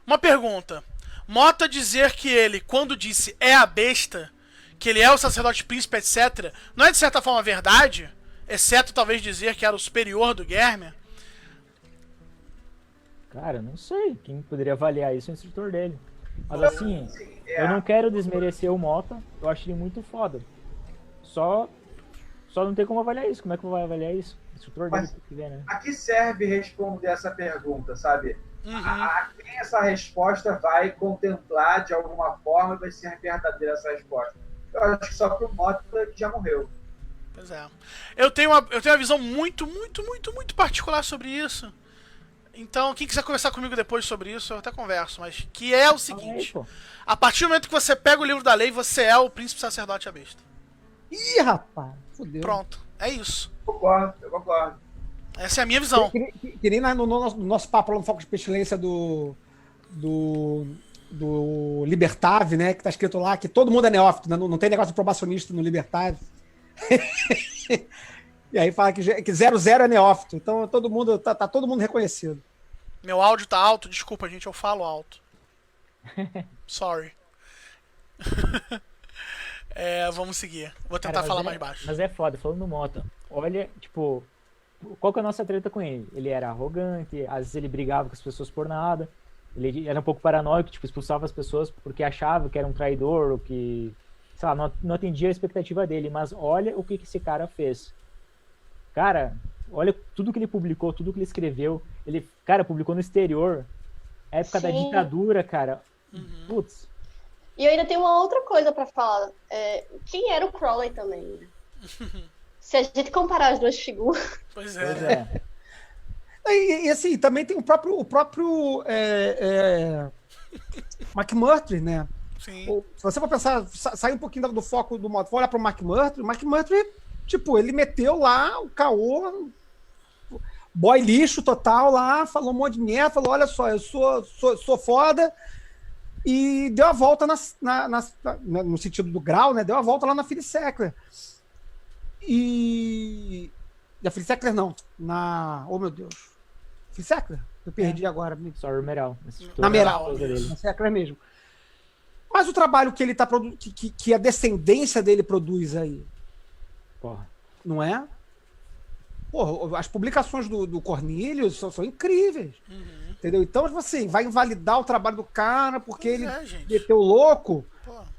Uma pergunta. Mota dizer que ele, quando disse é a besta, que ele é o sacerdote príncipe, etc., não é de certa forma verdade? Exceto talvez dizer que era o superior do Guermer? Cara, não sei. Quem poderia avaliar isso é o instrutor dele. Mas assim, eu não quero desmerecer o Mota. Eu acho ele muito foda. Só não tem como avaliar isso. Como é que eu vou avaliar isso? O instrutor dele tem que ver, né? A que serve responder essa pergunta, sabe? A quem essa resposta vai contemplar de alguma forma e vai ser verdadeira essa resposta? Eu acho que só pro Mota que já morreu. Pois é. Eu tenho uma visão muito particular sobre isso. Então, quem quiser conversar comigo depois sobre isso, eu até converso. Mas que é o seguinte: a partir do momento que você pega o livro da lei, você é o príncipe sacerdote e a besta. Ih, rapaz, fodeu. Pronto, é isso. Eu concordo. Essa é a minha visão. Que nem no nosso papo lá no Foco de Pestilência do Libertave, né? Que tá escrito lá que todo mundo é neófito, né? Não tem negócio de probacionista no Libertave. E aí fala que 00 é neófito. Então todo mundo tá todo mundo reconhecido. Meu áudio tá alto? Desculpa, gente, eu falo alto. Sorry. Vamos seguir. Vou tentar falar mais baixo. Mas é foda, falando no Mota. Olha, tipo, qual que é a nossa treta com ele? Ele era arrogante, às vezes ele brigava com as pessoas por nada. Ele era um pouco paranoico, tipo, expulsava as pessoas porque achava que era um traidor, ou que, sei lá, não atendia a expectativa dele. Mas olha o que esse cara fez. Cara, olha tudo que ele publicou, tudo que ele escreveu. Ele, cara, publicou no exterior. Época da ditadura, cara. Putz. E eu ainda tenho uma outra coisa pra falar. Quem era o Crowley também? Né? Se a gente comparar as duas figuras. Pois é. E assim, também tem o próprio McMurtry, né? Sim. Se você for pensar, sair um pouquinho do foco do modo, for olhar pro McMurtry, tipo, ele meteu lá o caô, boy lixo total lá, falou um monte de merda, falou, olha só, eu sou foda, e deu a volta no sentido do grau, né? Deu a volta lá na Phyllis Sackler. E a Phyllis Sackler não, oh meu Deus, Phyllis Sackler? Eu perdi agora. Sorry, Meral. Na Meral, na Sackler mesmo. Mas o trabalho que ele tá que a descendência dele produz aí, porra, não é? Porra, as publicações do Cornelius são incríveis. Entendeu? Então, assim, vai invalidar o trabalho do cara porque ele meteu louco.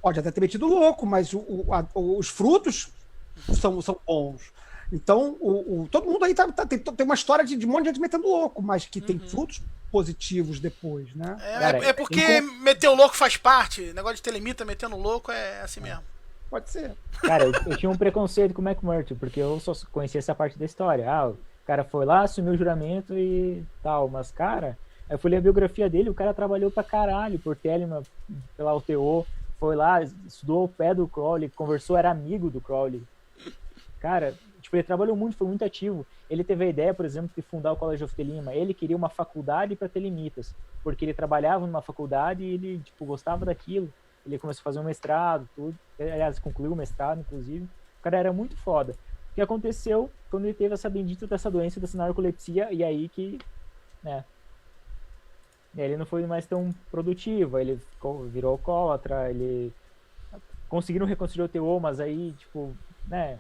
Pode até ter metido louco, mas os frutos são bons. Então, todo mundo aí tem uma história de um monte de gente metendo louco, mas que tem frutos positivos depois, né? É porque meter o louco faz parte. Negócio de telemita metendo louco é assim mesmo. Pode ser. Cara, eu tinha um preconceito com o McMurtry, porque eu só conhecia essa parte da história. O cara foi lá, assumiu o juramento e tal. Mas, cara, eu fui ler a biografia dele, o cara trabalhou pra caralho por Telemann, pela UTO, foi lá, estudou ao pé do Crowley, conversou, era amigo do Crowley. Cara, tipo, ele trabalhou muito, foi muito ativo. Ele teve a ideia, por exemplo, de fundar o College of Telema. Ele queria uma faculdade para telemitas, porque ele trabalhava numa faculdade e ele, tipo, gostava daquilo. Ele começou a fazer um mestrado, tudo. Aliás, concluiu o mestrado, inclusive. O cara era muito foda. O que aconteceu quando ele teve essa bendita dessa doença, dessa narcolepsia, e aí que, né, ele não foi mais tão produtivo, ele virou alcoólatra, ele conseguiram reconstruir o TO, mas aí, tipo, né,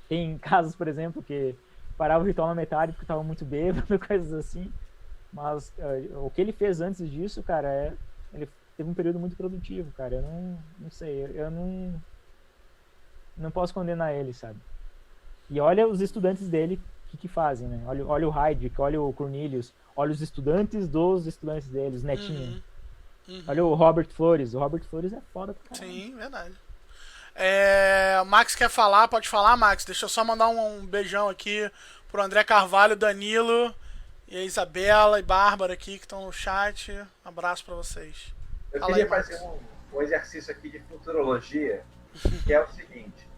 tem casos, por exemplo, que parava o ritual na metade porque tava muito bêbado, coisas assim. Mas o que ele fez antes disso, cara, ele teve um período muito produtivo, cara. Eu não sei, eu não posso condenar ele, sabe? E olha os estudantes dele que fazem, né? Olha o Heydrich, olha o Cornelius, olha os estudantes dos estudantes dele, os netinhos. Olha o Robert Flores. O Robert Flores é foda pra caralho. Sim, verdade. Max quer falar, pode falar, Max. Deixa eu só mandar um beijão aqui pro André Carvalho, Danilo e a Isabela e Bárbara aqui que estão no chat. Um abraço pra vocês. Eu queria fazer um exercício aqui de futurologia, que é o seguinte.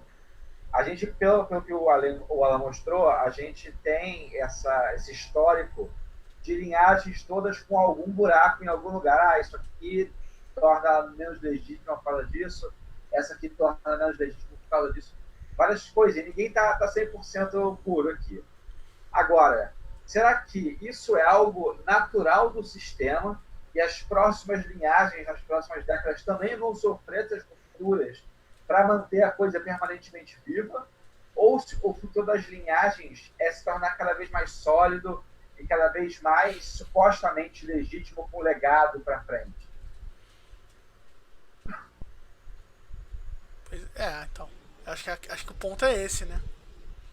A gente, pelo que o Alan mostrou, a gente tem esse histórico de linhagens todas com algum buraco em algum lugar. Isso aqui torna menos legítimo por causa disso. Essa aqui torna menos legítimo por causa disso. Várias coisas. E ninguém tá 100% puro aqui. Agora, será que isso é algo natural do sistema e as próximas linhagens, nas próximas décadas, também vão sofrer essas rupturas para manter a coisa permanentemente viva? Ou se o futuro das linhagens é se tornar cada vez mais sólido e cada vez mais supostamente legítimo com legado para frente? Então. Acho que o ponto é esse, né?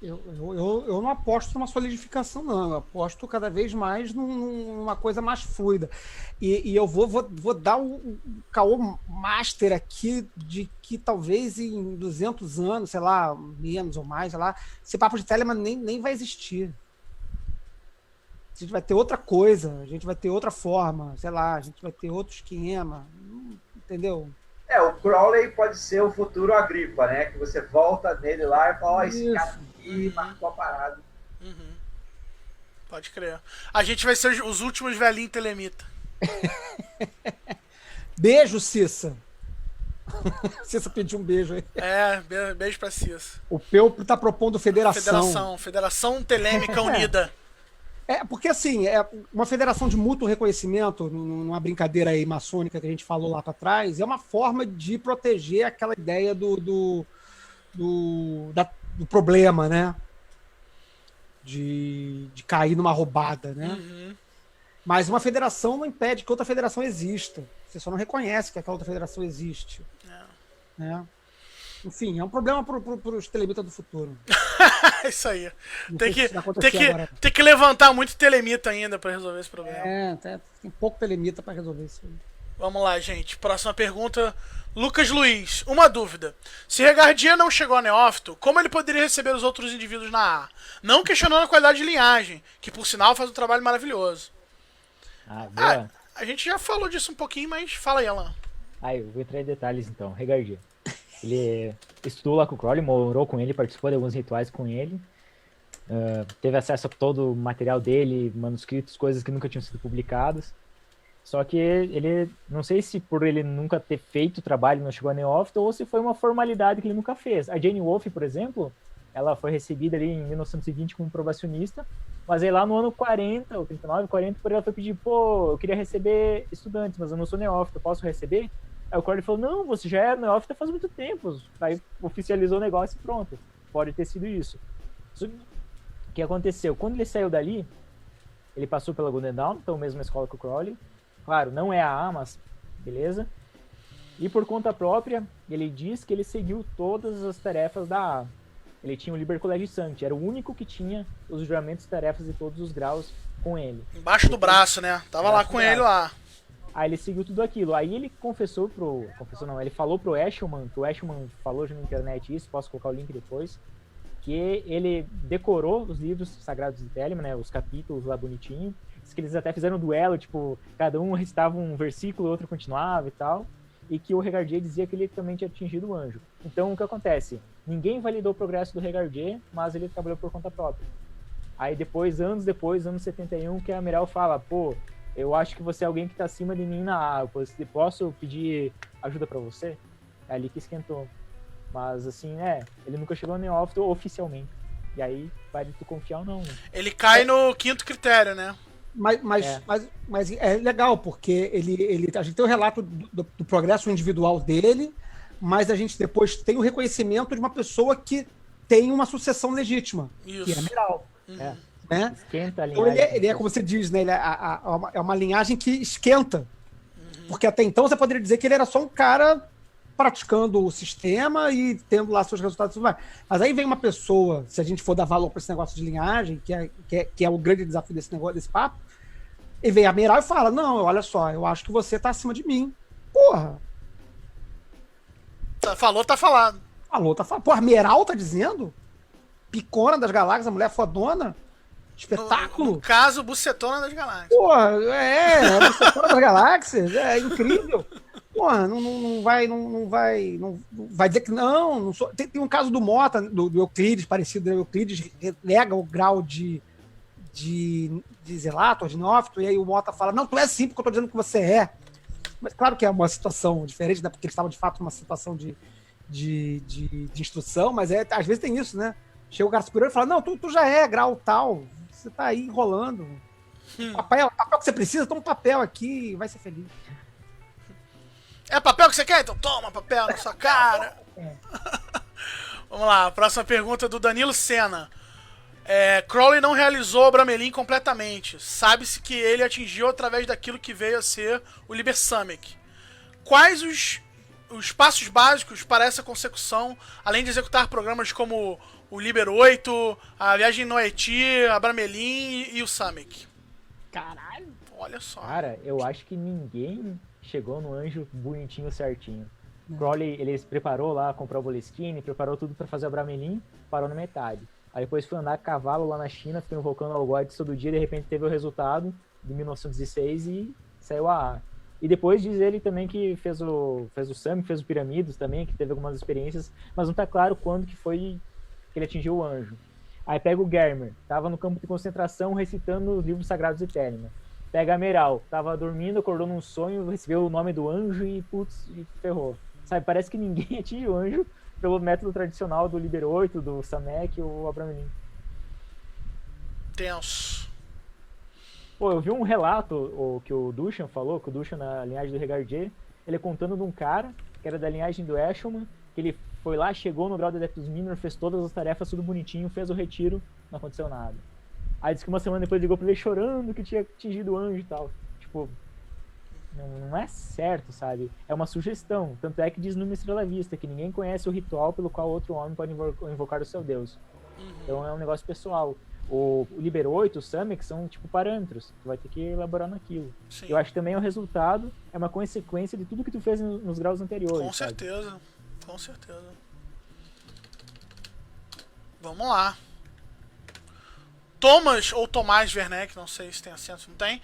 Eu não aposto numa solidificação, não. Eu aposto cada vez mais numa coisa mais fluida. E eu vou dar o caô master aqui de que talvez em 200 anos, sei lá, menos ou mais, sei lá, esse papo de Telemann nem vai existir. A gente vai ter outra coisa, a gente vai ter outra forma, sei lá, a gente vai ter outro esquema, entendeu? O Crowley pode ser o futuro Agripa, né? Que você volta nele lá e fala, esse cara aqui marcou a parada. Pode crer. A gente vai ser os últimos velhinhos telemita. Beijo, Cissa. Cissa pediu um beijo aí. Beijo pra Cissa. O Peu tá propondo federação. Federação Telêmica Unida. Porque assim, uma federação de mútuo reconhecimento, numa brincadeira aí maçônica que a gente falou lá para trás, é uma forma de proteger aquela ideia do problema, né? De cair numa roubada, né? Mas uma federação não impede que outra federação exista. Você só não reconhece que aquela outra federação existe. Né? Enfim, é um problema para os telemitas do futuro. É isso aí. Tem que levantar muito telemita ainda para resolver esse problema. Tem pouco telemita para resolver isso aí. Vamos lá, gente. Próxima pergunta. Lucas Luiz, uma dúvida. Se Regardia não chegou a neófito, como ele poderia receber os outros indivíduos na A? Não questionando a qualidade de linhagem, que por sinal faz um trabalho maravilhoso. A gente já falou disso um pouquinho, mas fala aí, Alan. Eu vou entrar em detalhes então. Regardia. Ele estudou lá com o Crowley, morou com ele, participou de alguns rituais com ele. Teve acesso a todo o material dele, manuscritos, coisas que nunca tinham sido publicadas. Só que ele, não sei se por ele nunca ter feito o trabalho não chegou a neófito, ou se foi uma formalidade que ele nunca fez. A Jane Wolfe, por exemplo, ela foi recebida ali em 1920 como probacionista, mas aí lá no ano 40, ou 39, 40, por ela foi pedir, eu queria receber estudantes, mas eu não sou neófito, posso receber? Aí o Crowley falou, não, você já é neófito faz muito tempo. Aí oficializou o negócio e pronto. Pode ter sido isso. O que aconteceu? Quando ele saiu dali, ele passou pela Golden Dawn, então mesma escola que o Crowley. Claro, não é a A, mas beleza. E por conta própria, ele diz que ele seguiu todas as tarefas da A. Ele tinha o Liber Colegi Sancti, era o único que tinha os juramentos e tarefas de todos os graus com ele. Embaixo do braço, né? Tava lá com ele lá. Aí ele seguiu tudo aquilo. Aí ele ele falou pro Eshelman, que o Eshelman falou já na internet isso, posso colocar o link depois, que ele decorou os livros sagrados de Telemann, né, os capítulos lá bonitinho. Diz que eles até fizeram um duelo, tipo, cada um recitava um versículo, o outro continuava e tal. E que o Regardier dizia que ele também tinha atingido o anjo. Então, o que acontece? Ninguém validou o progresso do Regardier, mas ele trabalhou por conta própria. Aí depois, anos 71, que a Amiral fala, eu acho que você é alguém que tá acima de mim na A, posso pedir ajuda pra você? É ali que esquentou. Mas assim, ele nunca chegou a neófito oficialmente. E aí, vai tu confiar ou não, né? Ele cai no quinto critério, né? Mas é legal, porque a gente tem o relato do progresso individual dele, mas a gente depois tem o reconhecimento de uma pessoa que tem uma sucessão legítima, Isso. que é Amiral. Né? Esquenta a então linhagem. ele é, como você diz, né? Ele é uma linhagem que esquenta. Porque até então você poderia dizer que ele era só um cara praticando o sistema e tendo lá seus resultados e tudo mais. Mas aí vem uma pessoa, se a gente for dar valor para esse negócio de linhagem, que é o grande desafio desse negócio, desse papo, e vem a Amiral e fala, não, olha só, eu acho que você tá acima de mim. Porra! Falou, tá falado. Falou, tá falado. Porra, Amiral tá dizendo? Picona das galáxias, a mulher fodona? Espetáculo. No caso, Bucetona das Galáxias. Porra, Bucetona das Galáxias, é incrível. Porra, não vai dizer que não sou. Tem um caso do Mota, do Euclides, parecido, né? O Euclides nega o grau de zelato, de neófito, e aí o Mota fala, não, tu é sim, porque eu tô dizendo que você é. Mas claro que é uma situação diferente, né? Porque eles estavam de fato numa situação de instrução, mas às vezes tem isso, né? Chega o cara superior e fala, não, tu já é grau tal, você tá aí enrolando. Papel que você precisa, toma um papel aqui, vai ser feliz. É papel que você quer? Então toma papel na sua cara. Vamos lá, a próxima pergunta é do Danilo Senna. Crowley não realizou o Bramelin completamente. Sabe-se que ele atingiu através daquilo que veio a ser o Liber Samec. Quais os passos básicos para essa consecução, além de executar programas como o Liber 8, a Viagem no Haiti, a Bramelin e o Samek. Caralho. Olha só. Cara, eu acho que ninguém chegou no anjo bonitinho certinho. Crowley, ele preparou lá, comprou o Boleskine, preparou tudo pra fazer o Bramelin, parou na metade. Aí depois foi andar a cavalo lá na China, ficou invocando o Algoides todo dia, de repente teve o resultado de 1906 e saiu a A. E depois diz ele também que fez o Sam, fez o Piramides também, que teve algumas experiências, mas não tá claro quando que foi que ele atingiu o anjo. Aí pega o Germer, tava no campo de concentração recitando os livros sagrados de Telemann. Pega a Meral, tava dormindo, acordou num sonho, recebeu o nome do anjo e putz, e ferrou. Sabe, parece que ninguém atinge o anjo pelo método tradicional do Liber 8, do Samek ou Abramelin. Tenso. Pô, eu vi um relato que o Dushan falou, que o Dushan na linhagem do Regardier, ele contando de um cara que era da linhagem do Eshelman, que ele foi lá, chegou no grau de Adeptus Minor, fez todas as tarefas, tudo bonitinho, fez o retiro, não aconteceu nada. Aí disse que uma semana depois ligou pra ele chorando que tinha atingido o anjo e tal. Tipo, não é certo, sabe? É uma sugestão. Tanto é que diz no Estrela Vista que ninguém conhece o ritual pelo qual outro homem pode invocar o seu Deus. Então é um negócio pessoal. O Liber 8, o Samek, são tipo parâmetros. Tu vai ter que elaborar naquilo. Sim. Eu acho que também o resultado é uma consequência de tudo que tu fez nos graus anteriores. Com sabe? certeza. Com certeza. Vamos lá. Thomas ou Tomás Werneck, não sei se tem acento, não tem.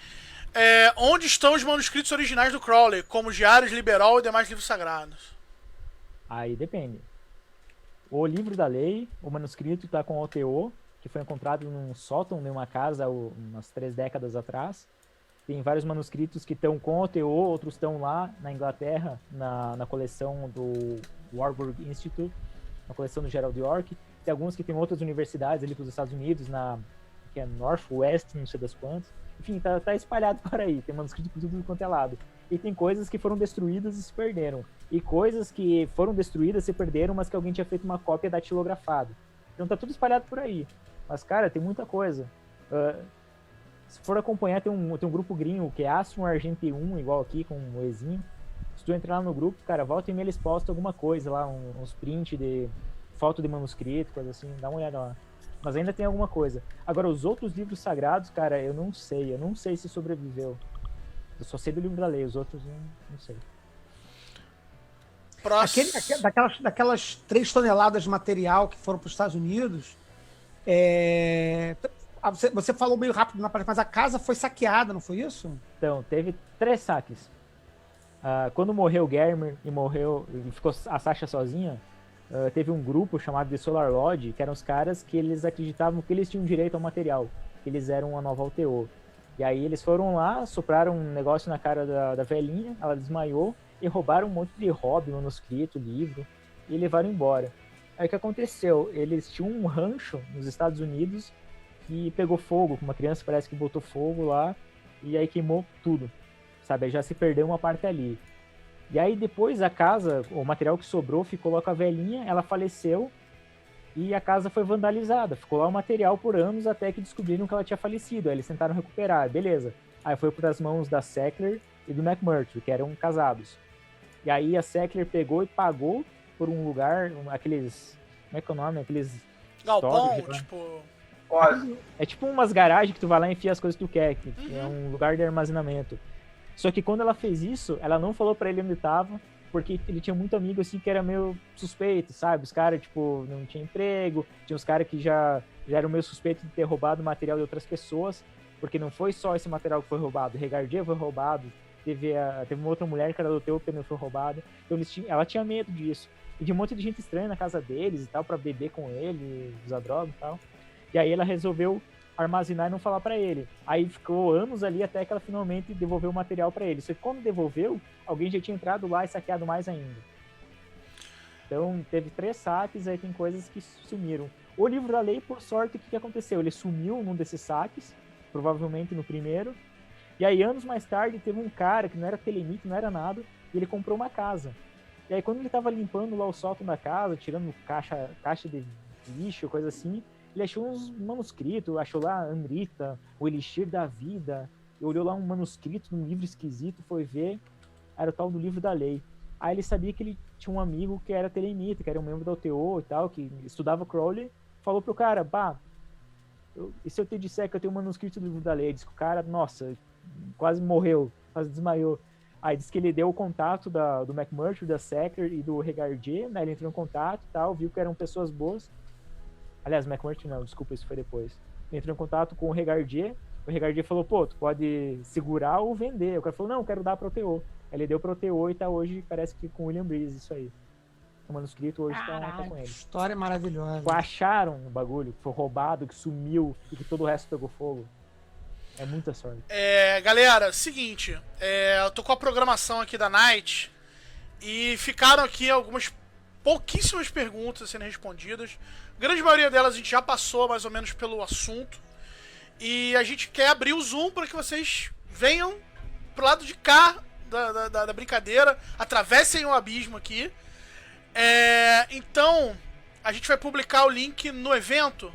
Onde estão os manuscritos originais do Crowley, como Diários, Liberal e demais livros sagrados? Aí depende. O livro da lei, o manuscrito está com o OTO, que foi encontrado num sótão de uma casa umas 3 décadas atrás. Tem vários manuscritos que estão com OTO, outros estão lá na Inglaterra, na coleção do Warburg Institute, na coleção do Gerald York. Tem alguns que tem outras universidades ali para os Estados Unidos, que é Northwest, não sei das quantas. Enfim, tá espalhado por aí, tem manuscrito por tudo quanto é lado. E tem coisas que foram destruídas e se perderam. E coisas que foram destruídas e se perderam, mas que alguém tinha feito uma cópia datilografada. Então tá tudo espalhado por aí. Mas, cara, tem muita coisa. Se for acompanhar, tem um grupo gringo que é Astrum Argentium, igual aqui, com o Ezinho. Se tu entrar lá no grupo, cara, volta e meia eles postam alguma coisa lá, uns prints de foto de manuscrito, coisa assim, dá uma olhada lá. Mas ainda tem alguma coisa. Agora, os outros livros sagrados, cara, eu não sei se sobreviveu. Eu só sei do livro da lei, os outros não sei. Daquelas 3 toneladas de material que foram para os Estados Unidos, você falou meio rápido na parte, mas a casa foi saqueada, não foi isso? Então, teve 3 saques. Quando morreu o Germer e ficou a Sasha sozinha, teve um grupo chamado The Solar Lodge, que eram os caras que eles acreditavam que eles tinham direito ao material, que eles eram uma nova UTO. E aí eles foram lá, sopraram um negócio na cara da velhinha, ela desmaiou, e roubaram um monte de hobby, manuscrito, livro, e levaram embora. Aí o que aconteceu? Eles tinham um rancho nos Estados Unidos que pegou fogo, uma criança parece que botou fogo lá, e aí queimou tudo, sabe? Aí já se perdeu uma parte ali. E aí depois a casa, o material que sobrou, ficou lá com a velhinha, ela faleceu, e a casa foi vandalizada. Ficou lá o material por anos até que descobriram que ela tinha falecido. Aí eles tentaram recuperar, beleza. Aí foi para as mãos da Sackler e do McMurtry, que eram casados. E aí a Sackler pegou e pagou por um lugar, aqueles... Como é que é o nome? Aqueles... Galpão, tipo... É tipo umas garagens que tu vai lá e enfia as coisas que tu quer, que é um lugar de armazenamento. Só que quando ela fez isso, ela não falou pra ele onde tava, porque ele tinha muito amigo assim que era meio suspeito, sabe? Os caras, tipo, não tinham emprego, tinha os caras que já eram meio suspeitos de ter roubado material de outras pessoas, porque não foi só esse material que foi roubado, o Regardier foi roubado, teve uma outra mulher que era do teu que também foi roubada, então ela tinha medo disso. E de um monte de gente estranha na casa deles e tal, pra beber com ele, usar droga e tal. E aí ela resolveu armazenar e não falar pra ele. Aí ficou anos ali até que ela finalmente devolveu o material pra ele. Só que quando devolveu, alguém já tinha entrado lá e saqueado mais ainda. Então teve 3 saques, aí tem coisas que sumiram. O livro da lei, por sorte, o que aconteceu? Ele sumiu num desses saques, provavelmente no primeiro. E aí anos mais tarde teve um cara que não era telemite, não era nada, e ele comprou uma casa. E aí quando ele tava limpando lá o sótão da casa, tirando caixa de lixo, coisa assim, ele achou uns manuscritos, achou lá Amrita, o Elixir da Vida, e olhou lá um manuscrito num livro esquisito, foi ver, era o tal do livro da lei. Aí ele sabia que ele tinha um amigo que era telemita, que era um membro da UTO e tal, que estudava Crowley, falou pro cara, e se eu te disser que eu tenho um manuscrito do livro da lei? Diz que o cara, nossa, quase morreu, quase desmaiou. Aí disse que ele deu o contato do McMurtry, da Sackler e do Regardier, né? Ele entrou em contato e tal, viu que eram pessoas boas. Aliás, McMurtry não, desculpa, isso foi depois. Ele entrou em contato com o Regardier falou, pô, tu pode segurar ou vender. O cara falou, não, eu quero dar pra OTO. Aí ele deu pra OTO e tá hoje, parece que com o William Breeze, isso aí. O manuscrito hoje tá com ele. História maravilhosa. Acharam o bagulho, que foi roubado, que sumiu e que todo o resto pegou fogo. É muita sorte. Galera, seguinte, eu tô com a programação aqui da Night e ficaram aqui algumas pouquíssimas perguntas sendo respondidas. A grande maioria delas a gente já passou mais ou menos pelo assunto. E a gente quer abrir o Zoom para que vocês venham pro lado de cá da brincadeira, atravessem o abismo aqui. Então, a gente vai publicar o link no evento.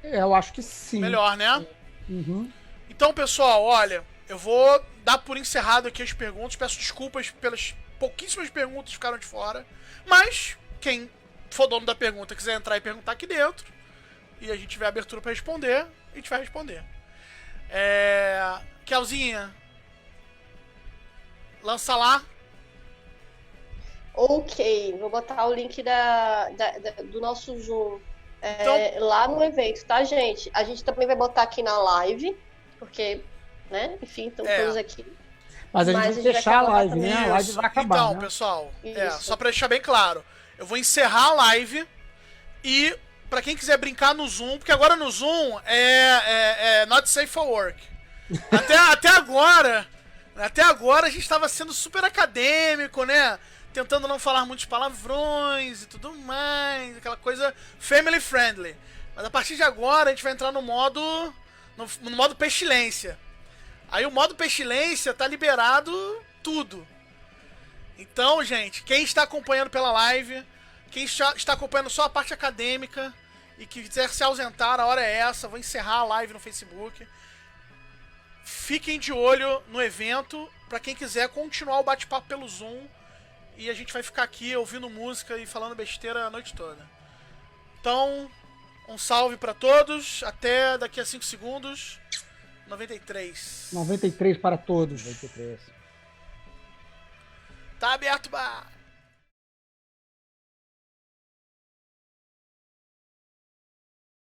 Eu acho que sim. Melhor, né? Uhum. Então, pessoal, olha, eu vou dar por encerrado aqui as perguntas. Peço desculpas pelas pouquíssimas perguntas que ficaram de fora. Mas, quem for dono da pergunta quiser entrar e perguntar aqui dentro, e a gente tiver abertura para responder, a gente vai responder. Kelzinha, lança lá. Ok, vou botar o link do nosso Zoom Então, lá no evento, tá, gente? A gente também vai botar aqui na live, porque, né, enfim, estão todos aqui. Mas a gente vai fechar a live, né? A live vai acabar. Então, né? pessoal, Isso. só pra deixar bem claro, eu vou encerrar a live e pra quem quiser brincar no Zoom, porque agora no Zoom é not safe for work. Até agora a gente tava sendo super acadêmico, né? Tentando não falar muitos palavrões e tudo mais, aquela coisa family friendly. Mas a partir de agora a gente vai entrar no modo pestilência. Aí o modo pestilência tá liberado tudo. Então, gente, quem está acompanhando pela live, quem está acompanhando só a parte acadêmica e quiser se ausentar, a hora é essa, vou encerrar a live no Facebook. Fiquem de olho no evento para quem quiser continuar o bate-papo pelo Zoom. E a gente vai ficar aqui ouvindo música e falando besteira a noite toda. Então, um salve pra todos. Até daqui a 5 segundos. 93. 93 para todos. 93. Tá aberto o bar.